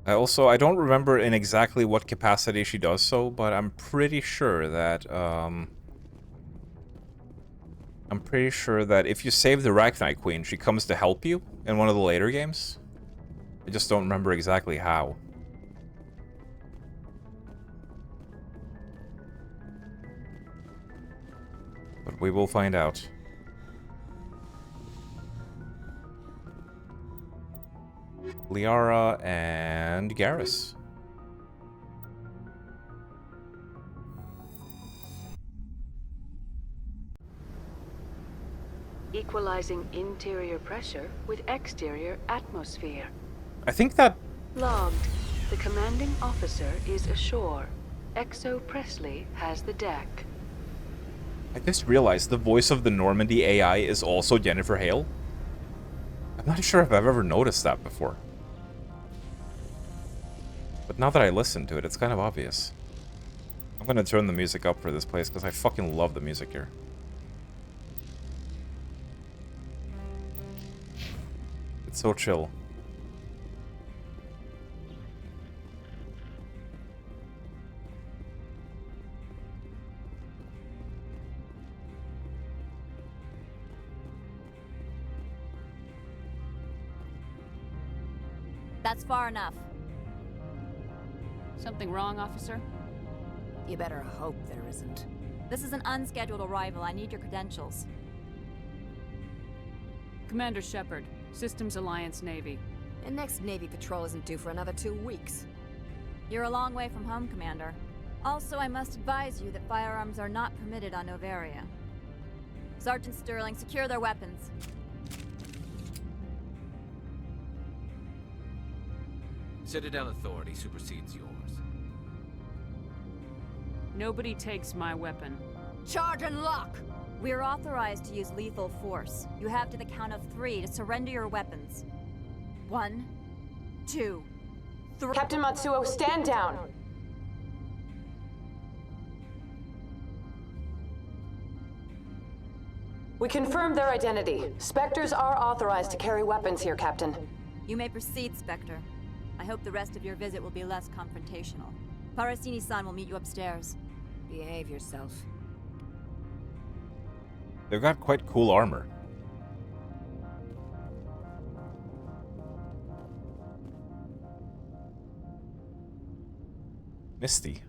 I don't remember in exactly what capacity she does so, but I'm pretty sure that, if you save the Rachni Queen, she comes to help you in one of the later games. I just don't remember exactly how. But we will find out. Liara and Garrus. Equalizing interior pressure with exterior atmosphere. I think that... Logged. The commanding officer is ashore. Exo Presley has the deck. I just realized the voice of the Normandy AI is also Jennifer Hale. I'm not sure if I've ever noticed that before. But now that I listen to it, it's kind of obvious. I'm gonna turn the music up for this place because I fucking love the music here. It's so chill. That's far enough. Something wrong, officer? You better hope there isn't. This is an unscheduled arrival. I need your credentials. Commander Shepard, Systems Alliance Navy. And next Navy patrol isn't due for another 2 weeks. You're a long way from home, Commander. Also, I must advise you that firearms are not permitted on Noveria. Sergeant Sterling, secure their weapons. Citadel authority supersedes yours. Nobody takes my weapon. Charge and lock! We're authorized to use lethal force. You have to the count of 3 to surrender your weapons. 1, 2, 3. Captain Matsuo, stand down! We confirmed their identity. Spectres are authorized to carry weapons here, Captain. You may proceed, Spectre. I hope the rest of your visit will be less confrontational. Parasini-san will meet you upstairs. Behave yourself. They've got quite cool armor. Misty.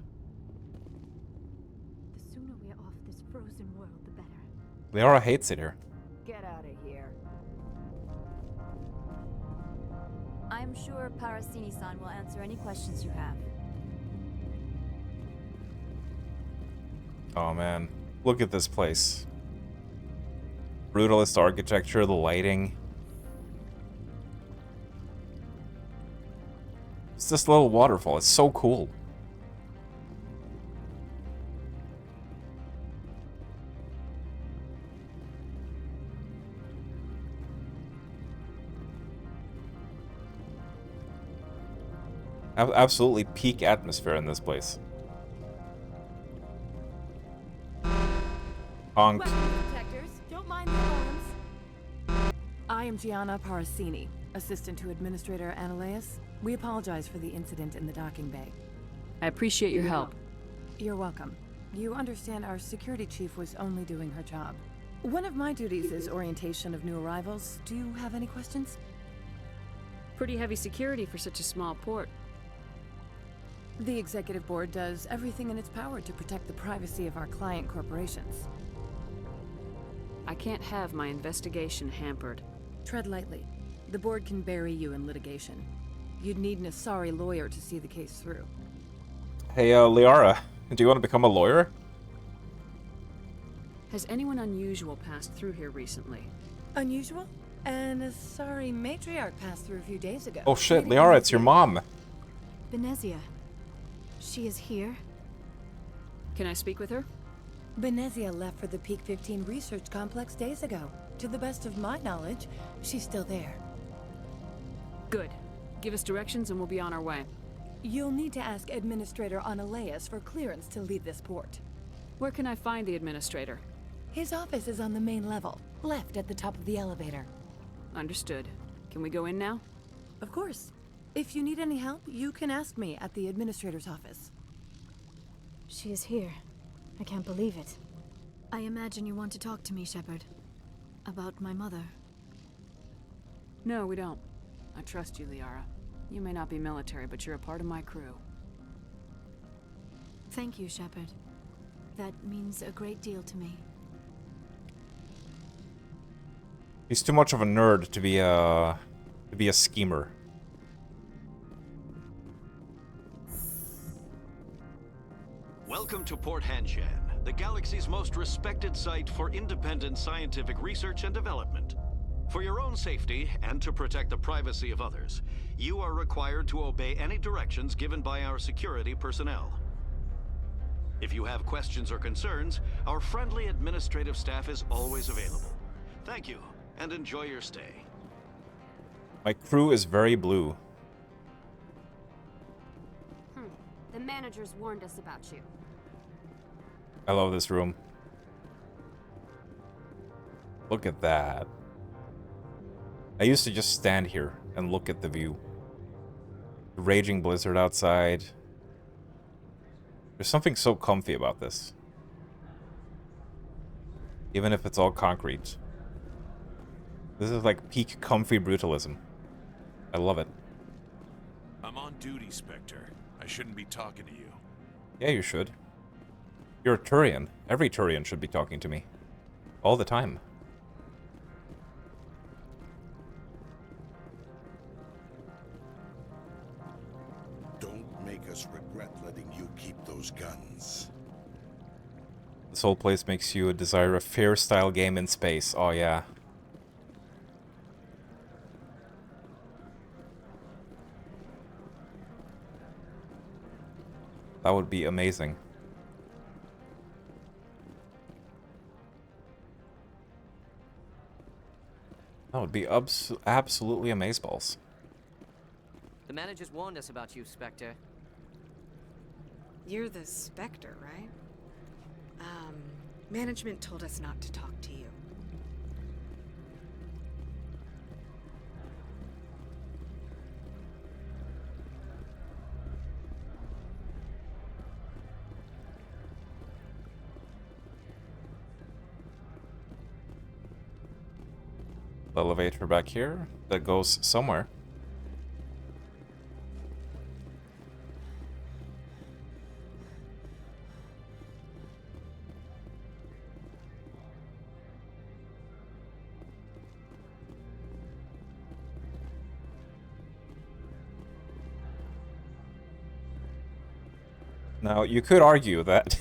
The sooner we're off this frozen world, the better. Liara hates it here. Get out of here. I'm sure Parasini-san will answer any questions you have. Oh man, look at this place. Brutalist architecture, the lighting. It's this little waterfall, it's so cool. Absolutely peak atmosphere in this place. Honk. Detectors, don't mind the alarms. I am Gianna Parasini, assistant to Administrator Ananias. We apologize for the incident in the docking bay. I appreciate your help. You're welcome. You understand our security chief was only doing her job. One of my duties is orientation of new arrivals. Do you have any questions? Pretty heavy security for such a small port. The executive board does everything in its power to protect the privacy of our client corporations. I can't have my investigation hampered. Tread lightly. The board can bury you in litigation. You'd need an Asari lawyer to see the case through. Hey, Liara, do you want to become a lawyer? Has anyone unusual passed through here recently? Unusual? An Asari matriarch passed through a few days ago. Oh shit, Liara, it's your mom. Benezia. She is here? Can I speak with her? Benezia left for the Peak 15 research complex days ago. To the best of my knowledge, she's still there. Good. Give us directions and we'll be on our way. You'll need to ask Administrator Ananias for clearance to leave this port. Where can I find the Administrator? His office is on the main level, left at the top of the elevator. Understood. Can we go in now? Of course. If you need any help, you can ask me at the Administrator's office. She is here. I can't believe it. I imagine you want to talk to me, Shepard. About my mother. No, we don't. I trust you, Liara. You may not be military, but you're a part of my crew. Thank you, Shepard. That means a great deal to me. He's too much of a nerd to be a schemer. Welcome to Port Hanshan, the galaxy's most respected site for independent scientific research and development. For your own safety, and to protect the privacy of others, you are required to obey any directions given by our security personnel. If you have questions or concerns, our friendly administrative staff is always available. Thank you, and enjoy your stay. My crew is very blue. The managers warned us about you. I love this room. Look at that. I used to just stand here and look at the view. The raging blizzard outside. There's something so comfy about this. Even if it's all concrete. This is like peak comfy brutalism. I love it. I'm on duty, Spectre. I shouldn't be talking to you. Yeah, you should. You're a Turian. Every Turian should be talking to me. All the time. Don't make us regret letting you keep those guns. This whole place makes you desire a fair-style game in space. Oh, yeah. That would be amazing. That would be absolutely amazeballs. The managers warned us about you, Spectre. You're the Spectre, right? Management told us not to talk to you. Elevator back here that goes somewhere. Now, you could argue that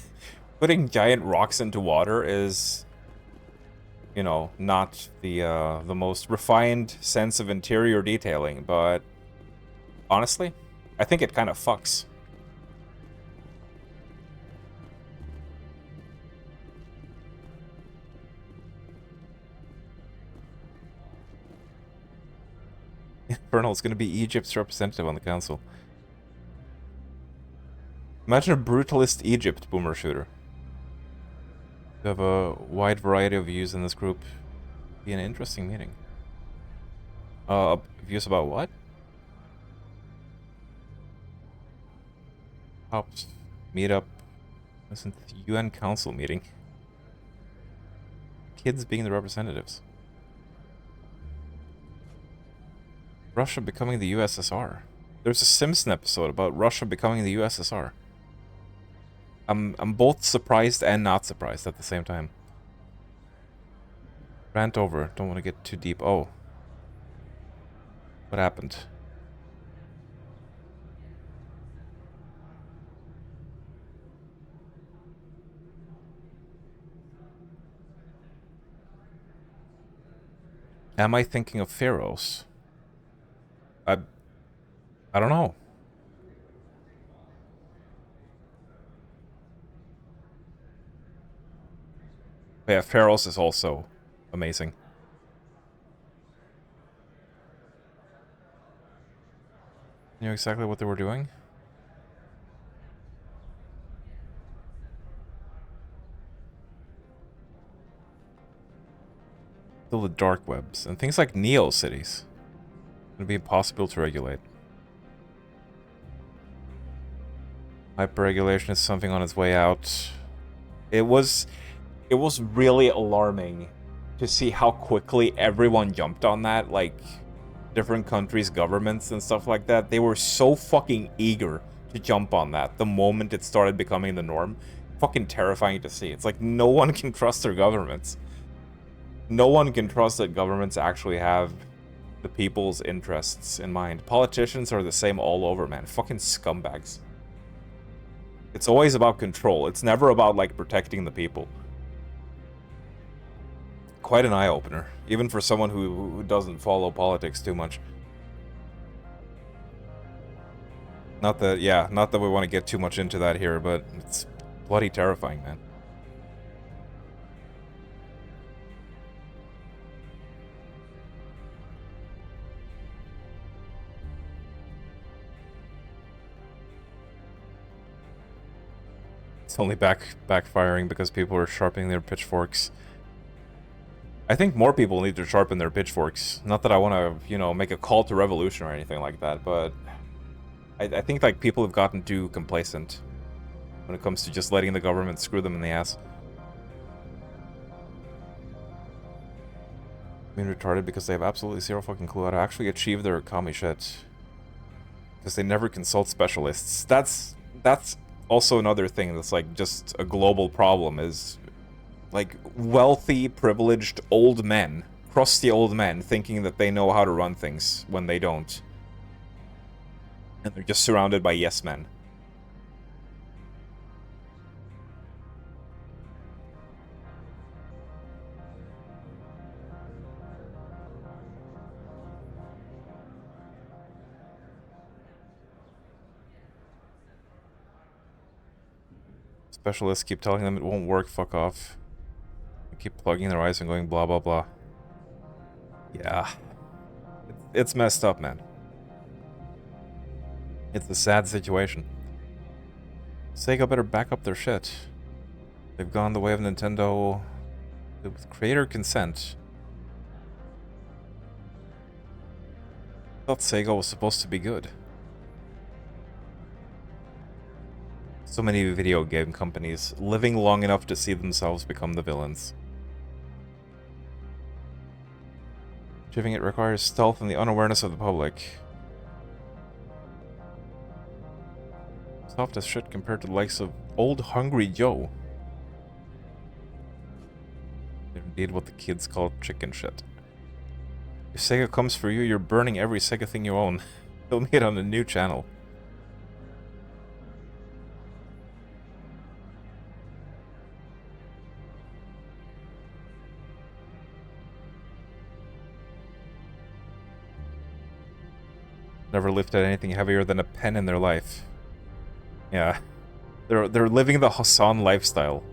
putting giant rocks into water is, you know, not the most refined sense of interior detailing, but honestly, I think it kind of fucks. Infernal's gonna be Egypt's representative on the council. Imagine a brutalist Egypt boomer shooter. You have a wide variety of views in this group. Be an interesting meeting. Views about what? Hops. Meetup. Listen to the UN Council meeting. Kids being the representatives. Russia becoming the USSR. There's a Simpson episode about Russia becoming the USSR. I'm both surprised and not surprised at the same time. Rant over. Don't want to get too deep. Oh. What happened? Am I thinking of pharaohs? I don't know. But yeah, pharaohs is also amazing. You know exactly what they were doing? Still the dark webs and things like Neo cities. It'd be impossible to regulate. Hyperregulation is something on its way out. It was really alarming to see how quickly everyone jumped on that, like different countries' governments and stuff like that. They were so fucking eager to jump on that the moment it started becoming the norm. Fucking terrifying to see. It's like no one can trust their governments. No one can trust that governments actually have the people's interests in mind. Politicians are the same all over, man. Fucking scumbags. It's always about control. It's never about, like, protecting the people. Quite an eye-opener, even for someone who doesn't follow politics too much. Not that we want to get too much into that here, but it's bloody terrifying, man. It's only backfiring because people are sharpening their pitchforks. I think more people need to sharpen their pitchforks. Not that I want to, you know, make a call to revolution or anything like that, but I think, like, people have gotten too complacent when it comes to just letting the government screw them in the ass. Being retarded because they have absolutely zero fucking clue how to actually achieve their commie shit. Because they never consult specialists. That's also another thing that's, like, just a global problem is, like, wealthy, privileged old men, crusty old men, thinking that they know how to run things when they don't. And they're just surrounded by yes men. Specialists keep telling them it won't work, fuck off. They keep plugging their eyes and going blah blah blah. Yeah. It's messed up, man. It's a sad situation. Sega better back up their shit. They've gone the way of Nintendo with creator consent. I thought Sega was supposed to be good. So many video game companies living long enough to see themselves become the villains. Achieving it requires stealth and the unawareness of the public. Soft as shit compared to the likes of Old Hungry Joe. They're indeed what the kids call chicken shit. If Sega comes for you, you're burning every Sega thing you own. Film it on a new channel. Never lifted anything heavier than a pen in their life. Yeah. They're living the Hassan lifestyle.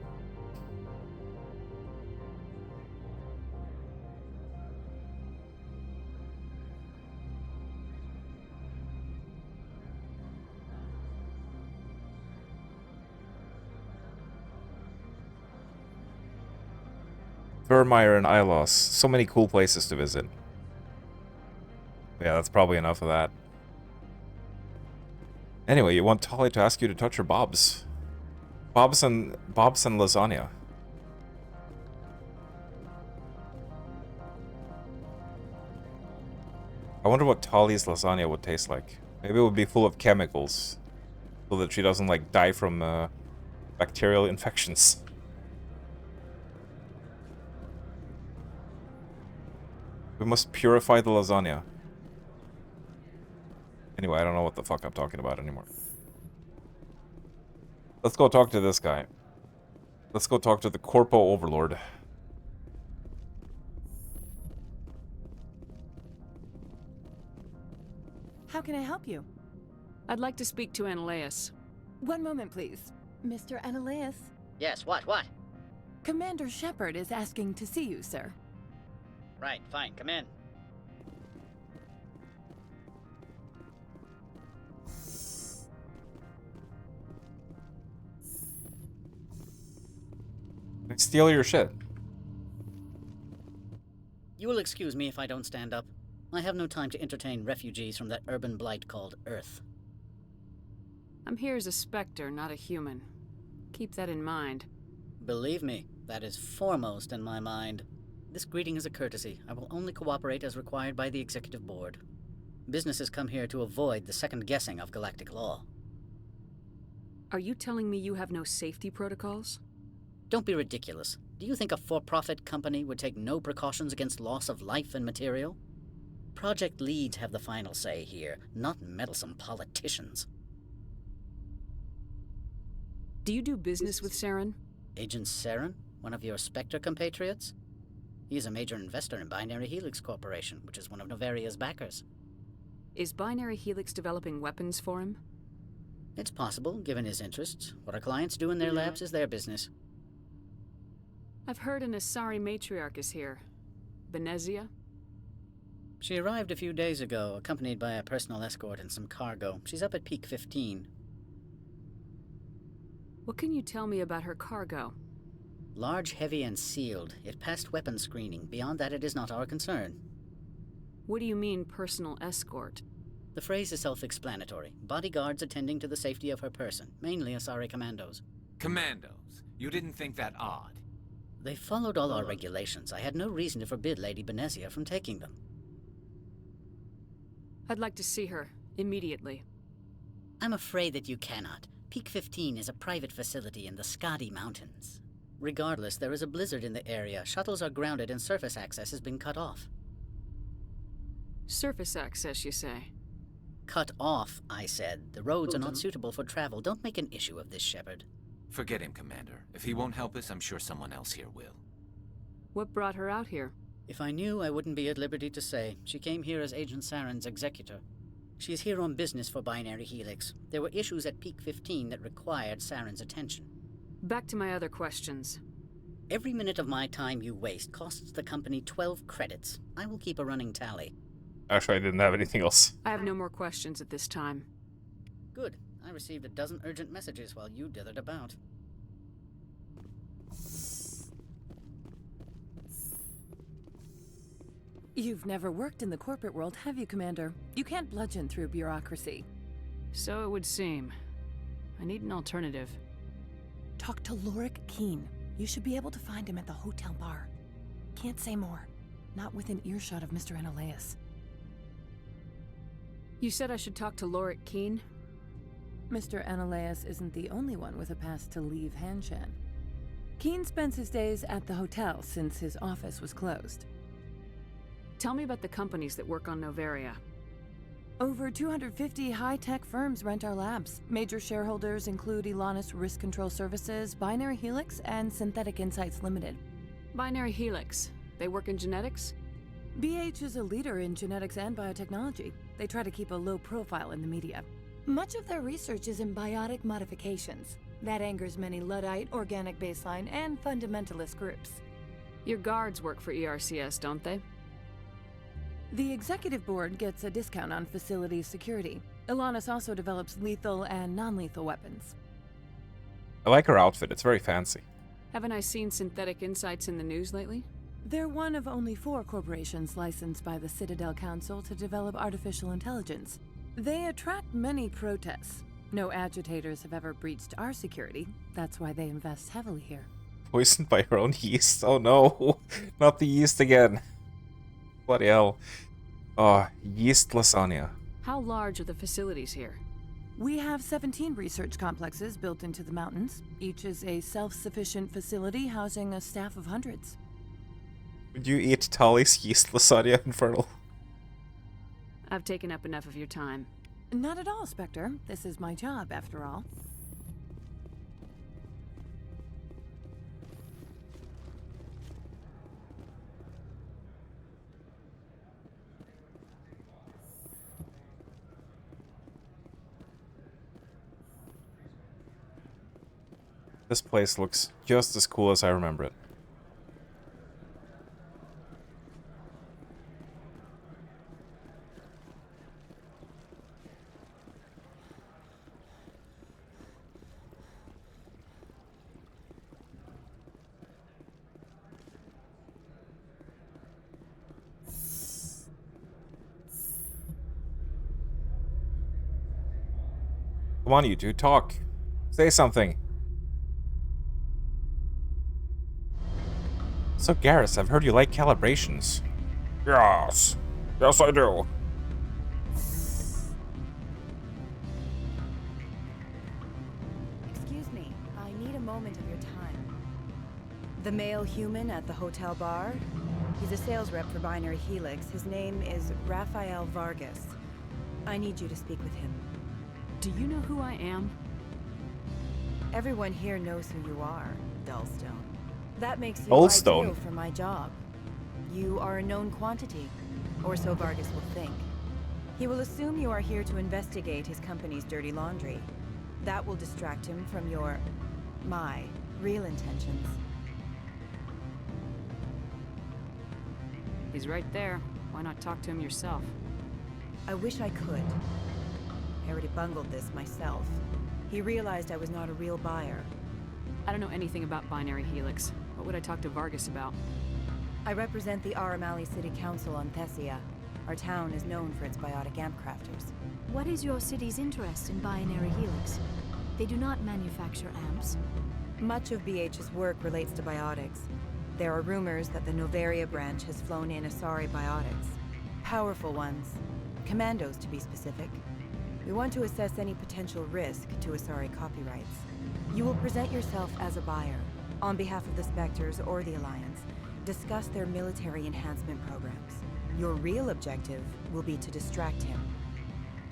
Vermeer and Ilos. So many cool places to visit. Yeah, that's probably enough of that. Anyway, you want Tali to ask you to touch her bobs. Bobs and lasagna. I wonder what Tali's lasagna would taste like. Maybe it would be full of chemicals, so that she doesn't, like, die from bacterial infections. We must purify the lasagna. Anyway, I don't know what the fuck I'm talking about anymore. Let's go talk to this guy. Let's go talk to the Corpo Overlord. How can I help you? I'd like to speak to Analaeus. One moment, please. Mr. Analaeus? Yes, what? Commander Shepard is asking to see you, sir. Right, fine, come in. Steal your shit. You will excuse me if I don't stand up. I have no time to entertain refugees from that urban blight called Earth. I'm here as a Spectre, not a human. Keep that in mind. Believe me, that is foremost in my mind. This greeting is a courtesy. I will only cooperate as required by the Executive Board. Businesses come here to avoid the second guessing of galactic law. Are you telling me you have no safety protocols? Don't be ridiculous. Do you think a for-profit company would take no precautions against loss of life and material? Project leads have the final say here, not meddlesome politicians. Do you do business with Saren? Agent Saren? One of your Spectre compatriots? He is a major investor in Binary Helix Corporation, which is one of Novaria's backers. Is Binary Helix developing weapons for him? It's possible, given his interests. What our clients do in their labs is their business. I've heard an Asari matriarch is here. Benezia? She arrived a few days ago, accompanied by a personal escort and some cargo. She's up at Peak 15. What can you tell me about her cargo? Large, heavy, and sealed. It passed weapons screening. Beyond that, it is not our concern. What do you mean, personal escort? The phrase is self-explanatory. Bodyguards attending to the safety of her person, mainly Asari commandos. Commandos? You didn't think that odd? They followed all our regulations. I had no reason to forbid Lady Benezia from taking them. I'd like to see her, immediately. I'm afraid that you cannot. Peak 15 is a private facility in the Skadi Mountains. Regardless, there is a blizzard in the area. Shuttles are grounded and surface access has been cut off. Surface access, you say? Cut off, I said. The roads are not suitable for travel. Don't make an issue of this, Shepard. Forget him, Commander. If he won't help us, I'm sure someone else here will. What brought her out here? If I knew, I wouldn't be at liberty to say. She came here as Agent Saren's executor. She is here on business for Binary Helix. There were issues at Peak 15 that required Saren's attention. Back to my other questions. Every minute of my time you waste costs the company 12 credits. I will keep a running tally. Actually, I didn't have anything else. I have no more questions at this time. Good. I received a dozen urgent messages while you dithered about. You've never worked in the corporate world, have you, Commander? You can't bludgeon through bureaucracy. So it would seem. I need an alternative. Talk to Lorik Keen. You should be able to find him at the hotel bar. Can't say more. Not within earshot of Mr. Analaeus. You said I should talk to Lorik Keen? Mr. Analaeus isn't the only one with a pass to leave Hanshan. Keen spends his days at the hotel since his office was closed. Tell me about the companies that work on Novaria. Over 250 high-tech firms rent our labs. Major shareholders include Elanus Risk Control Services, Binary Helix, and Synthetic Insights Limited. Binary Helix. They work in genetics? BH is a leader in genetics and biotechnology. They try to keep a low profile in the media. Much of their research is in biotic modifications. That angers many Luddite, organic baseline, and fundamentalist groups. Your guards work for ERCS, don't they? The executive board gets a discount on facility security. Elanus also develops lethal and non-lethal weapons. I like her outfit. It's very fancy. Haven't I seen Synthetic Insights in the news lately? They're one of only 4 corporations licensed by the Citadel Council to develop artificial intelligence. They attract many protests. No agitators have ever breached our security. That's why they invest heavily here. Poisoned by her own yeast? Oh no, not the yeast again. Bloody hell. Oh, yeast lasagna. How large are the facilities here? We have 17 research complexes built into the mountains. Each is a self-sufficient facility housing a staff of hundreds. Would you eat Tali's yeast lasagna, Infernal? I've taken up enough of your time. Not at all, Spectre. This is my job, after all. This place looks just as cool as I remember it. Come on, you two, talk. Say something. So, Garrus, I've heard you like calibrations. Yes. Yes, I do. Excuse me, I need a moment of your time. The male human at the hotel bar? He's a sales rep for Binary Helix. His name is Rafael Vargas. I need you to speak with him. Do you know who I am? Everyone here knows who you are, Dullstone. That makes you Dullstone. ideal for my job. You are a known quantity, or so Vargas will think. He will assume you are here to investigate his company's dirty laundry. That will distract him from my real intentions. He's right there. Why not talk to him yourself? I wish I could. I already bungled this myself. He realized I was not a real buyer. I don't know anything about Binary Helix. What would I talk to Vargas about? I represent the Aramali City Council on Thessia. Our town is known for its biotic amp crafters. What is your city's interest in Binary Helix? They do not manufacture amps. Much of BH's work relates to biotics. There are rumors that the Novaria branch has flown in Asari biotics. Powerful ones. Commandos, to be specific. We want to assess any potential risk to Asari copyrights. You will present yourself as a buyer, on behalf of the Spectres or the Alliance. Discuss their military enhancement programs. Your real objective will be to distract him.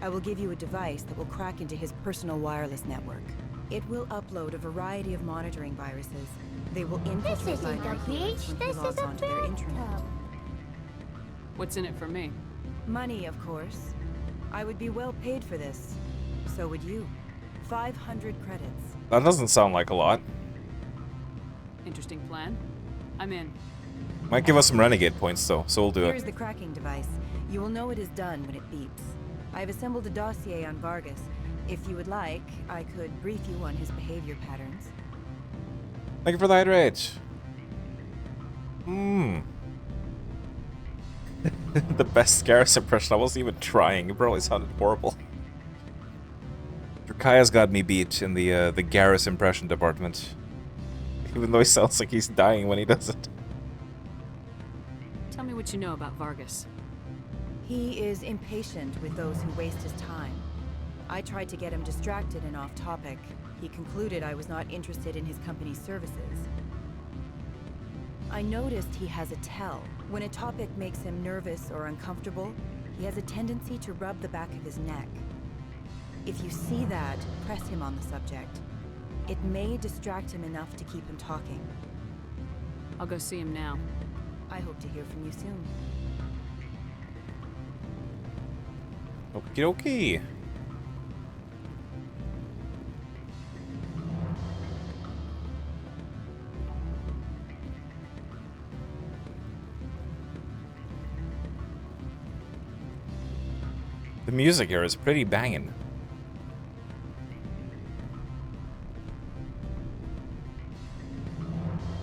I will give you a device that will crack into his personal wireless network. It will upload a variety of monitoring viruses. They will infiltrate Binary Helix when he logs onto their intranet. What's in it for me? Money, of course. I would be well paid for this. So would you. 500 credits. That doesn't sound like a lot. Interesting plan. I'm in. Might give us some renegade points though, so we'll do Here's it. the cracking device. You will know it is done when it beeps. I've assembled a dossier on Vargas. If you would like, I could brief you on his behavior patterns. Thank you for the hydrate. The best Garrus impression. I wasn't even trying. It probably sounded horrible. Drakaya's got me beat in the Garrus impression department. Even though he sounds like he's dying when he does it. Tell me what you know about Vargas. He is impatient with those who waste his time. I tried to get him distracted and off topic. He concluded I was not interested in his company's services. I noticed he has a tell. When a topic makes him nervous or uncomfortable, he has a tendency to rub the back of his neck. If you see that, press him on the subject. It may distract him enough to keep him talking. I'll go see him now. I hope to hear from you soon. Okie dokie. The music here is pretty banging.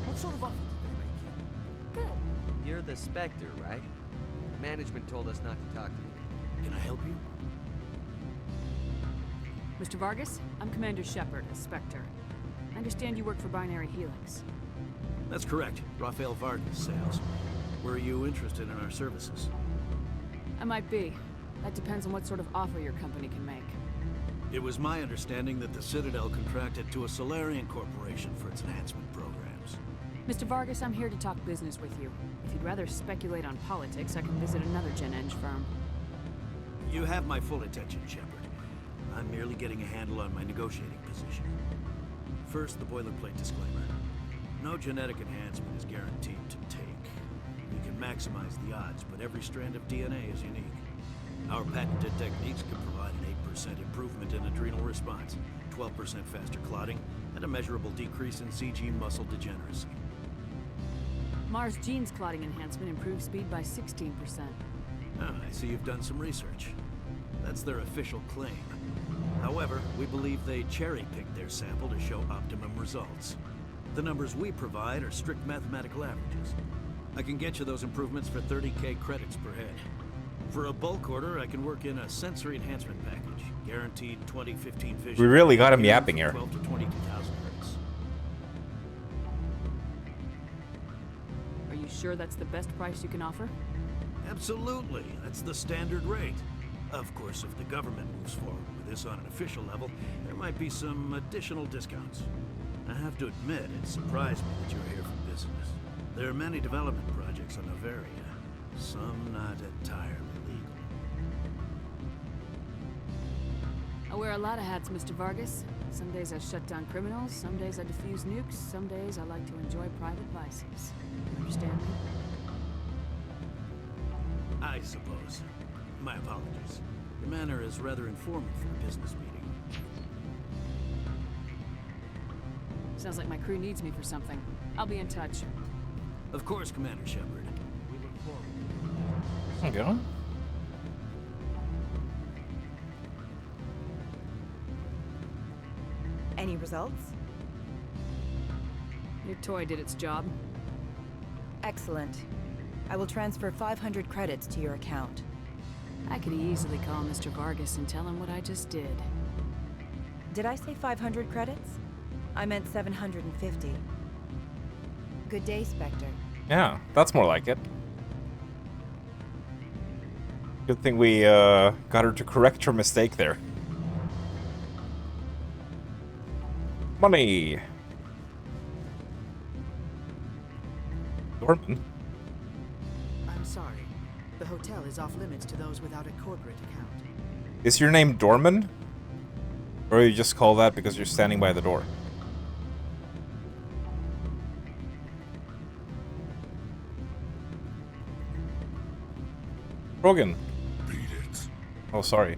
What sort of offer did they make you? Good. You're the Spectre, right? Management told us not to talk to you. Can I help you? Mr. Vargas, I'm Commander Shepard, a Spectre. I understand you work for Binary Helix. That's correct. Rafael Vargas, sales. Were you interested in our services? I might be. That depends on what sort of offer your company can make. It was my understanding that the Citadel contracted to a Solarian corporation for its enhancement programs. Mr. Vargas, I'm here to talk business with you. If you'd rather speculate on politics, I can visit another Gen Eng firm. You have my full attention, Shepard. I'm merely getting a handle on my negotiating position. First, the boilerplate disclaimer. No genetic enhancement is guaranteed to take. We can maximize the odds, but every strand of DNA is unique. Our patented techniques can provide an 8% improvement in adrenal response, 12% faster clotting, and a measurable decrease in CG muscle degeneracy. Mars Gene's clotting enhancement improves speed by 16%. Ah, I see you've done some research. That's their official claim. However, we believe they cherry-picked their sample to show optimum results. The numbers we provide are strict mathematical averages. I can get you those improvements for 30K credits per head. For a bulk order, I can work in a sensory enhancement package, guaranteed 20/15 vision. We really got him yapping here. 12 to 22,000 hertz. Are you sure that's the best price you can offer? Absolutely. That's the standard rate. Of course, if the government moves forward with this on an official level, there might be some additional discounts. I have to admit, it surprised me that you were here for business. There are many development projects on Noveria, some not entirely legal. I wear a lot of hats, Mr. Vargas. Some days I shut down criminals, some days I defuse nukes, some days I like to enjoy private vices. You understand me? I suppose. My apologies. Your manner is rather informal for a business meeting. Sounds like my crew needs me for something. I'll be in touch. Of course, Commander Shepard. We look forward. Okay. Any results? Your toy did its job. Excellent. I will transfer 500 credits to your account. I could easily call Mr. Vargas and tell him what I just did. Did I say 500 credits? I meant 750. Good day, Spectre. Yeah, that's more like it. Good thing we got her to correct her mistake there. Money! Dorman? I'm sorry. The hotel is off limits to those without a corporate account. Is your name Dorman? Or you just call that because you're standing by the door? Rogan. Beat it. Oh, sorry.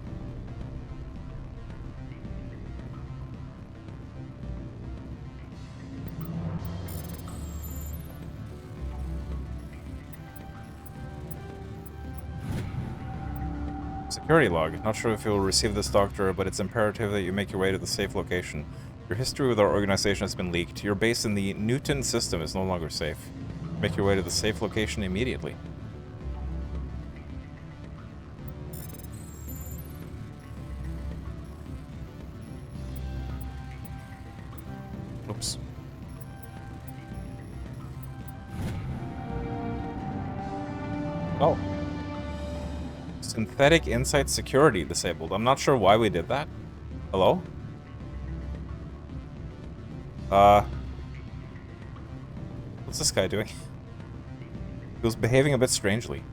Security log. Not sure if you'll receive this, Doctor, but it's imperative that you make your way to the safe location. Your history with our organization has been leaked. Your base in the Newton system is no longer safe. Make your way to the safe location immediately. Oops. Oh. Synthetic Insight Security disabled. I'm not sure why we did that. Hello? What's this guy doing? He was behaving a bit strangely.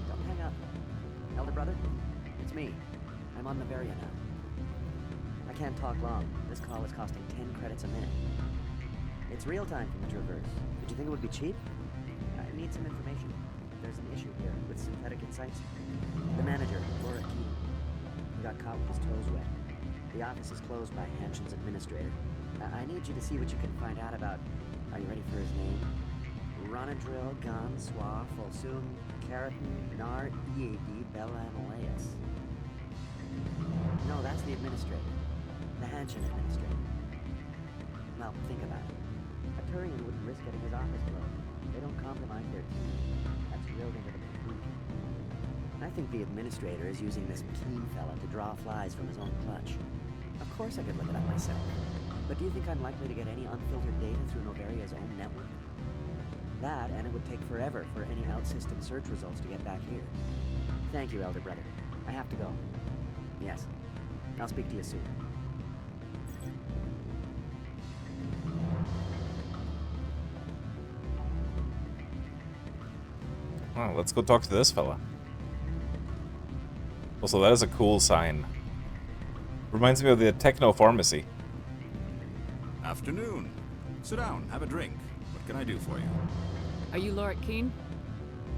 Don't hang up. Elder brother, it's me. I'm on Noveria now. I can't talk long. This call is costing 10 credits a minute. It's real time from the Traverse. Did you think it would be cheap? I need some information. There's an issue here with Synthetic Insights. The manager, Laura Keating, he got caught with his toes wet. The office is closed by Hanshin's administrator. I need you to see what you can find out about... Are you ready for his name? Ronadril Gon Swa Folsum Keratin Nar Ead Belanaleus. No, that's the administrator. The Hanshin administrator. Well, think about it. A Turian wouldn't risk getting his office blown. They don't compromise their team. That's drilled into them from boot camp. I think the administrator is using this keen fella to draw flies from his own clutch. Of course I could look it up myself. But do you think I'm likely to get any unfiltered data through Novaria's own network? That, and it would take forever for any out-system search results to get back here. Thank you, Elder Brother. I have to go. Yes. I'll speak to you soon. Oh, let's go talk to this fella. Also, that is a cool sign. Reminds me of the Techno Pharmacy. Afternoon. Sit down, have a drink. What can I do for you? Are you Lorik Keen?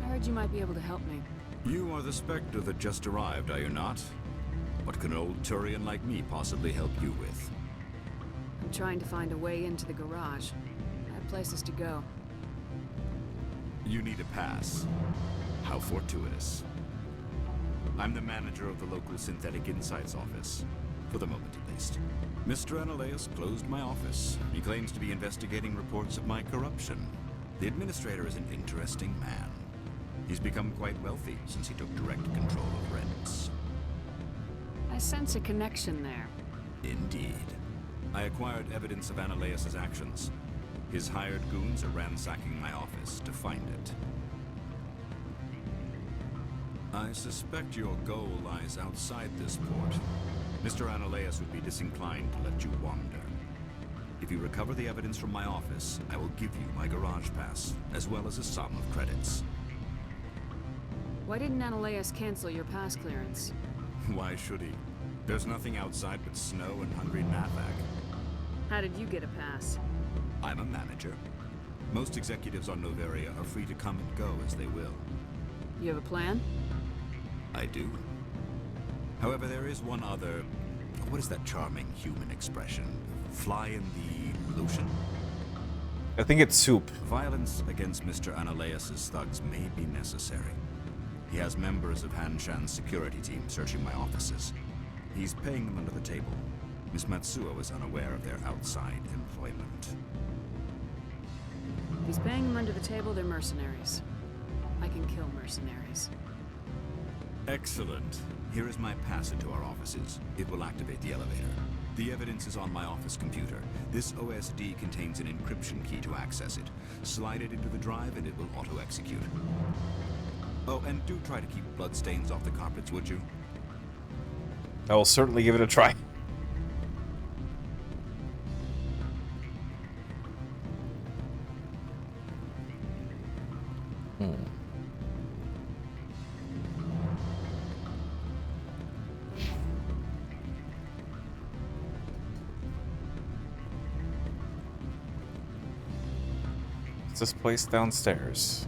I heard you might be able to help me. You are the Spectre that just arrived, are you not? What can an old Turian like me possibly help you with? I'm trying to find a way into the garage. I have places to go. You need a pass. How fortuitous. I'm the manager of the local Synthetic Insights office. For the moment, at least. Mr. Analaeus closed my office. He claims to be investigating reports of my corruption. The administrator is an interesting man. He's become quite wealthy since he took direct control of rents. I sense a connection there. Indeed. I acquired evidence of Analaeus' actions. His hired goons are ransacking my office to find it. I suspect your goal lies outside this port. Mr. Analaeus would be disinclined to let you wander. If you recover the evidence from my office, I will give you my garage pass, as well as a sum of credits. Why didn't Analaeus cancel your pass clearance? Why should he? There's nothing outside but snow and hungry Navak. How did you get a pass? I'm a manager. Most executives on Novaria are free to come and go as they will. You have a plan? I do. However, there is one other... What is that charming human expression? Fly in the lotion? I think it's soup. Violence against Mr. Analaeus' thugs may be necessary. He has members of Hanshan's security team searching my offices. He's paying them under the table. Miss Matsuo is unaware of their outside employment. If he's paying them under the table, they're mercenaries. I can kill mercenaries. Excellent. Here is my pass into our offices. It will activate the elevator. The evidence is on my office computer. This OSD contains an encryption key to access it. Slide it into the drive and it will auto-execute. Oh, and do try to keep bloodstains off the carpets, would you? I will certainly give it a try. It's this place downstairs.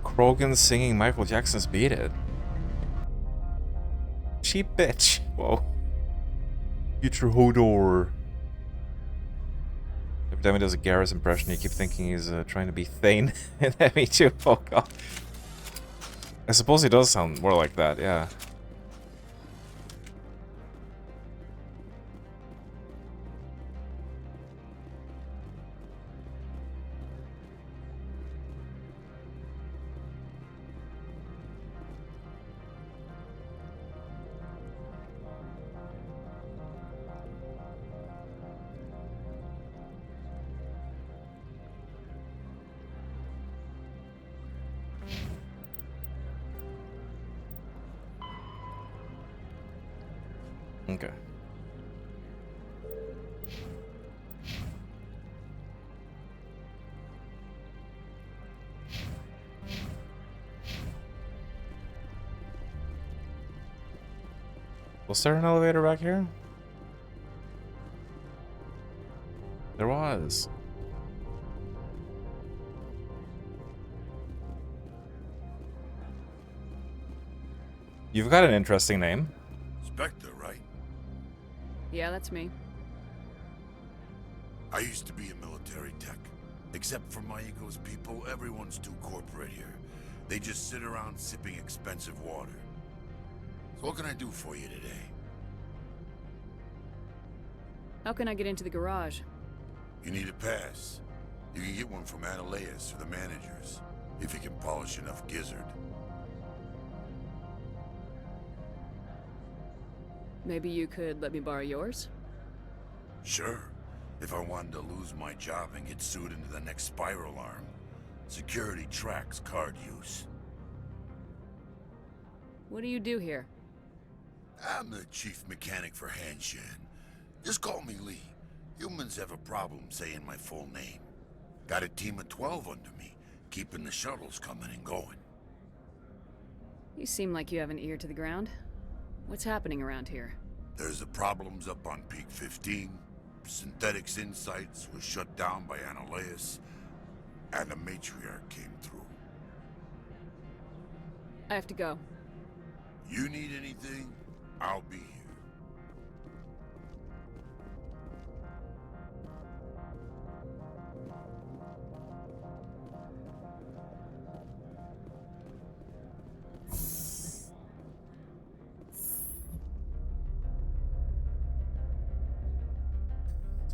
Krogan singing Michael Jackson's Beat It. Cheap bitch. Whoa. Future Hodor. Every time he does a Garrus impression, you keep thinking he's trying to be Thane. Me too. Oh god. I suppose he does sound more like that, yeah. Okay. Was there an elevator back here? There was. You've got an interesting name. Spectre, right? Yeah, that's me. I used to be a military tech. Except for my ego's people, everyone's too corporate here. They just sit around sipping expensive water. So what can I do for you today? How can I get into the garage? You need a pass. You can get one from Analeas or the managers, if you can polish enough gizzard. Maybe you could let me borrow yours? Sure. If I wanted to lose my job and get sued into the next spiral arm, security tracks card use. What do you do here? I'm the chief mechanic for Hanshan. Just call me Lee. Humans have a problem saying my full name. Got a team of 12 under me, keeping the shuttles coming and going. You seem like you have an ear to the ground. What's happening around here? There's the problems up on Peak 15. Synthetics Insights was shut down by Analeas, and the matriarch came through. I have to go. You need anything, I'll be here.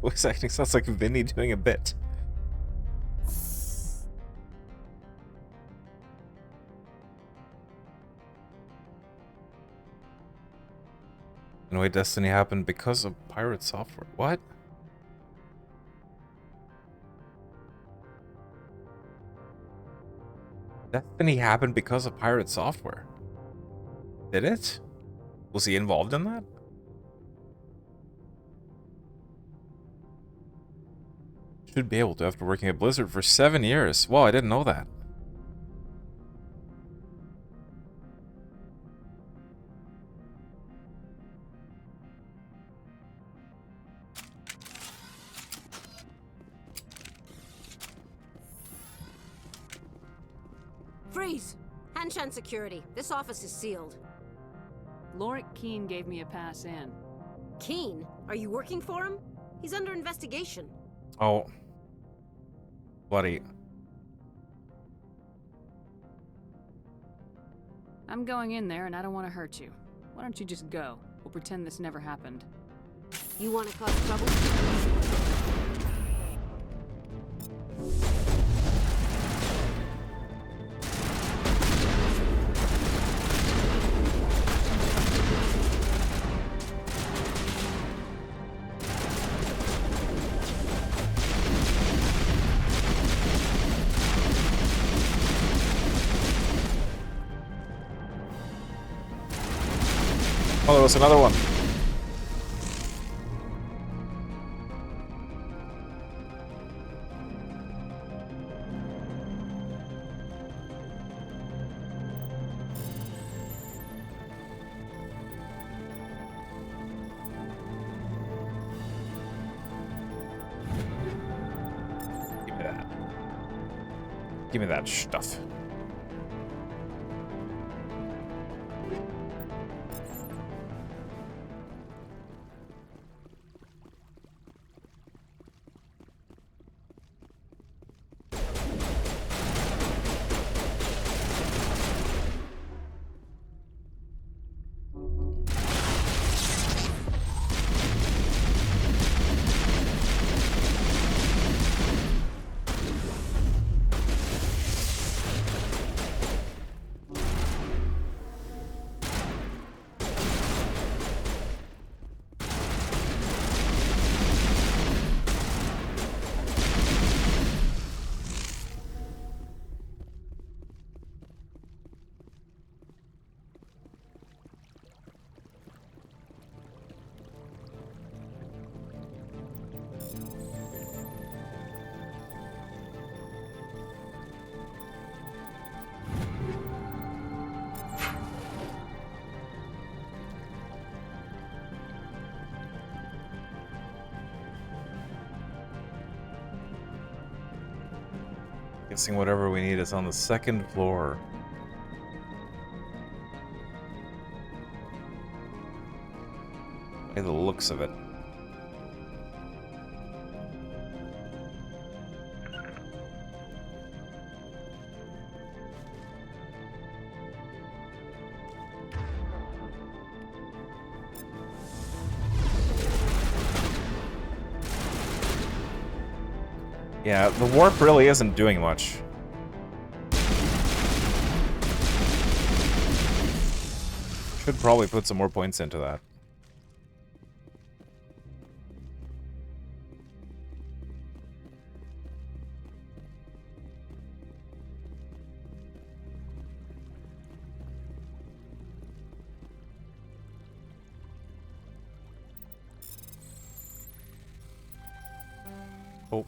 Voice acting sounds like Vinny doing a bit. In a way, Destiny happened because of pirate software. What? Destiny happened because of pirate software. Did it? Was he involved in that? Should be able to after working at Blizzard for 7 years. Wow, I didn't know that. Freeze! Hanshan security. This office is sealed. Lorik Keene gave me a pass in. Keene? Are you working for him? He's under investigation. Oh. Bloody. I'm going in there and I don't want to hurt you. Why don't you just go? We'll pretend this never happened. You want to cause trouble? Oh, there was another one. Give me that. Give me that stuff. Guessing whatever we need is on the second floor. By the looks of it. Yeah, the warp really isn't doing much. Should probably put some more points into that. Oh.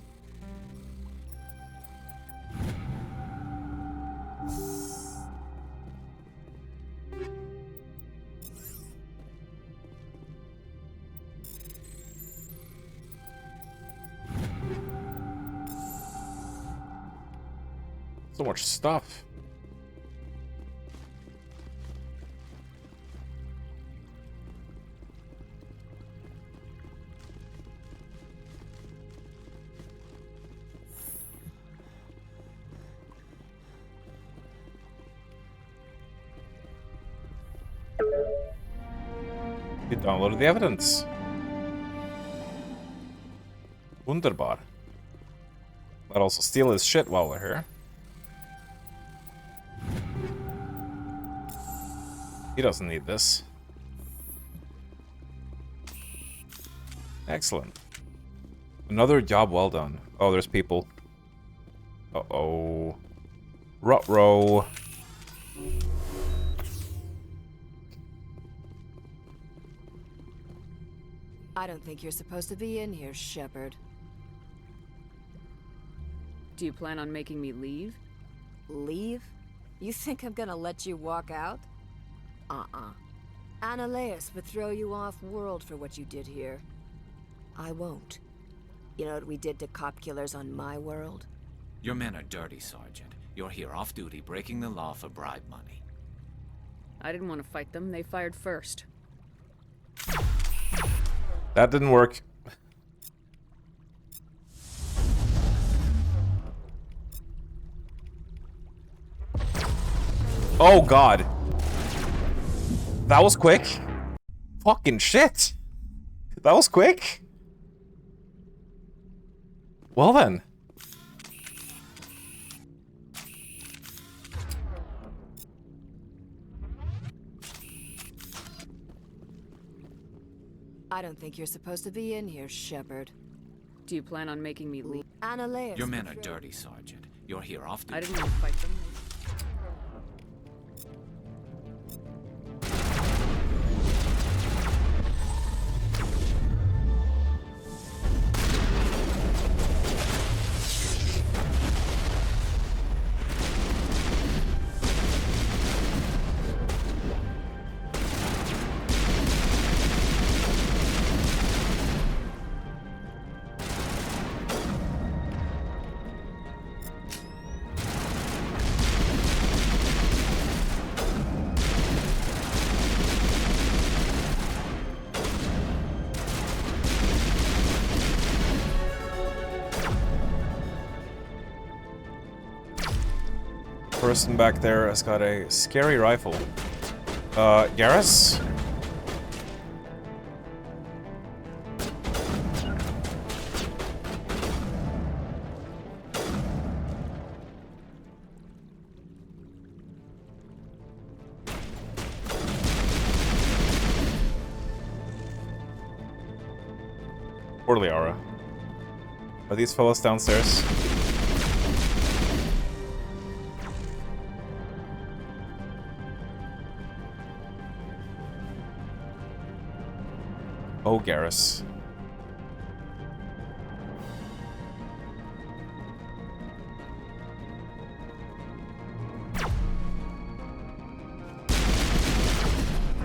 So much stuff. We downloaded the evidence. Wunderbar. But also steal his shit while we're here. He doesn't need this. Excellent. Another job well done. Oh, there's people. Uh-oh. Ruh-roh. I don't think you're supposed to be in here, Shepard. Do you plan on making me leave? Leave? You think I'm gonna let you walk out? Annaleus would throw you off-world for what you did here. I won't. You know what we did to cop killers on my world? Your men are dirty, Sergeant. You're here off duty, breaking the law for bribe money. I didn't want to fight them. They fired first. That didn't work. Oh god. That was quick. Fucking shit. That was quick. Well then. I don't think you're supposed to be in here, Shepard. Do you plan on making me leave? Annaleus. Your men are dirty, Sergeant. You're here off duty. I didn't want to fight them. Person back there has got a scary rifle. Garrus? Or Liara. Are these fellas downstairs? Oh, Garrus.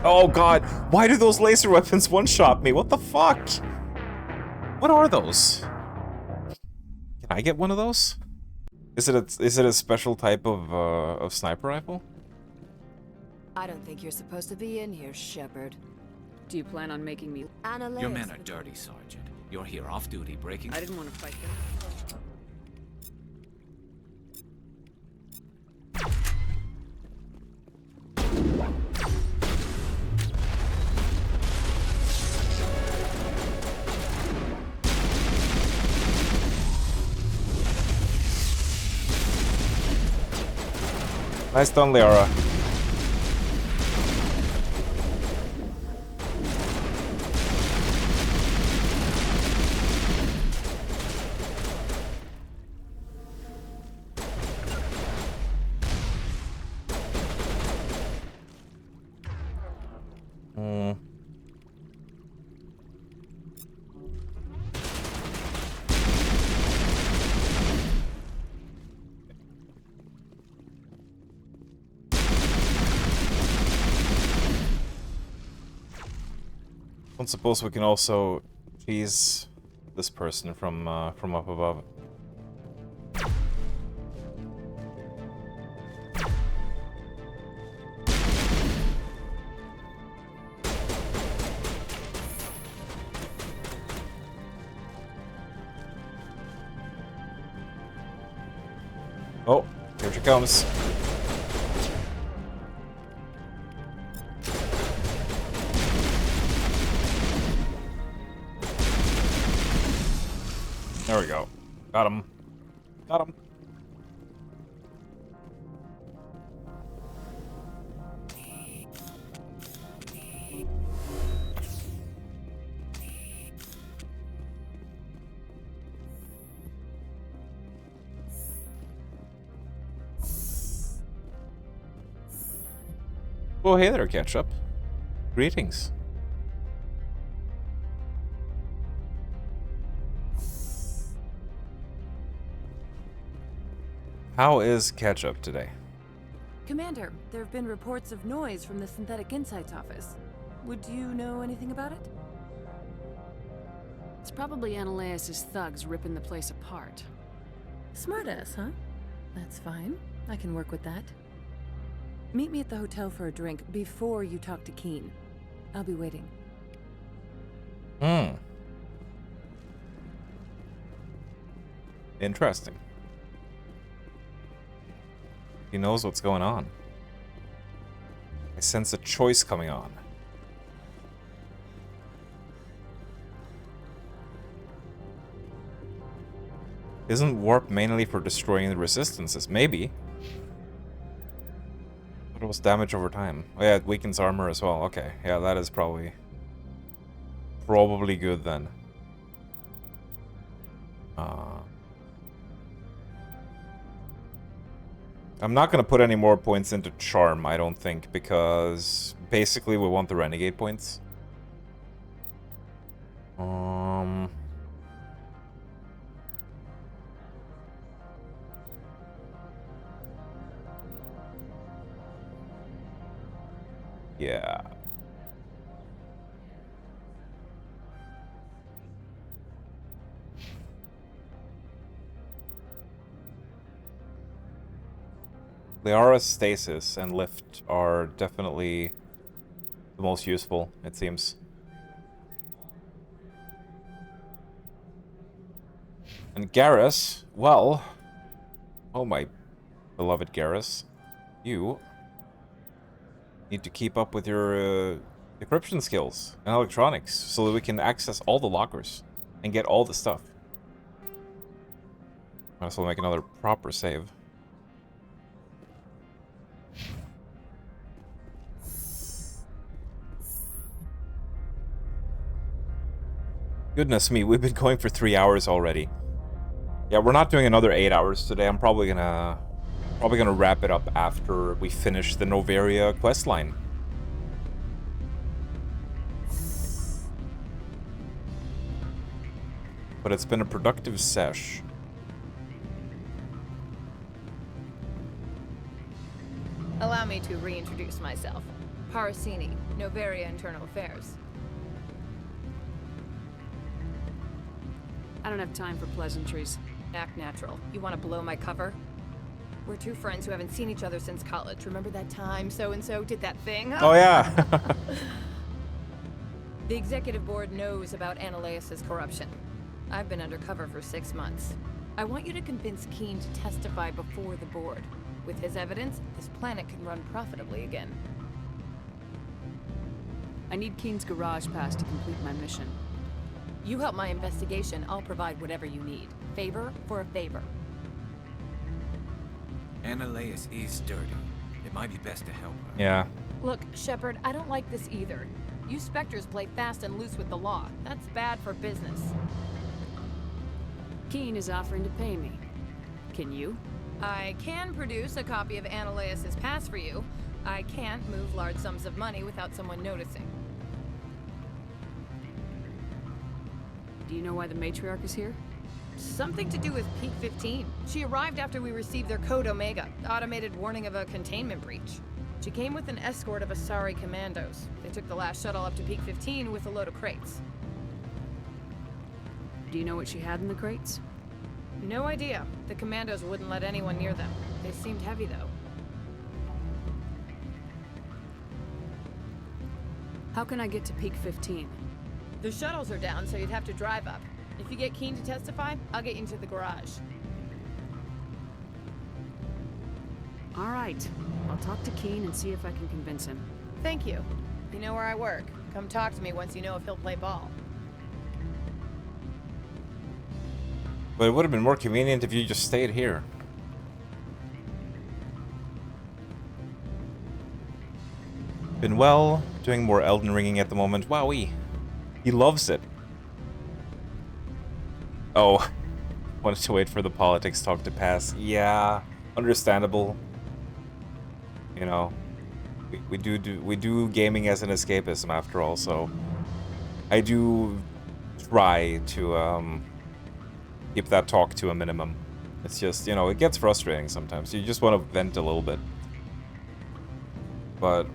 Oh god, why do those laser weapons one-shot me? What the fuck? What are those? Can I get one of those? Is it a special type of sniper rifle? I don't think you're supposed to be in here, Shepard. Do you plan on making me... Annaleus. Your men are dirty, Sergeant. You're here off duty, breaking... I didn't want to fight them. Nice done, Liara. I suppose we can also cheese this person from up above. Oh, here she comes. There we go. Got him. Got him. Oh, hey there, Ketchup. Greetings. How is Ketchup today? Commander, there have been reports of noise from the Synthetic Insights office. Would you know anything about it? It's probably Ananias' thugs ripping the place apart. Smartass, huh? That's fine. I can work with that. Meet me at the hotel for a drink before you talk to Keen. I'll be waiting. Interesting. He knows what's going on. I sense a choice coming on. Isn't warp mainly for destroying the resistances? Maybe. But it was damage over time. Oh yeah, it weakens armor as well. Okay, yeah, that is probably good then. I'm not going to put any more points into Charm, I don't think, because basically we want the Renegade points. Yeah. Liara's Stasis and Lift are definitely the most useful, it seems. And Garrus, well... Oh my beloved Garrus, you need to keep up with your decryption skills and electronics so that we can access all the lockers and get all the stuff. Might as well make another proper save. Goodness me, we've been going for 3 hours already. Yeah, we're not doing another 8 hours today. I'm probably gonna wrap it up after we finish the Noveria questline. But it's been a productive sesh. Allow me to reintroduce myself. Parasini, Noveria Internal Affairs. I don't have time for pleasantries. Act natural. You want to blow my cover? We're two friends who haven't seen each other since college. Remember that time so-and-so did that thing? Oh, yeah. The executive board knows about Ananias' corruption. I've been undercover for 6 months. I want you to convince Keen to testify before the board. With his evidence, this planet can run profitably again. I need Keen's garage pass to complete my mission. You help my investigation, I'll provide whatever you need. Favor for a favor. Ananias is dirty. It might be best to help her. Yeah. Look, Shepard, I don't like this either. You Spectres play fast and loose with the law. That's bad for business. Keen is offering to pay me. Can you? I can produce a copy of Ananias's pass for you. I can't move large sums of money without someone noticing. Do you know why the matriarch is here? Something to do with Peak 15. She arrived after we received their Code Omega, automated warning of a containment breach. She came with an escort of Asari commandos. They took the last shuttle up to Peak 15 with a load of crates. Do you know what she had in the crates? No idea. The commandos wouldn't let anyone near them. They seemed heavy, though. How can I get to Peak 15? The shuttles are down, so you'd have to drive up. If you get Keen to testify, I'll get you into the garage. All right. I'll talk to Keen and see if I can convince him. Thank you. You know where I work. Come talk to me once you know if he'll play ball. But it would have been more convenient if you just stayed here. Been well, doing more Elden Ringing at the moment. Wowee. He loves it. Oh, wanted to wait for the politics talk to pass. Yeah, understandable. You know, we do gaming as an escapism after all, so I do try to keep that talk to a minimum. It's just, you know, it gets frustrating sometimes. You just want to vent a little bit. But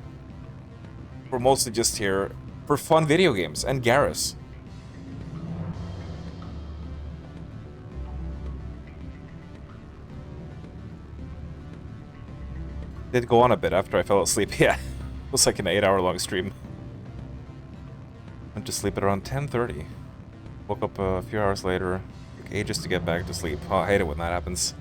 we're mostly just here for fun video games and Garrus. Did go on a bit after I fell asleep. Yeah, it was like an 8-hour-long stream. Went to sleep at around 10:30. Woke up a few hours later. Took ages to get back to sleep. Oh, I hate it when that happens.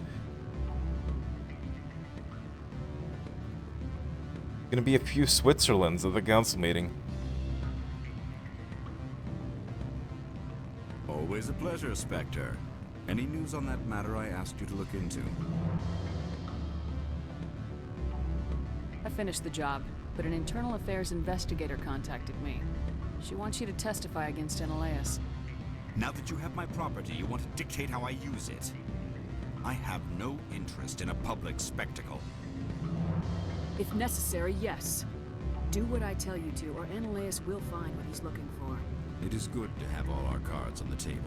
Gonna be a few Switzerlands at the council meeting. Always a pleasure, Spectre. Any news on that matter I asked you to look into? I finished the job, but an internal affairs investigator contacted me. She wants you to testify against Ananias. Now that you have my property, you want to dictate how I use it. I have no interest in a public spectacle. If necessary, yes. Do what I tell you to, or Ananias will find what he's looking for. It is good to have all our cards on the table.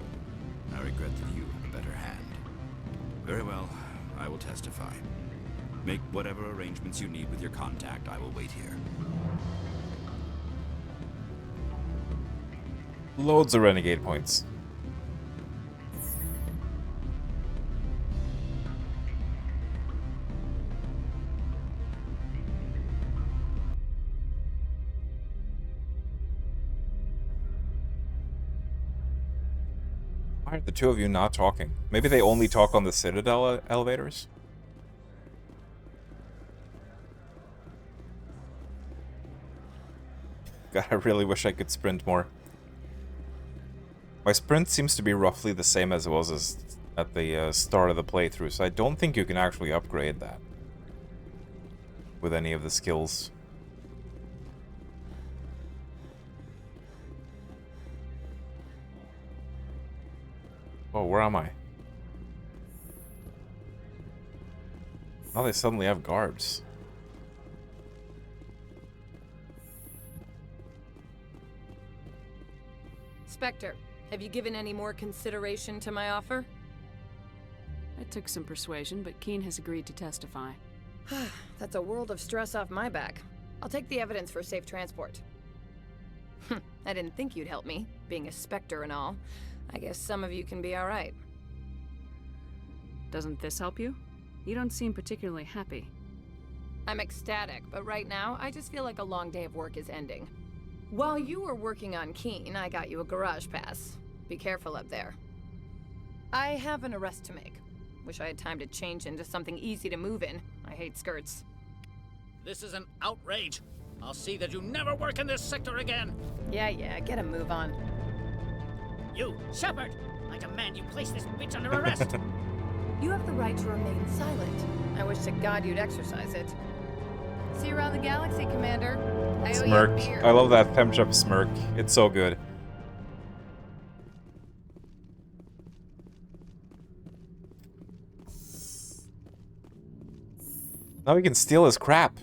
I regret that you have a better hand. Very well, I will testify. Make whatever arrangements you need with your contact. I will wait here. Loads of renegade points. Why are the two of you not talking? Maybe they only talk on the Citadel elevators? God, I really wish I could sprint more. My sprint seems to be roughly the same as it was at the start of the playthrough, so I don't think you can actually upgrade that with any of the skills. Oh, where am I? Now they suddenly have guards. Spectre, have you given any more consideration to my offer? It took some persuasion, but Keen has agreed to testify. That's a world of stress off my back. I'll take the evidence for safe transport. I didn't think you'd help me, being a Spectre and all. I guess some of you can be alright. Doesn't this help you? You don't seem particularly happy. I'm ecstatic, but right now, I just feel like a long day of work is ending. While you were working on Keen, I got you a garage pass. Be careful up there. I have an arrest to make. Wish I had time to change into something easy to move in. I hate skirts. This is an outrage. I'll see that you never work in this sector again. Yeah, get a move on. You, Shepard! I demand you place this bitch under arrest! You have the right to remain silent. I wish to God you'd exercise it. See you around the galaxy, Commander. I owe you a Smirk. beer. I love that Femtrep smirk. It's so good. Now we can steal his crap.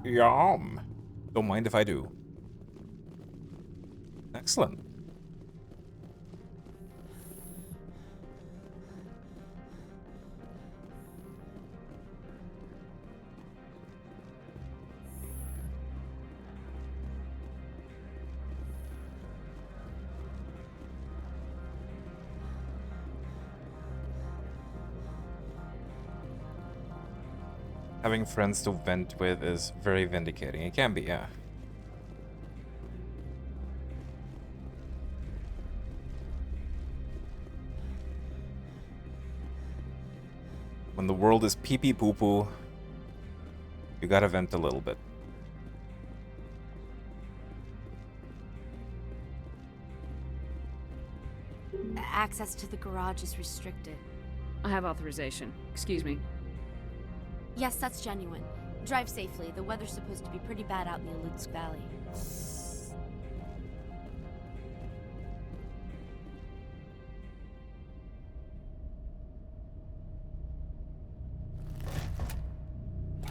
Yum. Don't mind if I do. Excellent. Having friends to vent with is very vindicating. It can be, yeah. When the world is pee-pee poo-poo, you gotta vent a little bit. Access to the garage is restricted. I have authorization. Excuse me. Yes, that's genuine. Drive safely. The weather's supposed to be pretty bad out in the Alutsk Valley.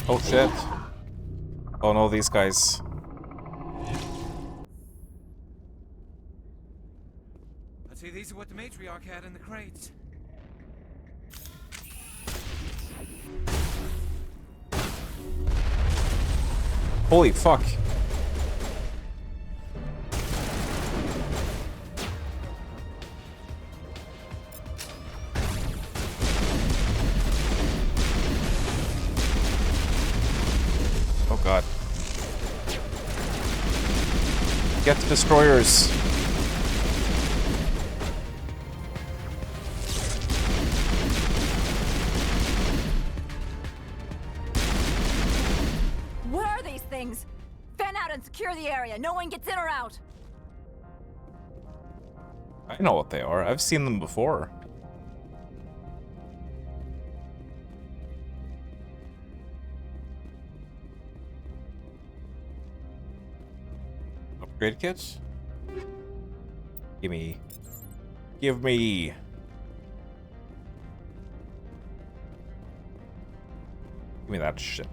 Oh shit. Oh no, these guys. I'd say these are what the matriarch had in the crates. Holy fuck. Oh god. Get the destroyers. What are these things? Fan out and secure the area. No one gets in or out. I know what they are. I've seen them before. Upgrade kits? Gimme. Give me. Give me that shit.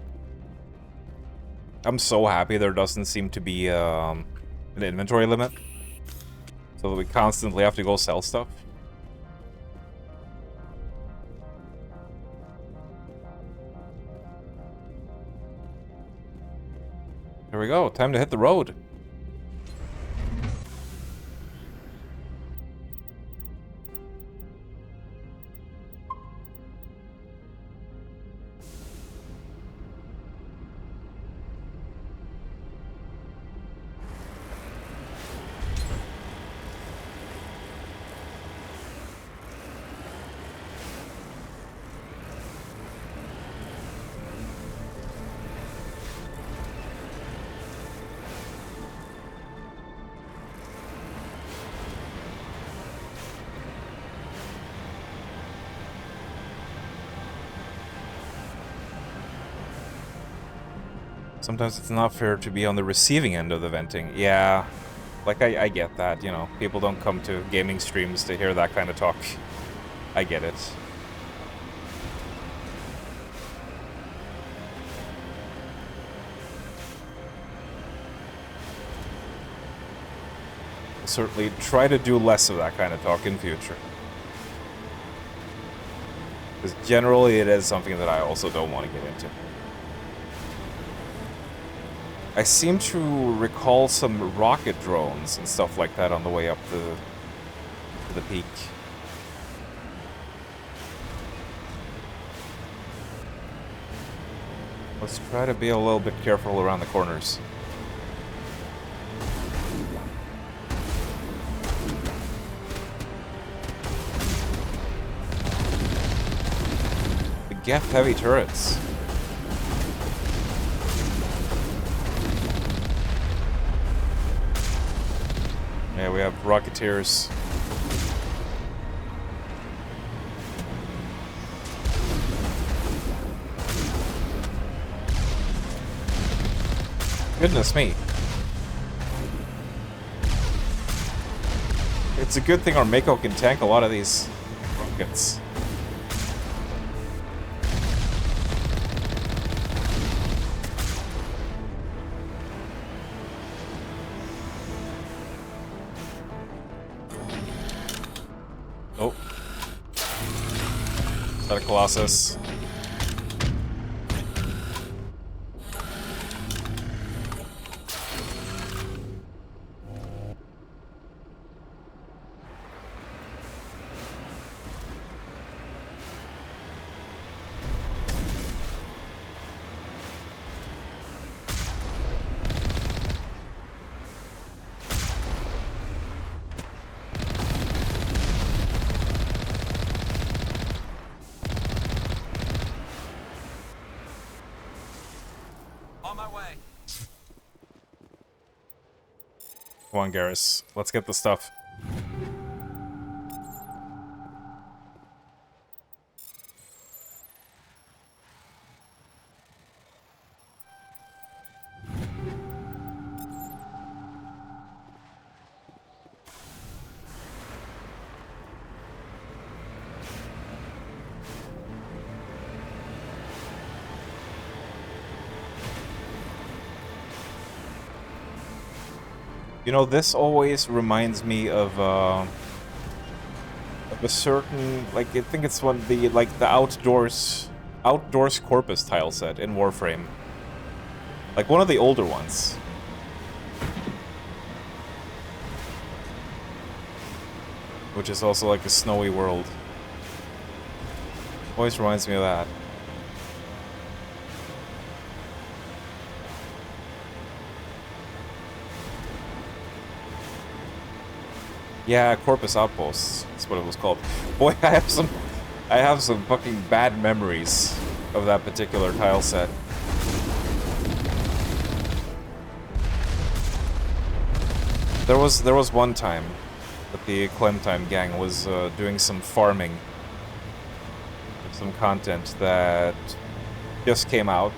I'm so happy there doesn't seem to be an inventory limit. So that we constantly have to go sell stuff. Here we go. Time to hit the road. Sometimes it's not fair to be on the receiving end of the venting. Yeah, like I get that, you know. People don't come to gaming streams to hear that kind of talk. I get it. I'll certainly try to do less of that kind of talk in future. Because generally it is something that I also don't want to get into. I seem to recall some rocket drones and stuff like that on the way up to the peak. Let's try to be a little bit careful around the corners. The Geth heavy turrets. Yeah, we have Rocketeers. Goodness me. It's a good thing our Mako can tank a lot of these rockets. Oh. Is that a Colossus? Come on, Garrus. Let's get the stuff. You know, this always reminds me of a certain, like, I think it's one of the, like, the Outdoors Corpus tile set in Warframe. Like, one of the older ones. Which is also like a snowy world. Always reminds me of that. Yeah, Corpus Outposts. That's what it was called. Boy, I have some fucking bad memories of that particular tile set. There was one time that the Clementine gang was doing some farming, some content that just came out,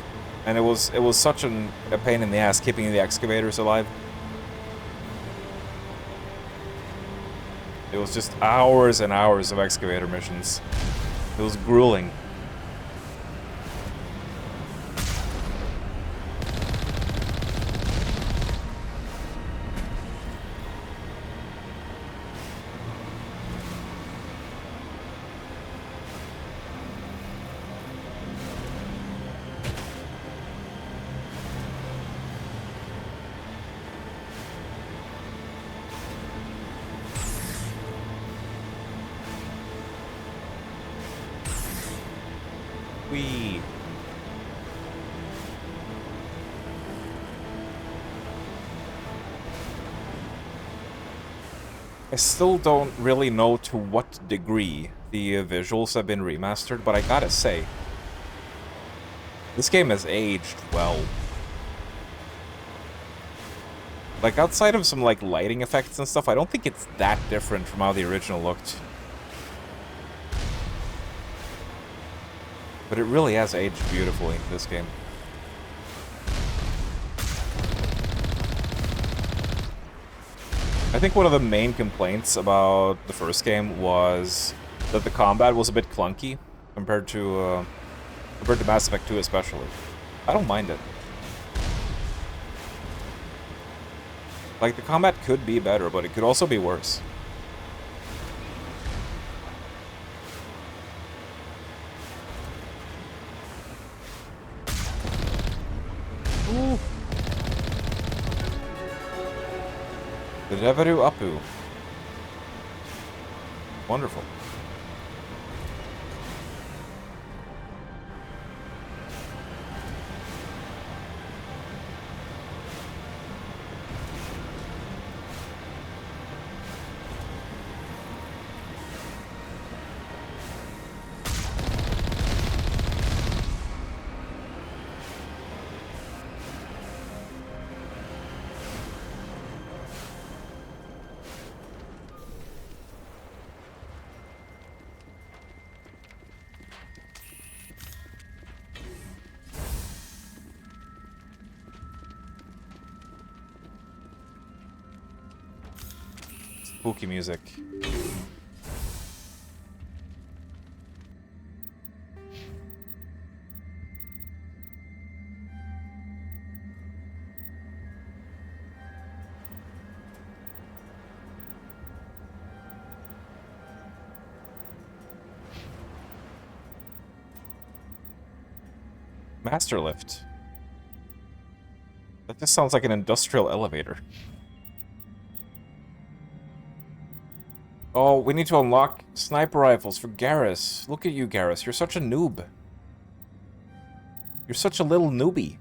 and it was such a pain in the ass keeping the excavators alive. It was just hours and hours of excavator missions. It was grueling. I still don't really know to what degree the visuals have been remastered, but I gotta say, this game has aged well. Like, outside of some, like, lighting effects and stuff, I don't think it's that different from how the original looked. But it really has aged beautifully, this game. I think one of the main complaints about the first game was that the combat was a bit clunky compared to Mass Effect 2 especially. I don't mind it. Like, the combat could be better, but it could also be worse. Ooh. The Devaru Apu. Wonderful. spooky music. Master lift. That just sounds like an industrial elevator. Oh, we need to unlock sniper rifles for Garrus. Look at you, Garrus. You're such a noob. You're such a little newbie.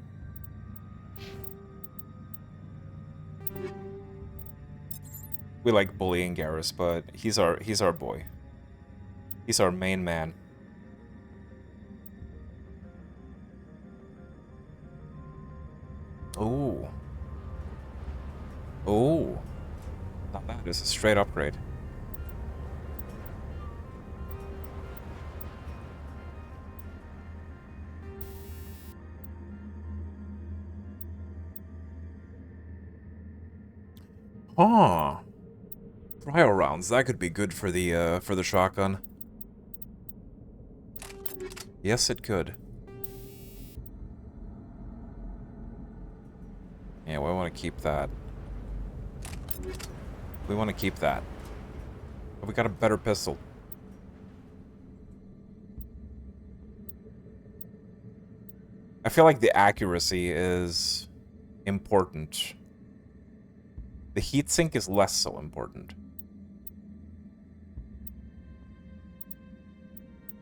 We like bullying Garrus, but he's our boy. He's our main man. Oh. Oh. Not bad. It's a straight upgrade. Huh. Cryo rounds. That could be good for the shotgun. Yes, it could. Yeah, we want to keep that. We want to keep that. But we got a better pistol. I feel like the accuracy is important. The heatsink is less so important.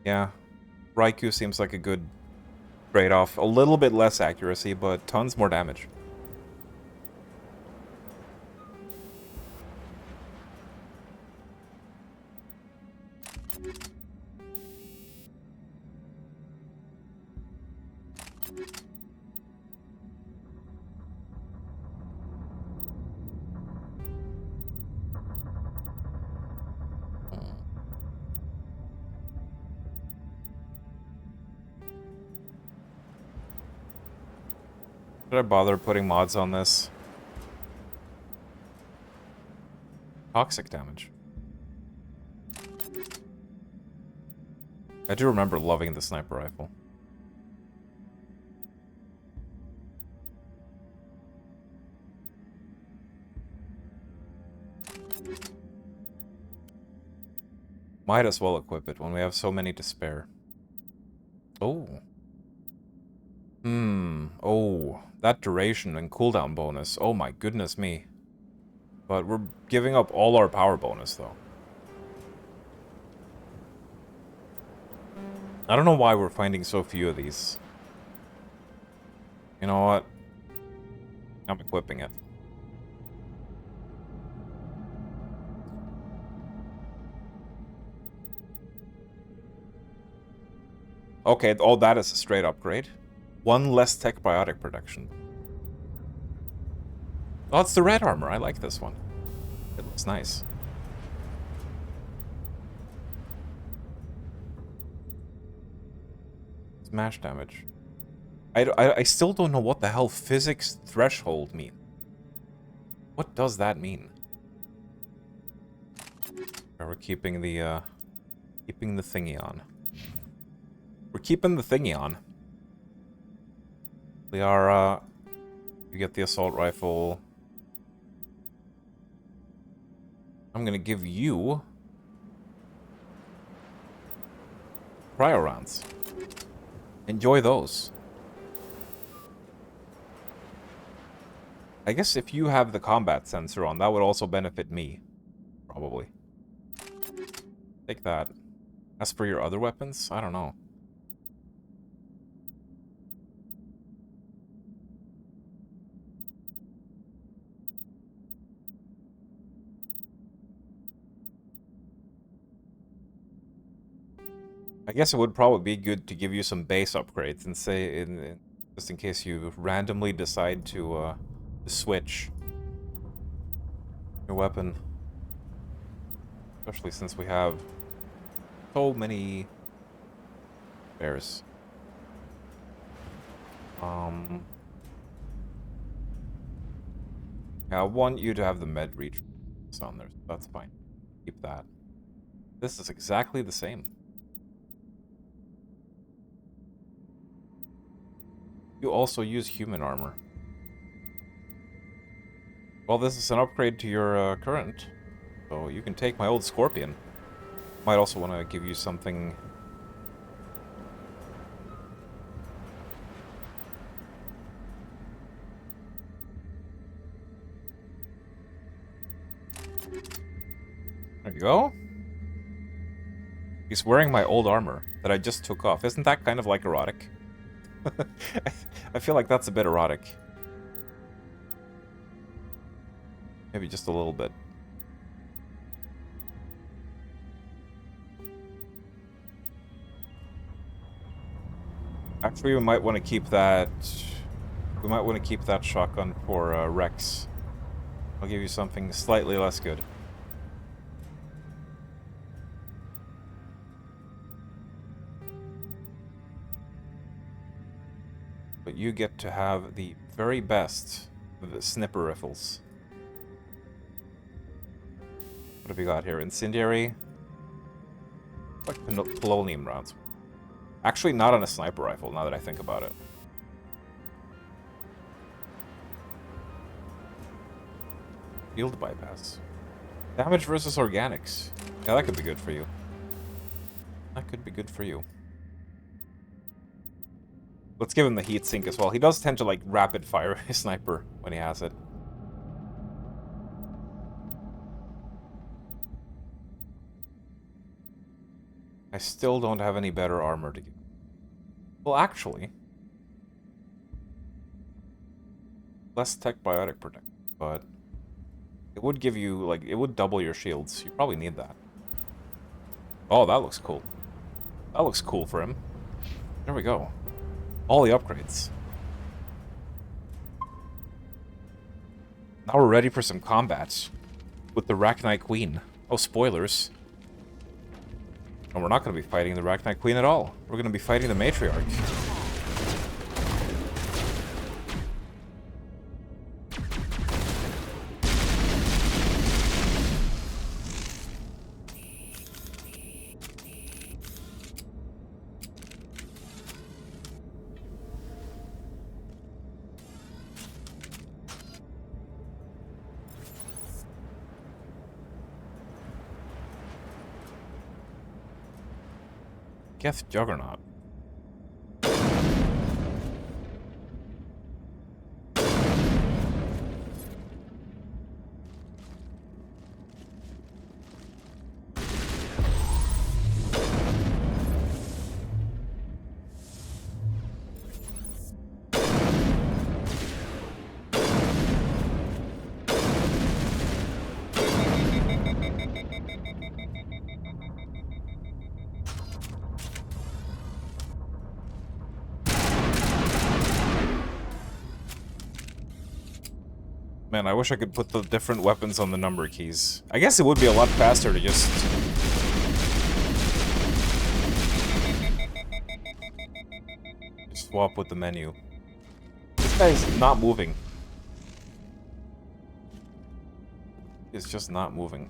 Yeah. Raikou seems like a good trade-off. A little bit less accuracy, but tons more damage. Should I bother putting mods on this? Toxic damage. I do remember loving the sniper rifle. Might as well equip it when we have so many to spare. Oh. Oh, that duration and cooldown bonus. Oh my goodness me. But we're giving up all our power bonus, though. I don't know why we're finding so few of these. You know what? I'm equipping it. Okay, all that is a straight upgrade. One less tech biotic protection. Oh, it's the red armor. I like this one. It looks nice. Smash damage. I still don't know what the hell physics threshold mean. What does that mean? We're keeping the thingy on. We're keeping the thingy on. Liara, you get the assault rifle. I'm gonna give you cryo rounds. Enjoy those. I guess if you have the combat sensor on, that would also benefit me. Probably. Take that. As for your other weapons, I don't know. I guess it would probably be good to give you some base upgrades and say, just in case you randomly decide to switch your weapon. Especially since we have so many bears. I want you to have the med reach. It's on there, so that's fine. Keep that. This is exactly the same. You also use human armor. Well, this is an upgrade to your current, so you can take my old Scorpion. Might also want to give you something. There you go. He's wearing my old armor that I just took off. Isn't that kind of like erotic? I feel like that's a bit erotic. Maybe just a little bit. Actually, we might want to keep that. We might want to keep that shotgun for Rex. I'll give you something slightly less good. But you get to have the very best of the snipper rifles. What have we got here? Incendiary? Like polonium rounds. Actually, not on a sniper rifle, now that I think about it. Field bypass. Damage versus organics. Yeah, that could be good for you. That could be good for you. Let's give him the heat sink as well. He does tend to, like, rapid fire his sniper when he has it. I still don't have any better armor to give. Well, actually... less tech biotic protect, but... it would give you, like, it would double your shields. You probably need that. Oh, that looks cool. That looks cool for him. There we go. All the upgrades. Now we're ready for some combats with the Arachnite Queen. Oh, spoilers. And we're not going to be fighting the Arachnite Queen at all. We're going to be fighting the Matriarch. Geth Juggernaut. Man, I wish I could put the different weapons on the number keys. I guess it would be a lot faster to just... swap with the menu. This guy's not moving. It's just not moving.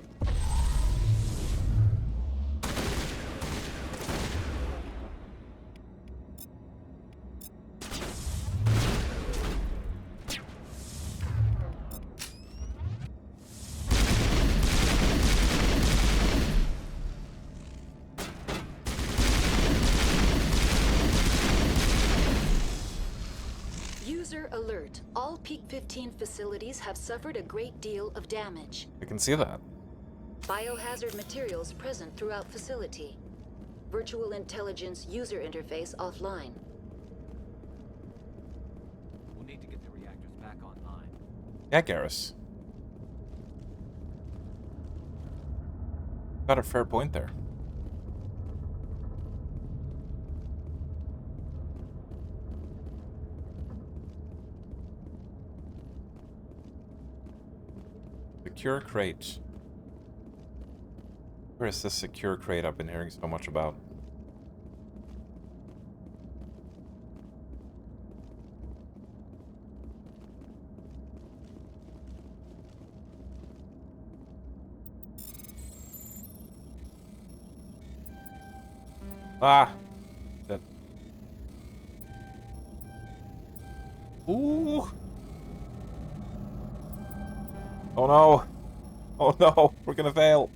Alert. All Peak 15 facilities have suffered a great deal of damage. I can see that. Biohazard materials present throughout facility. Virtual intelligence user interface offline. We'll need to get the reactors back online. Yeah, Garrus. Got a fair point there. Secure crate. Where is this secure crate I've been hearing so much about? Ah! That. Ooh! Oh no! Oh no! We're gonna fail!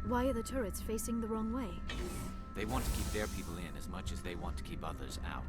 Why are the turrets facing the wrong way? They want to keep their people in as much as they want to keep others out.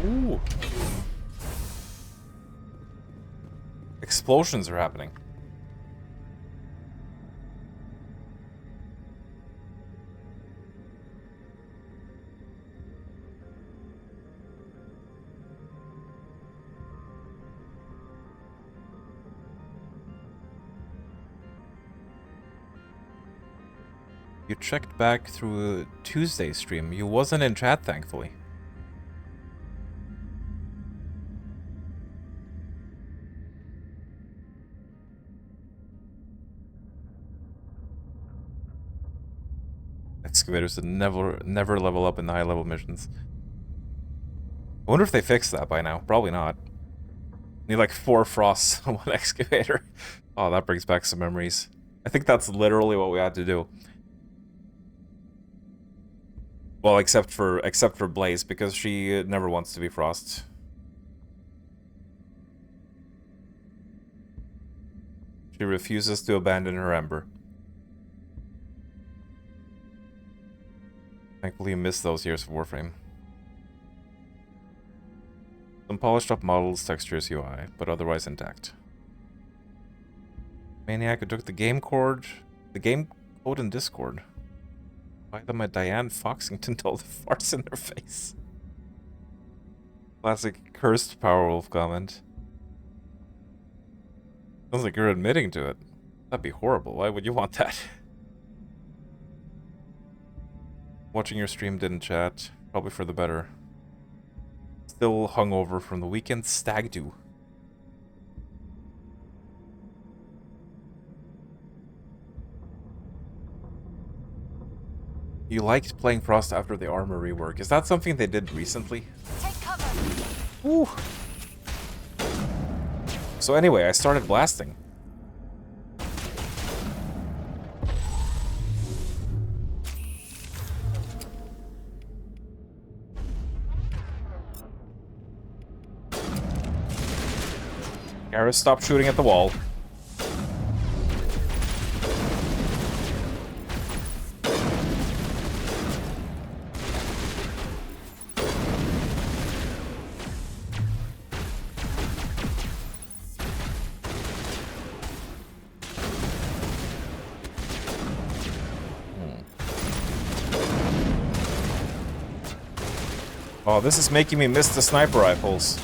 Ooh! Explosions are happening. You checked back through a Tuesday stream. You wasn't in chat, thankfully. Excavators that never level up in the high level missions. I wonder if they fixed that by now. Probably not. Need like 4 frosts on one excavator. Oh, that brings back some memories. I think that's literally what we had to do. Well, except for Blaze, because she never wants to be Frost. She refuses to abandon her Ember. Thankfully, you missed those years of Warframe. Some polished up models, textures, UI, but otherwise intact. Maniac who took the game code in Discord. Why them a Diane Foxington told the farts in their face. Classic cursed Powerwolf comment. Sounds like you're admitting to it. That'd be horrible. Why would you want that? Watching your stream didn't chat. Probably for the better. Still hungover from the weekend stag do. You liked playing Frost after the armor rework. Is that something they did recently? Take cover. Ooh. So anyway, I started blasting. Garrus, stop shooting at the wall. Oh, this is making me miss the sniper rifles.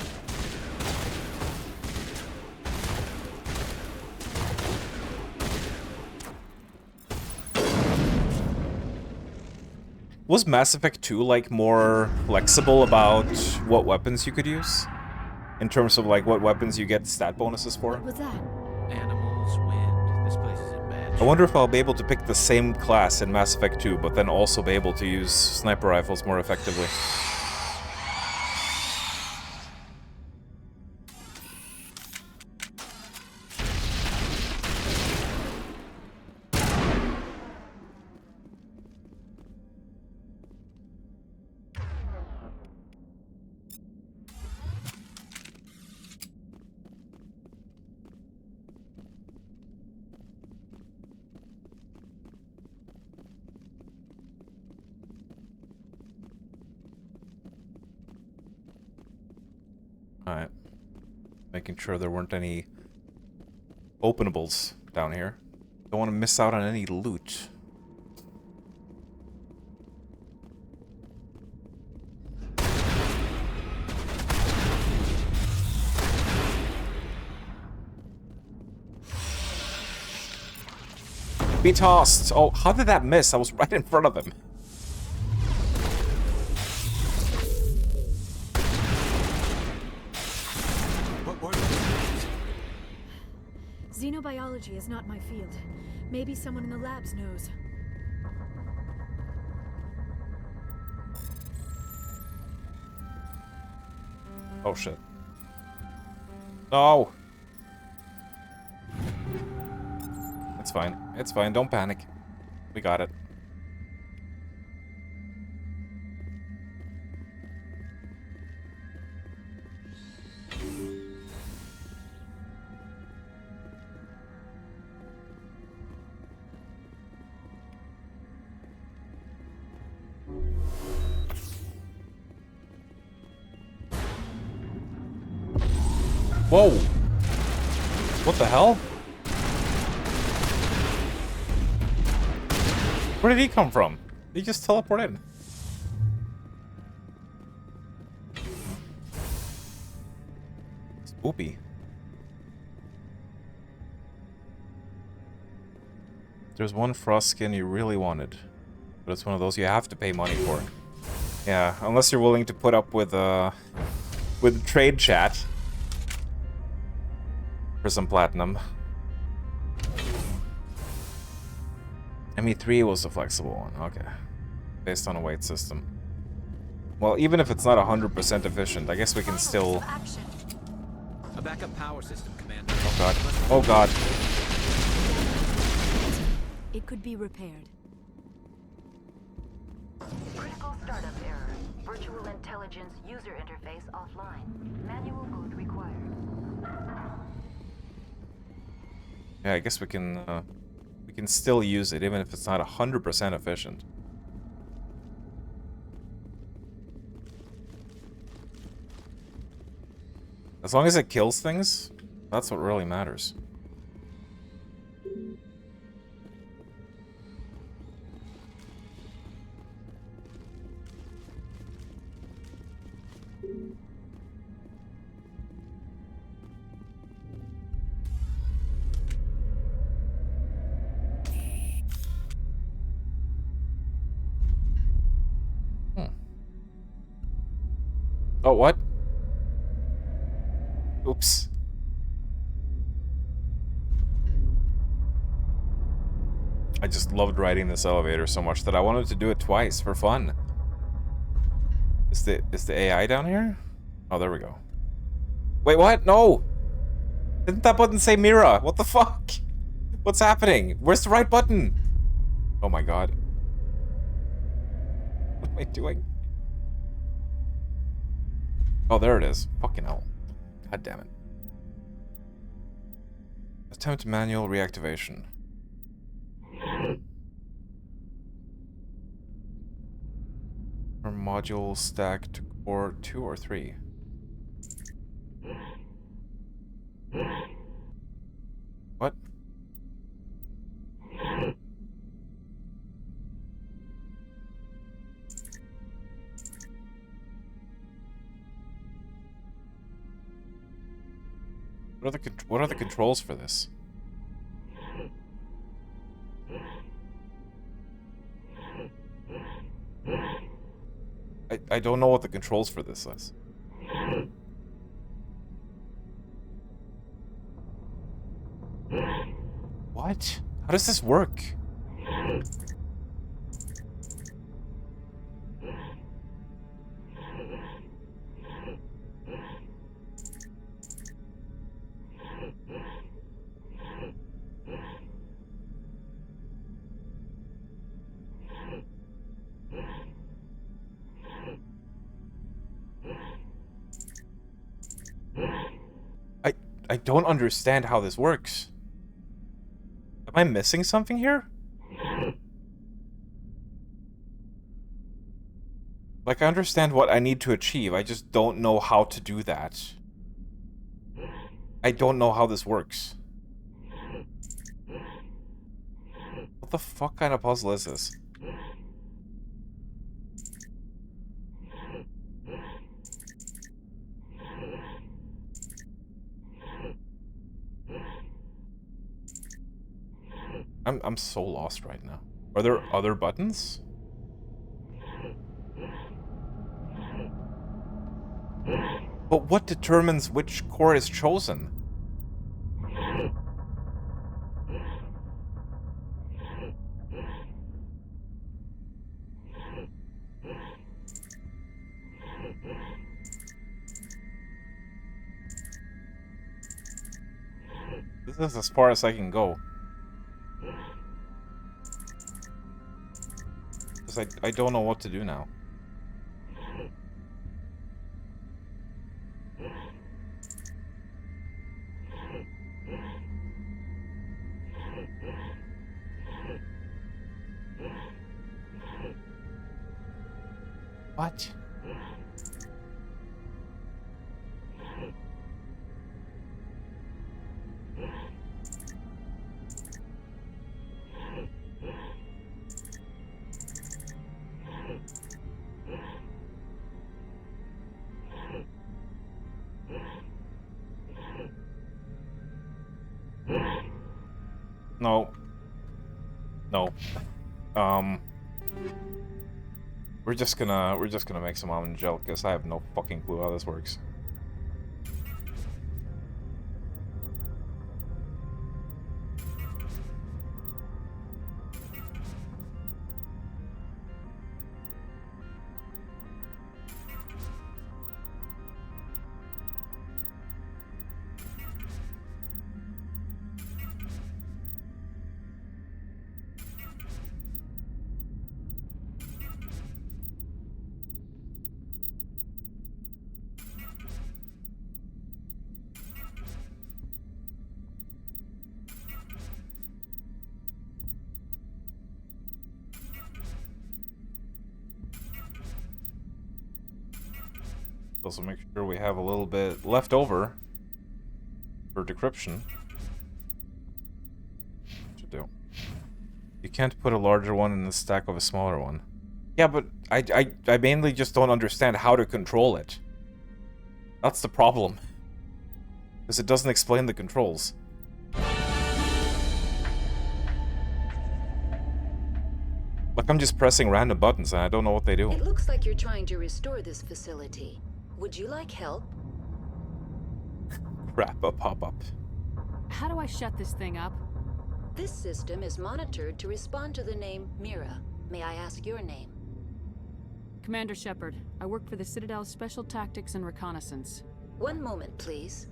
Was Mass Effect 2 like more flexible about what weapons you could use? In terms of like what weapons you get stat bonuses for? What was that? Animals, wind. This place is in bad shape. I wonder if I'll be able to pick the same class in Mass Effect 2, but then also be able to use sniper rifles more effectively. Alright. Making sure there weren't any openables down here. Don't want to miss out on any loot. Be tossed! Oh, how did that miss? I was right in front of him. Xenobiology is not my field. Maybe someone in the labs knows. Oh shit. No! It's fine. It's fine. Don't panic. We got it. Whoa! What the hell? Where did he come from? He just teleported in. Spoopy. There's one frost skin you really wanted, but it's one of those you have to pay money for. Yeah, unless you're willing to put up with trade chat for some platinum. ME3 was the flexible one, okay. Based on a weight system. Well, even if it's not 100% efficient, I guess we can still... A backup power system, Commander. Oh god. Oh god. It could be repaired. Critical startup error. Virtual intelligence user interface offline. Manual boot required. Yeah, I guess we can still use it, even if it's not 100% efficient. As long as it kills things, that's what really matters. Oh, what? Oops. I just loved riding this elevator so much that I wanted to do it twice for fun. Is the AI down here? Oh, there we go. Wait, what? No! Didn't that button say Mira? What the fuck? What's happening? Where's the right button? Oh my god. What am I doing? Oh, there it is. Fucking hell. God damn it. Attempt manual reactivation. Or module stack to core 2 or 3. What? What are the controls for this? I don't know what the controls for this is. What? How does this work? I don't understand how this works. Am I missing something here? Like, I understand what I need to achieve, I just don't know how to do that. I don't know how this works. What the fuck kind of puzzle is this? I'm so lost right now. Are there other buttons? But what determines which core is chosen? This is as far as I can go. Because I don't know what to do now. What? No. No. We're just gonna make some almond gel because I have no fucking clue how this works. Also make sure we have a little bit left over for decryption. Should do. You can't put a larger one in the stack of a smaller one. Yeah, but I mainly just don't understand how to control it. That's the problem. Because it doesn't explain the controls. Like, I'm just pressing random buttons and I don't know what they do. It looks like you're trying to restore this facility. Would you like help? Crap, a pop-up. How do I shut this thing up? This system is monitored to respond to the name Mira. May I ask your name? Commander Shepard. I work for the Citadel's Special Tactics and Reconnaissance. One moment, please.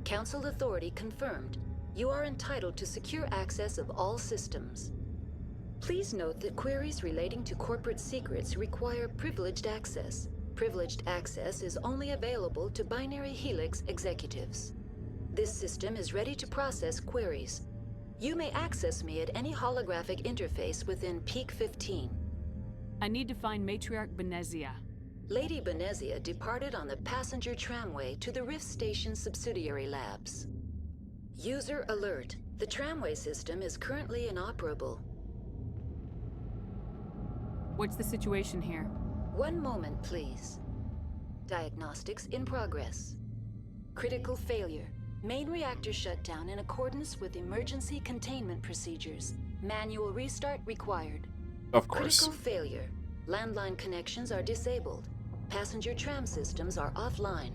Council authority confirmed. You are entitled to secure access of all systems. Please note that queries relating to corporate secrets require privileged access. Privileged access is only available to Binary Helix executives. This system is ready to process queries. You may access me at any holographic interface within Peak 15. I need to find Matriarch Benezia. Lady Benezia departed on the passenger tramway to the Rift Station subsidiary labs. User alert. The tramway system is currently inoperable. What's the situation here? One moment, please. Diagnostics in progress. Critical failure. Main reactor shut down in accordance with emergency containment procedures. Manual restart required. Of course. Critical failure. Landline connections are disabled. Passenger tram systems are offline.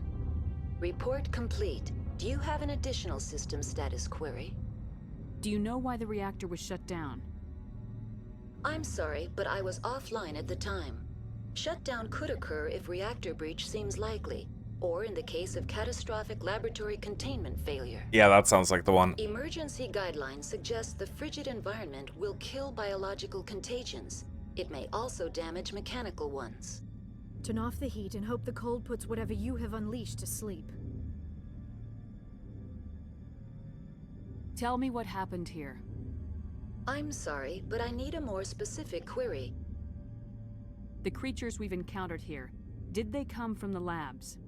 Report complete. Do you have an additional system status query? Do you know why the reactor was shut down? I'm sorry, but I was offline at the time. Shutdown could occur if reactor breach seems likely, or in the case of catastrophic laboratory containment failure. Yeah, that sounds like the one. Emergency guidelines suggest the frigid environment will kill biological contagions. It may also damage mechanical ones. Turn off the heat and hope the cold puts whatever you have unleashed to sleep. Tell me what happened here. I'm sorry, but I need a more specific query. The creatures we've encountered here, did they come from the labs?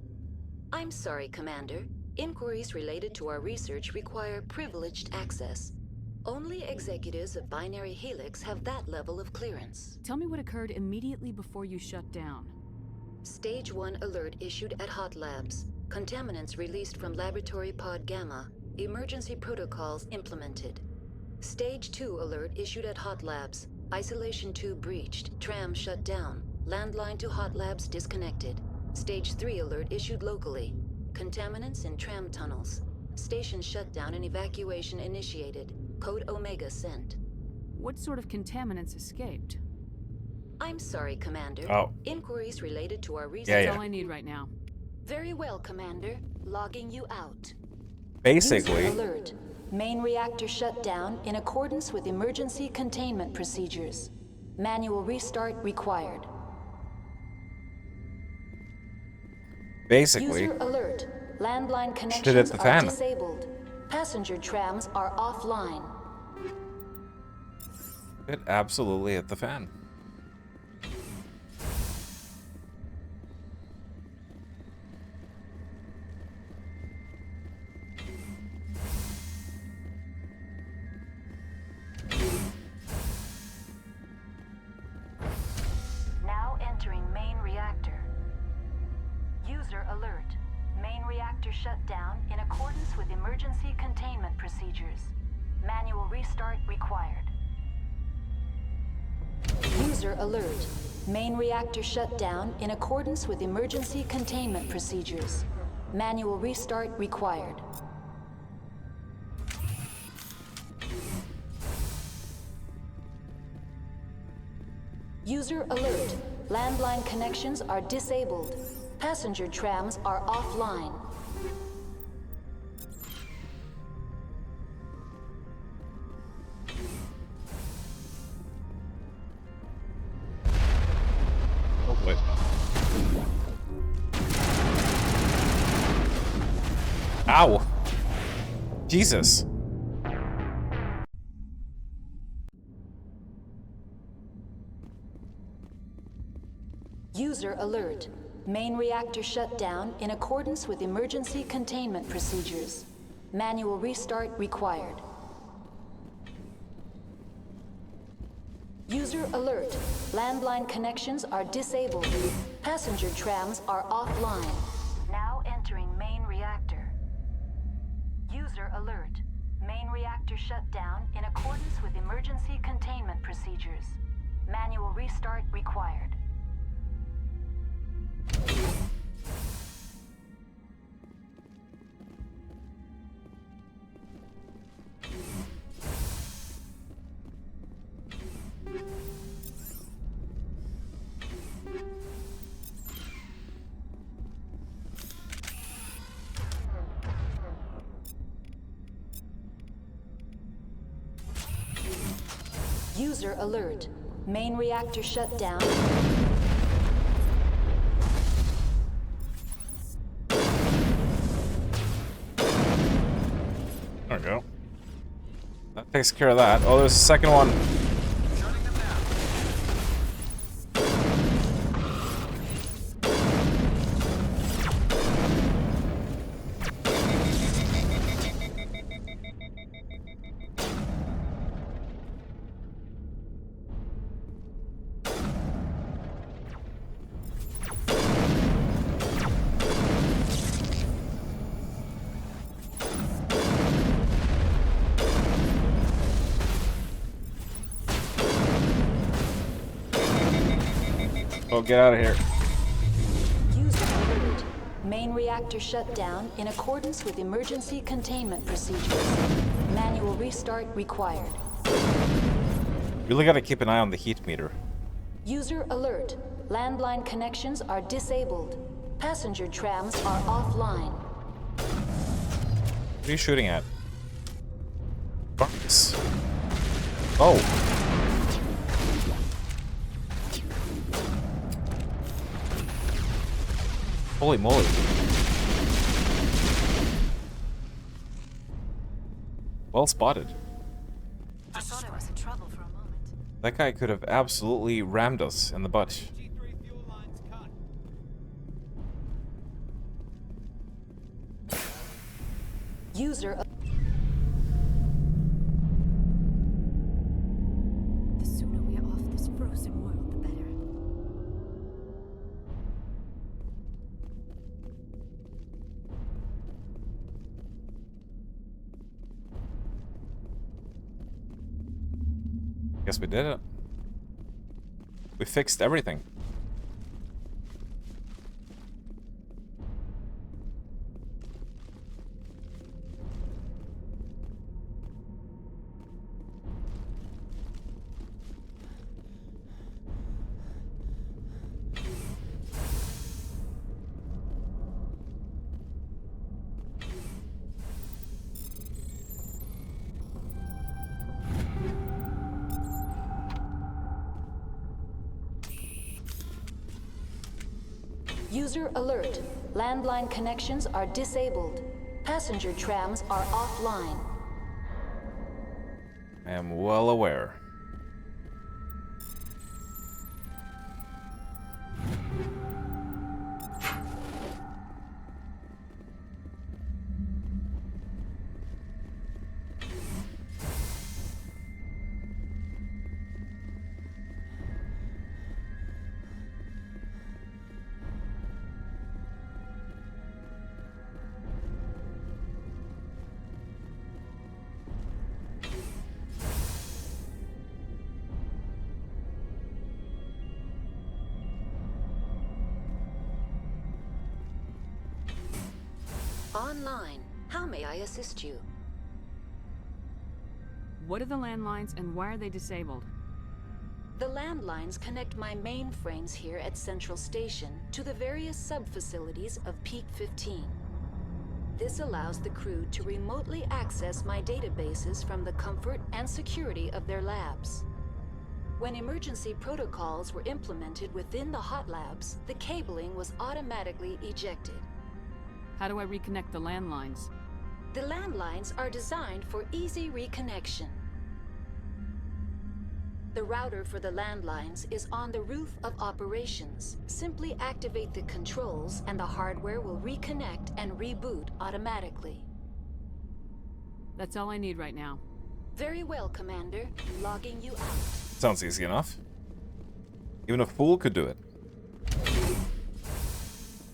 I'm sorry, Commander. Inquiries related to our research require privileged access. Only executives of Binary Helix have that level of clearance. Tell me what occurred immediately before you shut down. Stage 1 alert issued at Hot Labs. Contaminants released from Laboratory Pod Gamma. Emergency protocols implemented. Stage 2 alert issued at Hot Labs. Isolation tube breached. Tram shut down. Landline to Hot Labs disconnected. Stage 3 alert issued locally. Contaminants in tram tunnels. Station shutdown and evacuation initiated. Code Omega sent. What sort of contaminants escaped? I'm sorry, Commander. Oh. Inquiries related to our research. That's all I need right now. Very well, Commander. Logging you out. Basically. User alert. Main reactor shut down in accordance with emergency containment procedures. Manual restart required. Basically. User alert. Landline Shit connections at the are fan. disabled. Passenger trams are offline. It absolutely hit the fan. Now entering main reactor. User alert. Main reactor shut down in accordance with emergency containment procedures. Manual restart required. User alert. Main reactor shut down in accordance with emergency containment procedures. Manual restart required. User alert. Landline connections are disabled. Passenger trams are offline. Oh boy. Ow! Jesus. User alert. Main reactor shut down in accordance with emergency containment procedures. Manual restart required. User alert. Landline connections are disabled. Passenger trams are offline. Now entering main reactor. User alert. Main reactor shut down in accordance with emergency containment procedures. Manual restart required. User alert. Main reactor shut down. There we go. That takes care of that. Oh, there's a second one. Oh, get out of here. User alert. Main reactor shut down in accordance with emergency containment procedures. Manual restart required. Really gotta keep an eye on the heat meter. User alert. Landline connections are disabled. Passenger trams are offline. What are you shooting at? Barks. Oh. Holy moly. Well spotted. I thought I was in trouble for a moment. That guy could have absolutely rammed us in the butt. User. The sooner we are off this frozen world, the better. Guess we did it. We fixed everything. User alert. Landline connections are disabled. Passenger trams are offline. I am well aware. Online. How may I assist you? What are the landlines and why are they disabled? The landlines connect my mainframes here at Central Station to the various sub-facilities of Peak 15. This allows the crew to remotely access my databases from the comfort and security of their labs. When emergency protocols were implemented within the hot labs, the cabling was automatically ejected. How do I reconnect the landlines? The landlines are designed for easy reconnection. The router for the landlines is on the roof of operations. Simply activate the controls and the hardware will reconnect and reboot automatically. That's all I need right now. Very well, Commander. Logging you out. Sounds easy enough. Even a fool could do it.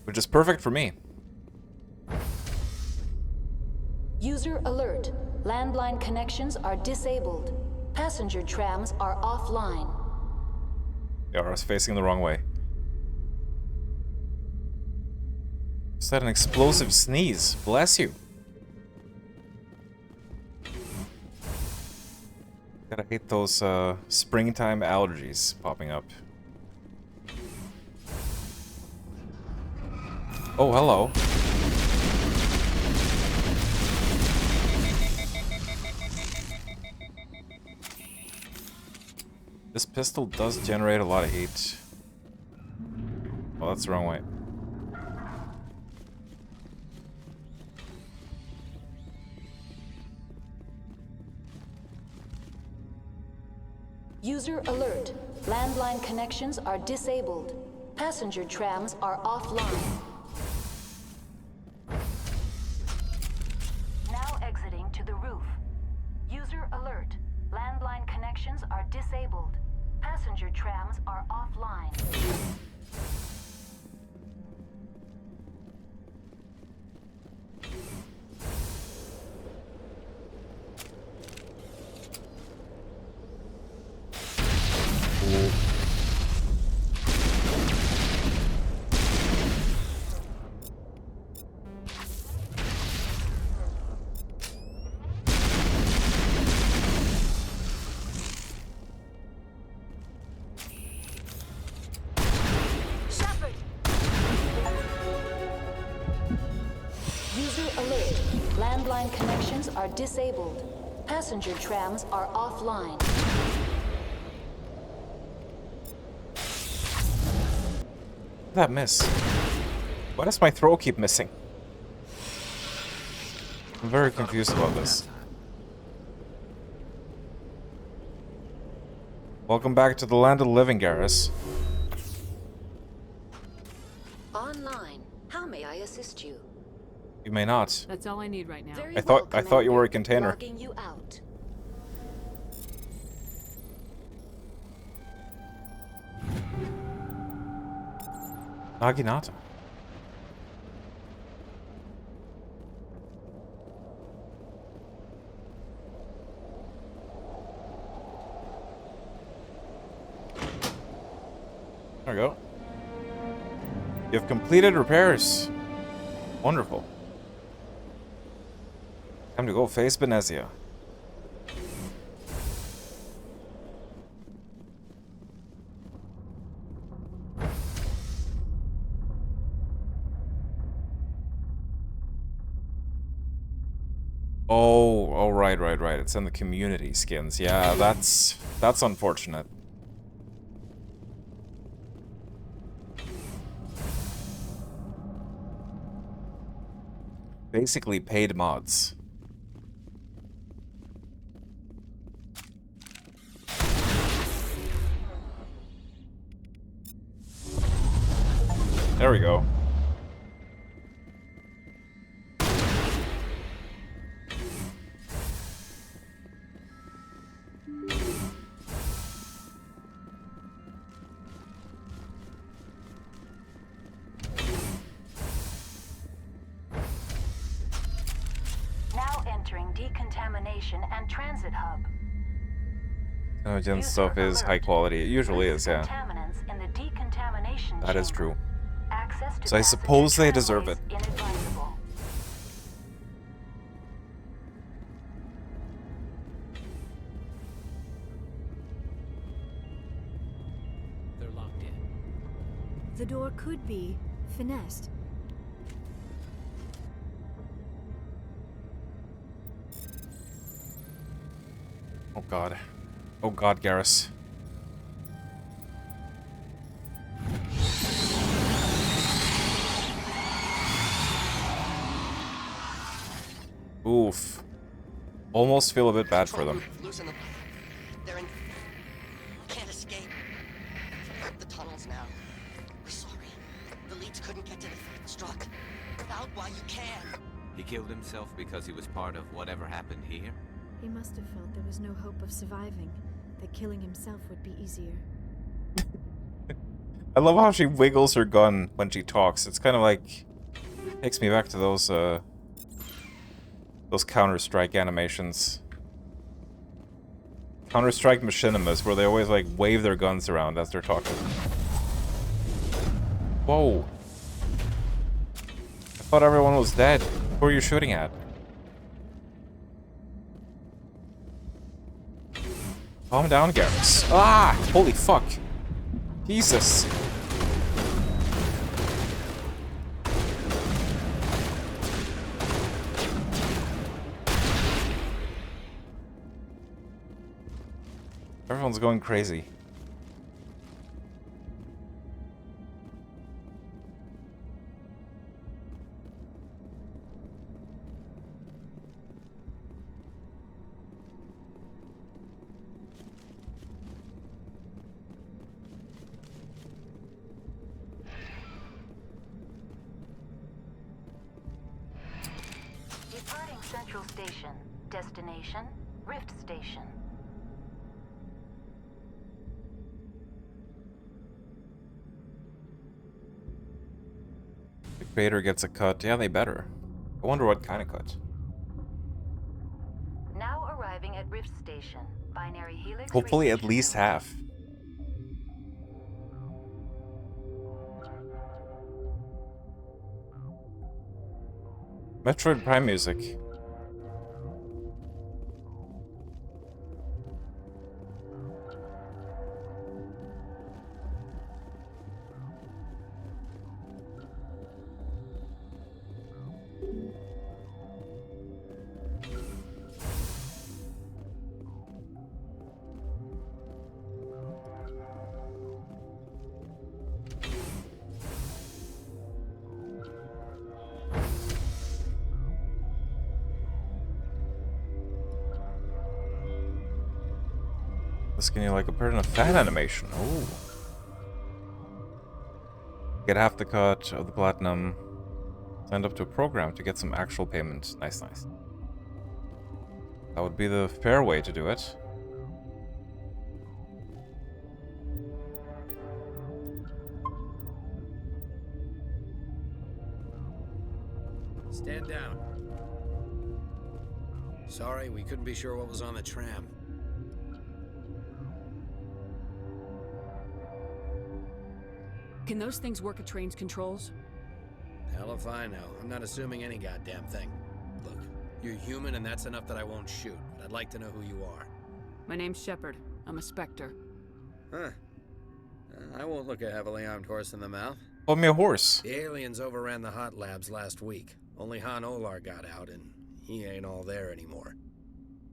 Which is perfect for me. User alert. Landline connections are disabled. Passenger trams are offline. Yeah, I was facing the wrong way. Is that an explosive sneeze? Bless you. Gotta hate those springtime allergies popping up. Oh, hello. This pistol does generate a lot of heat. Oh, that's the wrong way. User alert. Landline connections are disabled. Passenger trams are offline. Now exiting to the roof. User alert. Landline connections are disabled. Passenger trams are offline. Landline connections are disabled. Passenger trams are offline. That miss. Why does my throw keep missing? I'm very confused about this. Welcome back to the land of the living, Garrus. Online. How may I assist you? You may not. That's all I need right now. Very I thought you were a Commander. container. Logging you out. Naginata. There we go. You've completed repairs. Wonderful. Time to go face Benezia. Oh, right. It's in the community skins. Yeah, that's unfortunate. Basically paid mods. There we go. Now entering decontamination and transit hub. Gen stuff is high quality. It usually is, yeah. Contaminants in the decontamination That is chamber. true. Access to So I suppose they deserve it. inadvisable. They're locked in. The door could be finessed. Oh god. Oh god, Garrus. Oof. Almost feel a bit bad for them. Losing them. They're in. Can't escape. The tunnels now. We're sorry. The leads couldn't get to the struck. Out while you can. He killed himself because he was part of whatever happened here? He must have felt there was no hope of surviving, that killing himself would be easier. I love how she wiggles her gun when she talks. It's kind of like... takes me back to those Counter-Strike animations. Counter-Strike machinimas, where they always, like, wave their guns around as they're talking. Whoa. I thought everyone was dead. Who are you shooting at? Calm down, Garrus. Ah! Holy fuck. Jesus. Everyone's going crazy. Departing Central Station. Destination, Rift Station. If Vader gets a cut, yeah, they better. I wonder what kind of cut. Now arriving at Rift Station. Binary Helix. Hopefully at least half. Metroid Prime music. Skinny like a bird in a fan animation. Oh. Get half the cut of the platinum. Signed up to a program to get some actual payment. Nice, nice. That would be the fair way to do it. Stand down. Sorry, we couldn't be sure what was on the tram. Can those things work at train's controls? Hell if I know. I'm not assuming any goddamn thing. Look, you're human and that's enough that I won't shoot. But I'd like to know who you are. My name's Shepard. I'm a Spectre. Huh. I won't look a heavily armed horse in the mouth. Call me a horse. The aliens overran the hot labs last week. Only Han Olar got out, and he ain't all there anymore.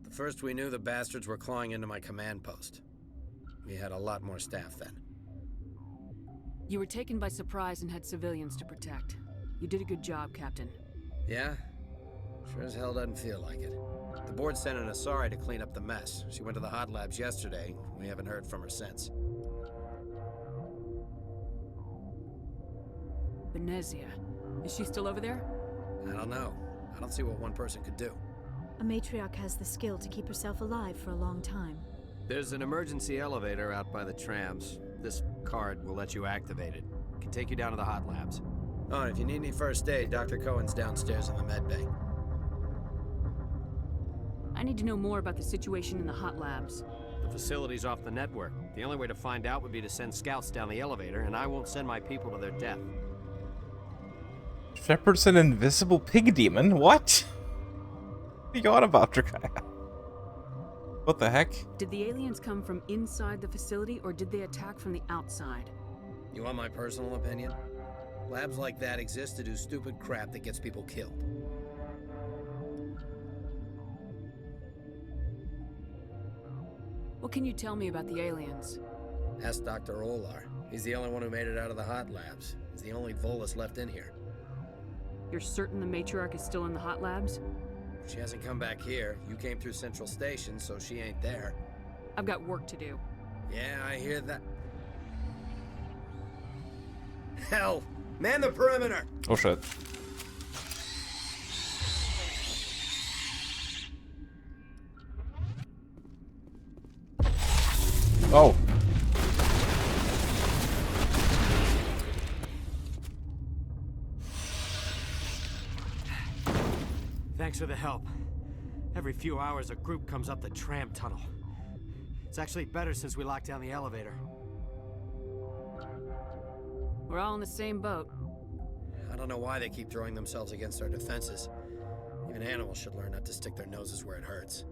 The first we knew, the bastards were clawing into my command post. We had a lot more staff then. You were taken by surprise and had civilians to protect. You did a good job, Captain. Yeah? Sure as hell doesn't feel like it. The board sent an Asari to clean up the mess. She went to the hot labs yesterday. We haven't heard from her since. Venezia. Is she still over there? I don't know. I don't see what one person could do. A matriarch has the skill to keep herself alive for a long time. There's an emergency elevator out by the trams. This card will let you activate it. It can take you down to the hot labs. Oh, and if you need any first aid, Dr. Cohen's downstairs in the med bay. I need to know more about the situation in the hot labs. The facility's off the network. The only way to find out would be to send scouts down the elevator, and I won't send my people to their death. Shepard's an invisible pig demon? What? What are you on about, Drakaya? What the heck? Did the aliens come from inside the facility, or did they attack from the outside? You want my personal opinion? Labs like that exist to do stupid crap that gets people killed. What can you tell me about the aliens? Ask Dr. Olar. He's the only one who made it out of the hot labs. He's the only Volus left in here. You're certain the matriarch is still in the hot labs? She hasn't come back here. You came through Central Station, so she ain't there. I've got work to do. Yeah, I hear that. Hell! Man the perimeter! Oh shit. Oh. Thanks for the help. Every few hours, a group comes up the tram tunnel. It's actually better since we locked down the elevator. We're all in the same boat. I don't know why they keep throwing themselves against our defenses. Even animals should learn not to stick their noses where it hurts.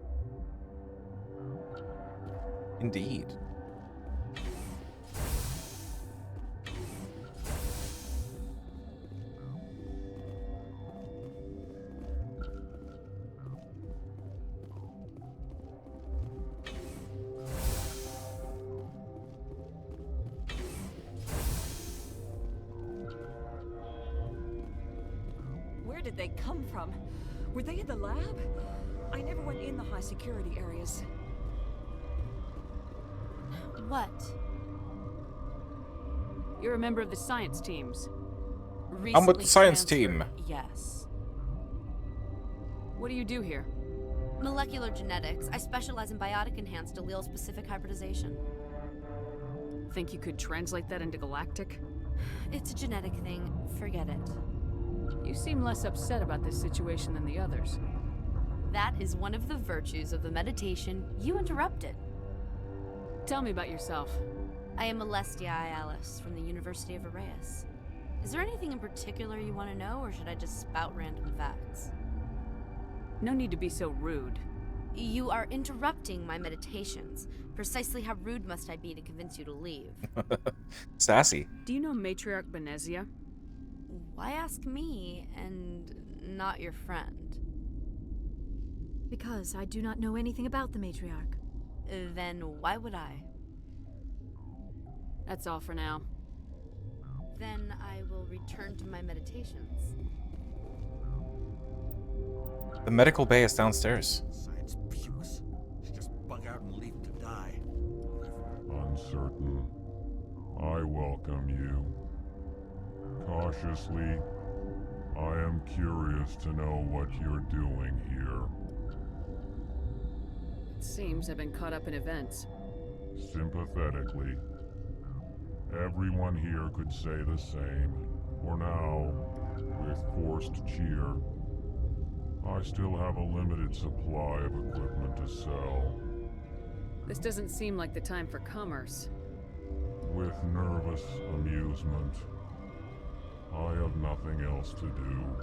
Indeed. Where did they come from? Were they in the lab? I never went in the high security areas. What? You're a member of the science teams. I'm with the science team. Yes. What do you do here? Molecular genetics. I specialize in biotic-enhanced allele-specific hybridization. Think you could translate that into galactic? It's a genetic thing. Forget it. You seem less upset about this situation than the others. That is one of the virtues of the meditation you interrupted. Tell me about yourself. I am Alestia Alice from the University of Arraeus. Is there anything in particular you want to know, or should I just spout random facts? No need to be so rude. You are interrupting my meditations. Precisely how rude must I be to convince you to leave? Sassy. Do you know Matriarch Venezia? Why ask me, and not your friend? Because I do not know anything about the matriarch. Then why would I? That's all for now. Then I will return to my meditations. The medical bay is downstairs. Science pukes. She just bug out and leave to die. Uncertain. I welcome you. Cautiously, I am curious to know what you're doing here. It seems I've been caught up in events. Sympathetically. Everyone here could say the same. For now, with forced cheer, I still have a limited supply of equipment to sell. This doesn't seem like the time for commerce. With nervous amusement. I have nothing else to do.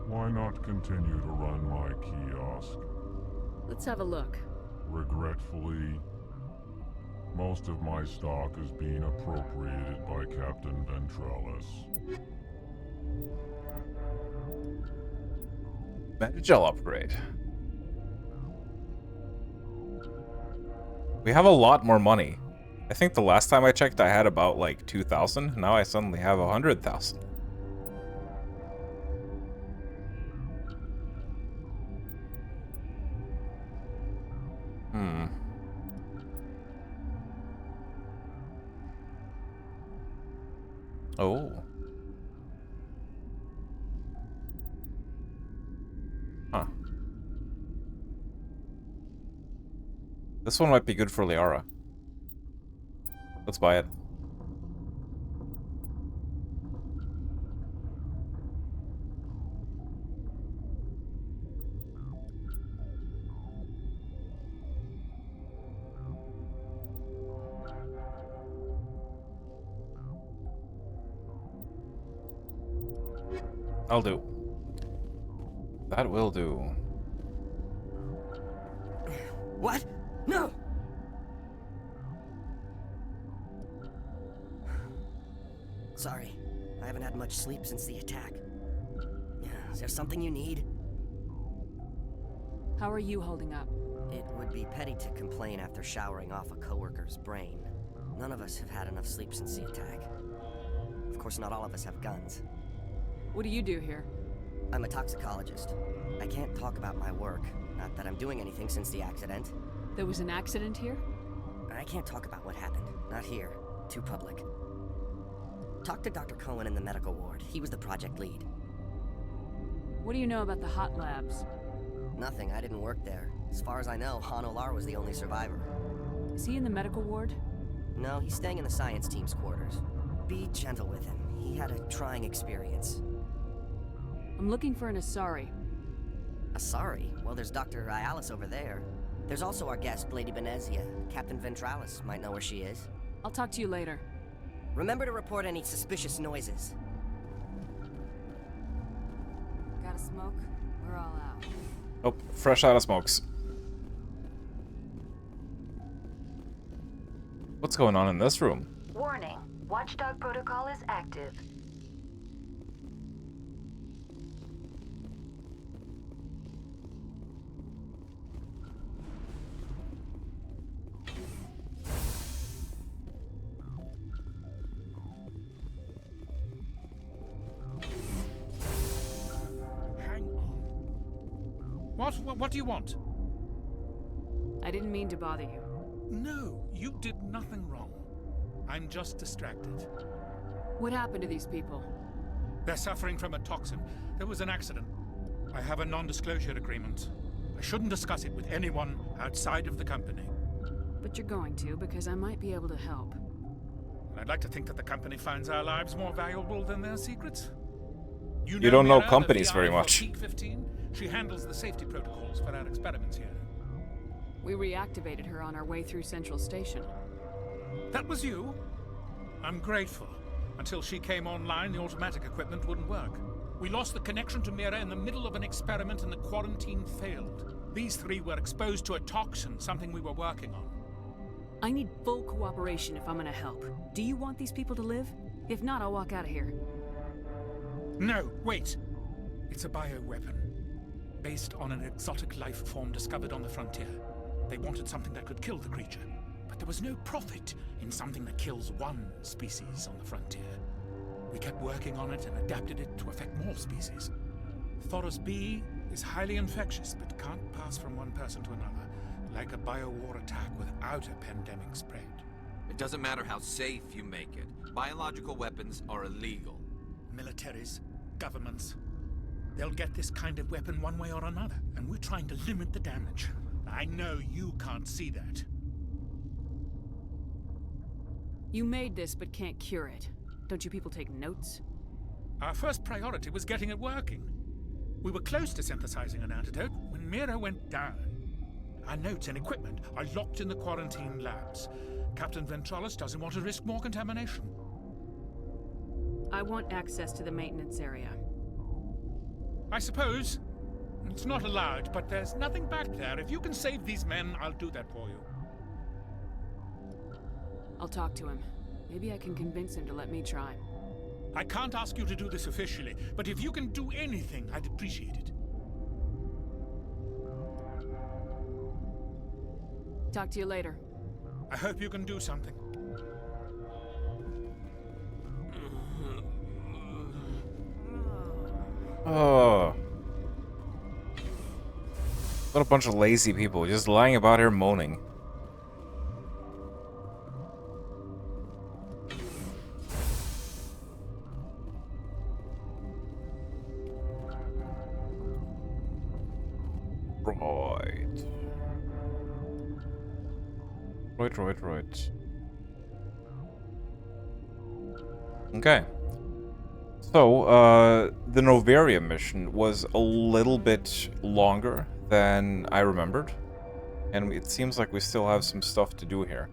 Why not continue to run my kiosk? Let's have a look. Regretfully, most of my stock is being appropriated by Captain Ventralis. Metagel upgrade. We have a lot more money. I think the last time I checked I had about like 2,000. Now I suddenly have 100,000. Oh. Huh. This one might be good for Liara. Let's buy it. I'll do. That will do. What? No! Sorry, I haven't had much sleep since the attack. Is there something you need? How are you holding up? It would be petty to complain after showering off a coworker's brain. None of us have had enough sleep since the attack. Of course, not all of us have guns. What do you do here? I'm a toxicologist. I can't talk about my work. Not that I'm doing anything since the accident. There was an accident here? I can't talk about what happened. Not here. Too public. Talk to Dr. Cohen in the medical ward. He was the project lead. What do you know about the hot labs? Nothing. I didn't work there. As far as I know, Han Olar was the only survivor. Is he in the medical ward? No, he's staying in the science team's quarters. Be gentle with him. He had a trying experience. I'm looking for an Asari. Asari? Well, there's Dr. Ayalis over there. There's also our guest, Lady Benezia. Captain Ventralis might know where she is. I'll talk to you later. Remember to report any suspicious noises. Got a smoke? We're all out. Oh, fresh out of smokes. What's going on in this room? Warning. Watchdog protocol is active. What do you want? I didn't mean to bother you. No, you did nothing wrong. I'm just distracted. What happened to these people? They're suffering from a toxin. There was an accident. I have a non-disclosure agreement. I shouldn't discuss it with anyone outside of the company. But you're going to, because I might be able to help. And I'd like to think that the company finds our lives more valuable than their secrets. You don't know Mira, companies the very VI for much. Peak 15? She handles the safety protocols for our experiments here. We reactivated her on our way through Central Station. That was you? I'm grateful. Until she came online, the automatic equipment wouldn't work. We lost the connection to Mira in the middle of an experiment and the quarantine failed. These three were exposed to a toxin, something we were working on. I need full cooperation if I'm gonna help. Do you want these people to live? If not, I'll walk out of here. No, wait. It's a bioweapon. Based on an exotic life form discovered on the frontier. They wanted something that could kill the creature. But there was no profit in something that kills one species on the frontier. We kept working on it and adapted it to affect more species. Thoros B is highly infectious, but can't pass from one person to another, like a biowar attack without a pandemic spread. It doesn't matter how safe you make it. Biological weapons are illegal. Militaries governments. They'll get this kind of weapon one way or another, and we're trying to limit the damage. I know you can't see that. You made this, but can't cure it. Don't you people take notes? Our first priority was getting it working. We were close to synthesizing an antidote when Mira went down. Our notes and equipment are locked in the quarantine labs. Captain Ventralis doesn't want to risk more contamination. I want access to the maintenance area. I suppose. It's not allowed, but there's nothing back there. If you can save these men, I'll do that for you. I'll talk to him. Maybe I can convince him to let me try. I can't ask you to do this officially, but if you can do anything, I'd appreciate it. Talk to you later. I hope you can do something. Oh. What a bunch of lazy people just lying about here moaning. Right. Okay. So, the Novaria mission was a little bit longer than I remembered. And it seems like we still have some stuff to do here.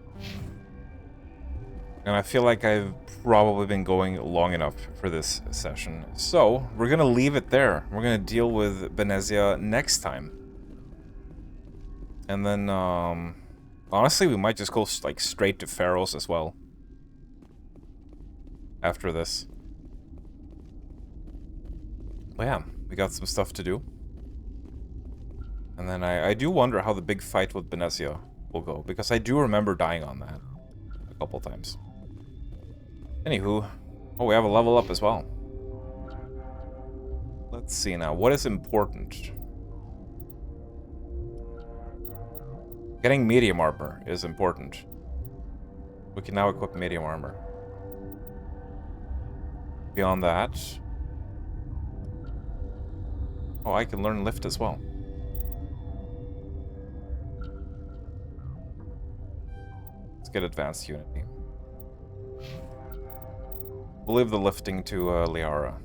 And I feel like I've probably been going long enough for this session. So, we're gonna leave it there. We're gonna deal with Venezia next time. And then, honestly, we might just go, like, straight to Pharos as well. After this. But yeah, we got some stuff to do. And then I do wonder how the big fight with Venezia will go, because I do remember dying on that a couple times. Anywho, oh, we have a level up as well. Let's see now, what is important? Getting medium armor is important. We can now equip medium armor. Beyond that... oh, I can learn lift as well. Let's get advanced unity. We'll leave the lifting to Liara.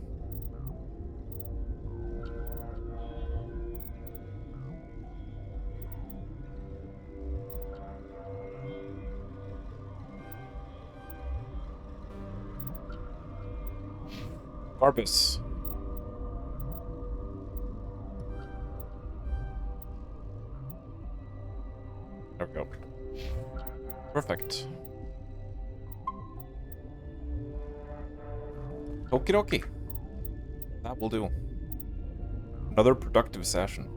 Barbus. There we go. Perfect. Okie dokie. That will do. Another productive session.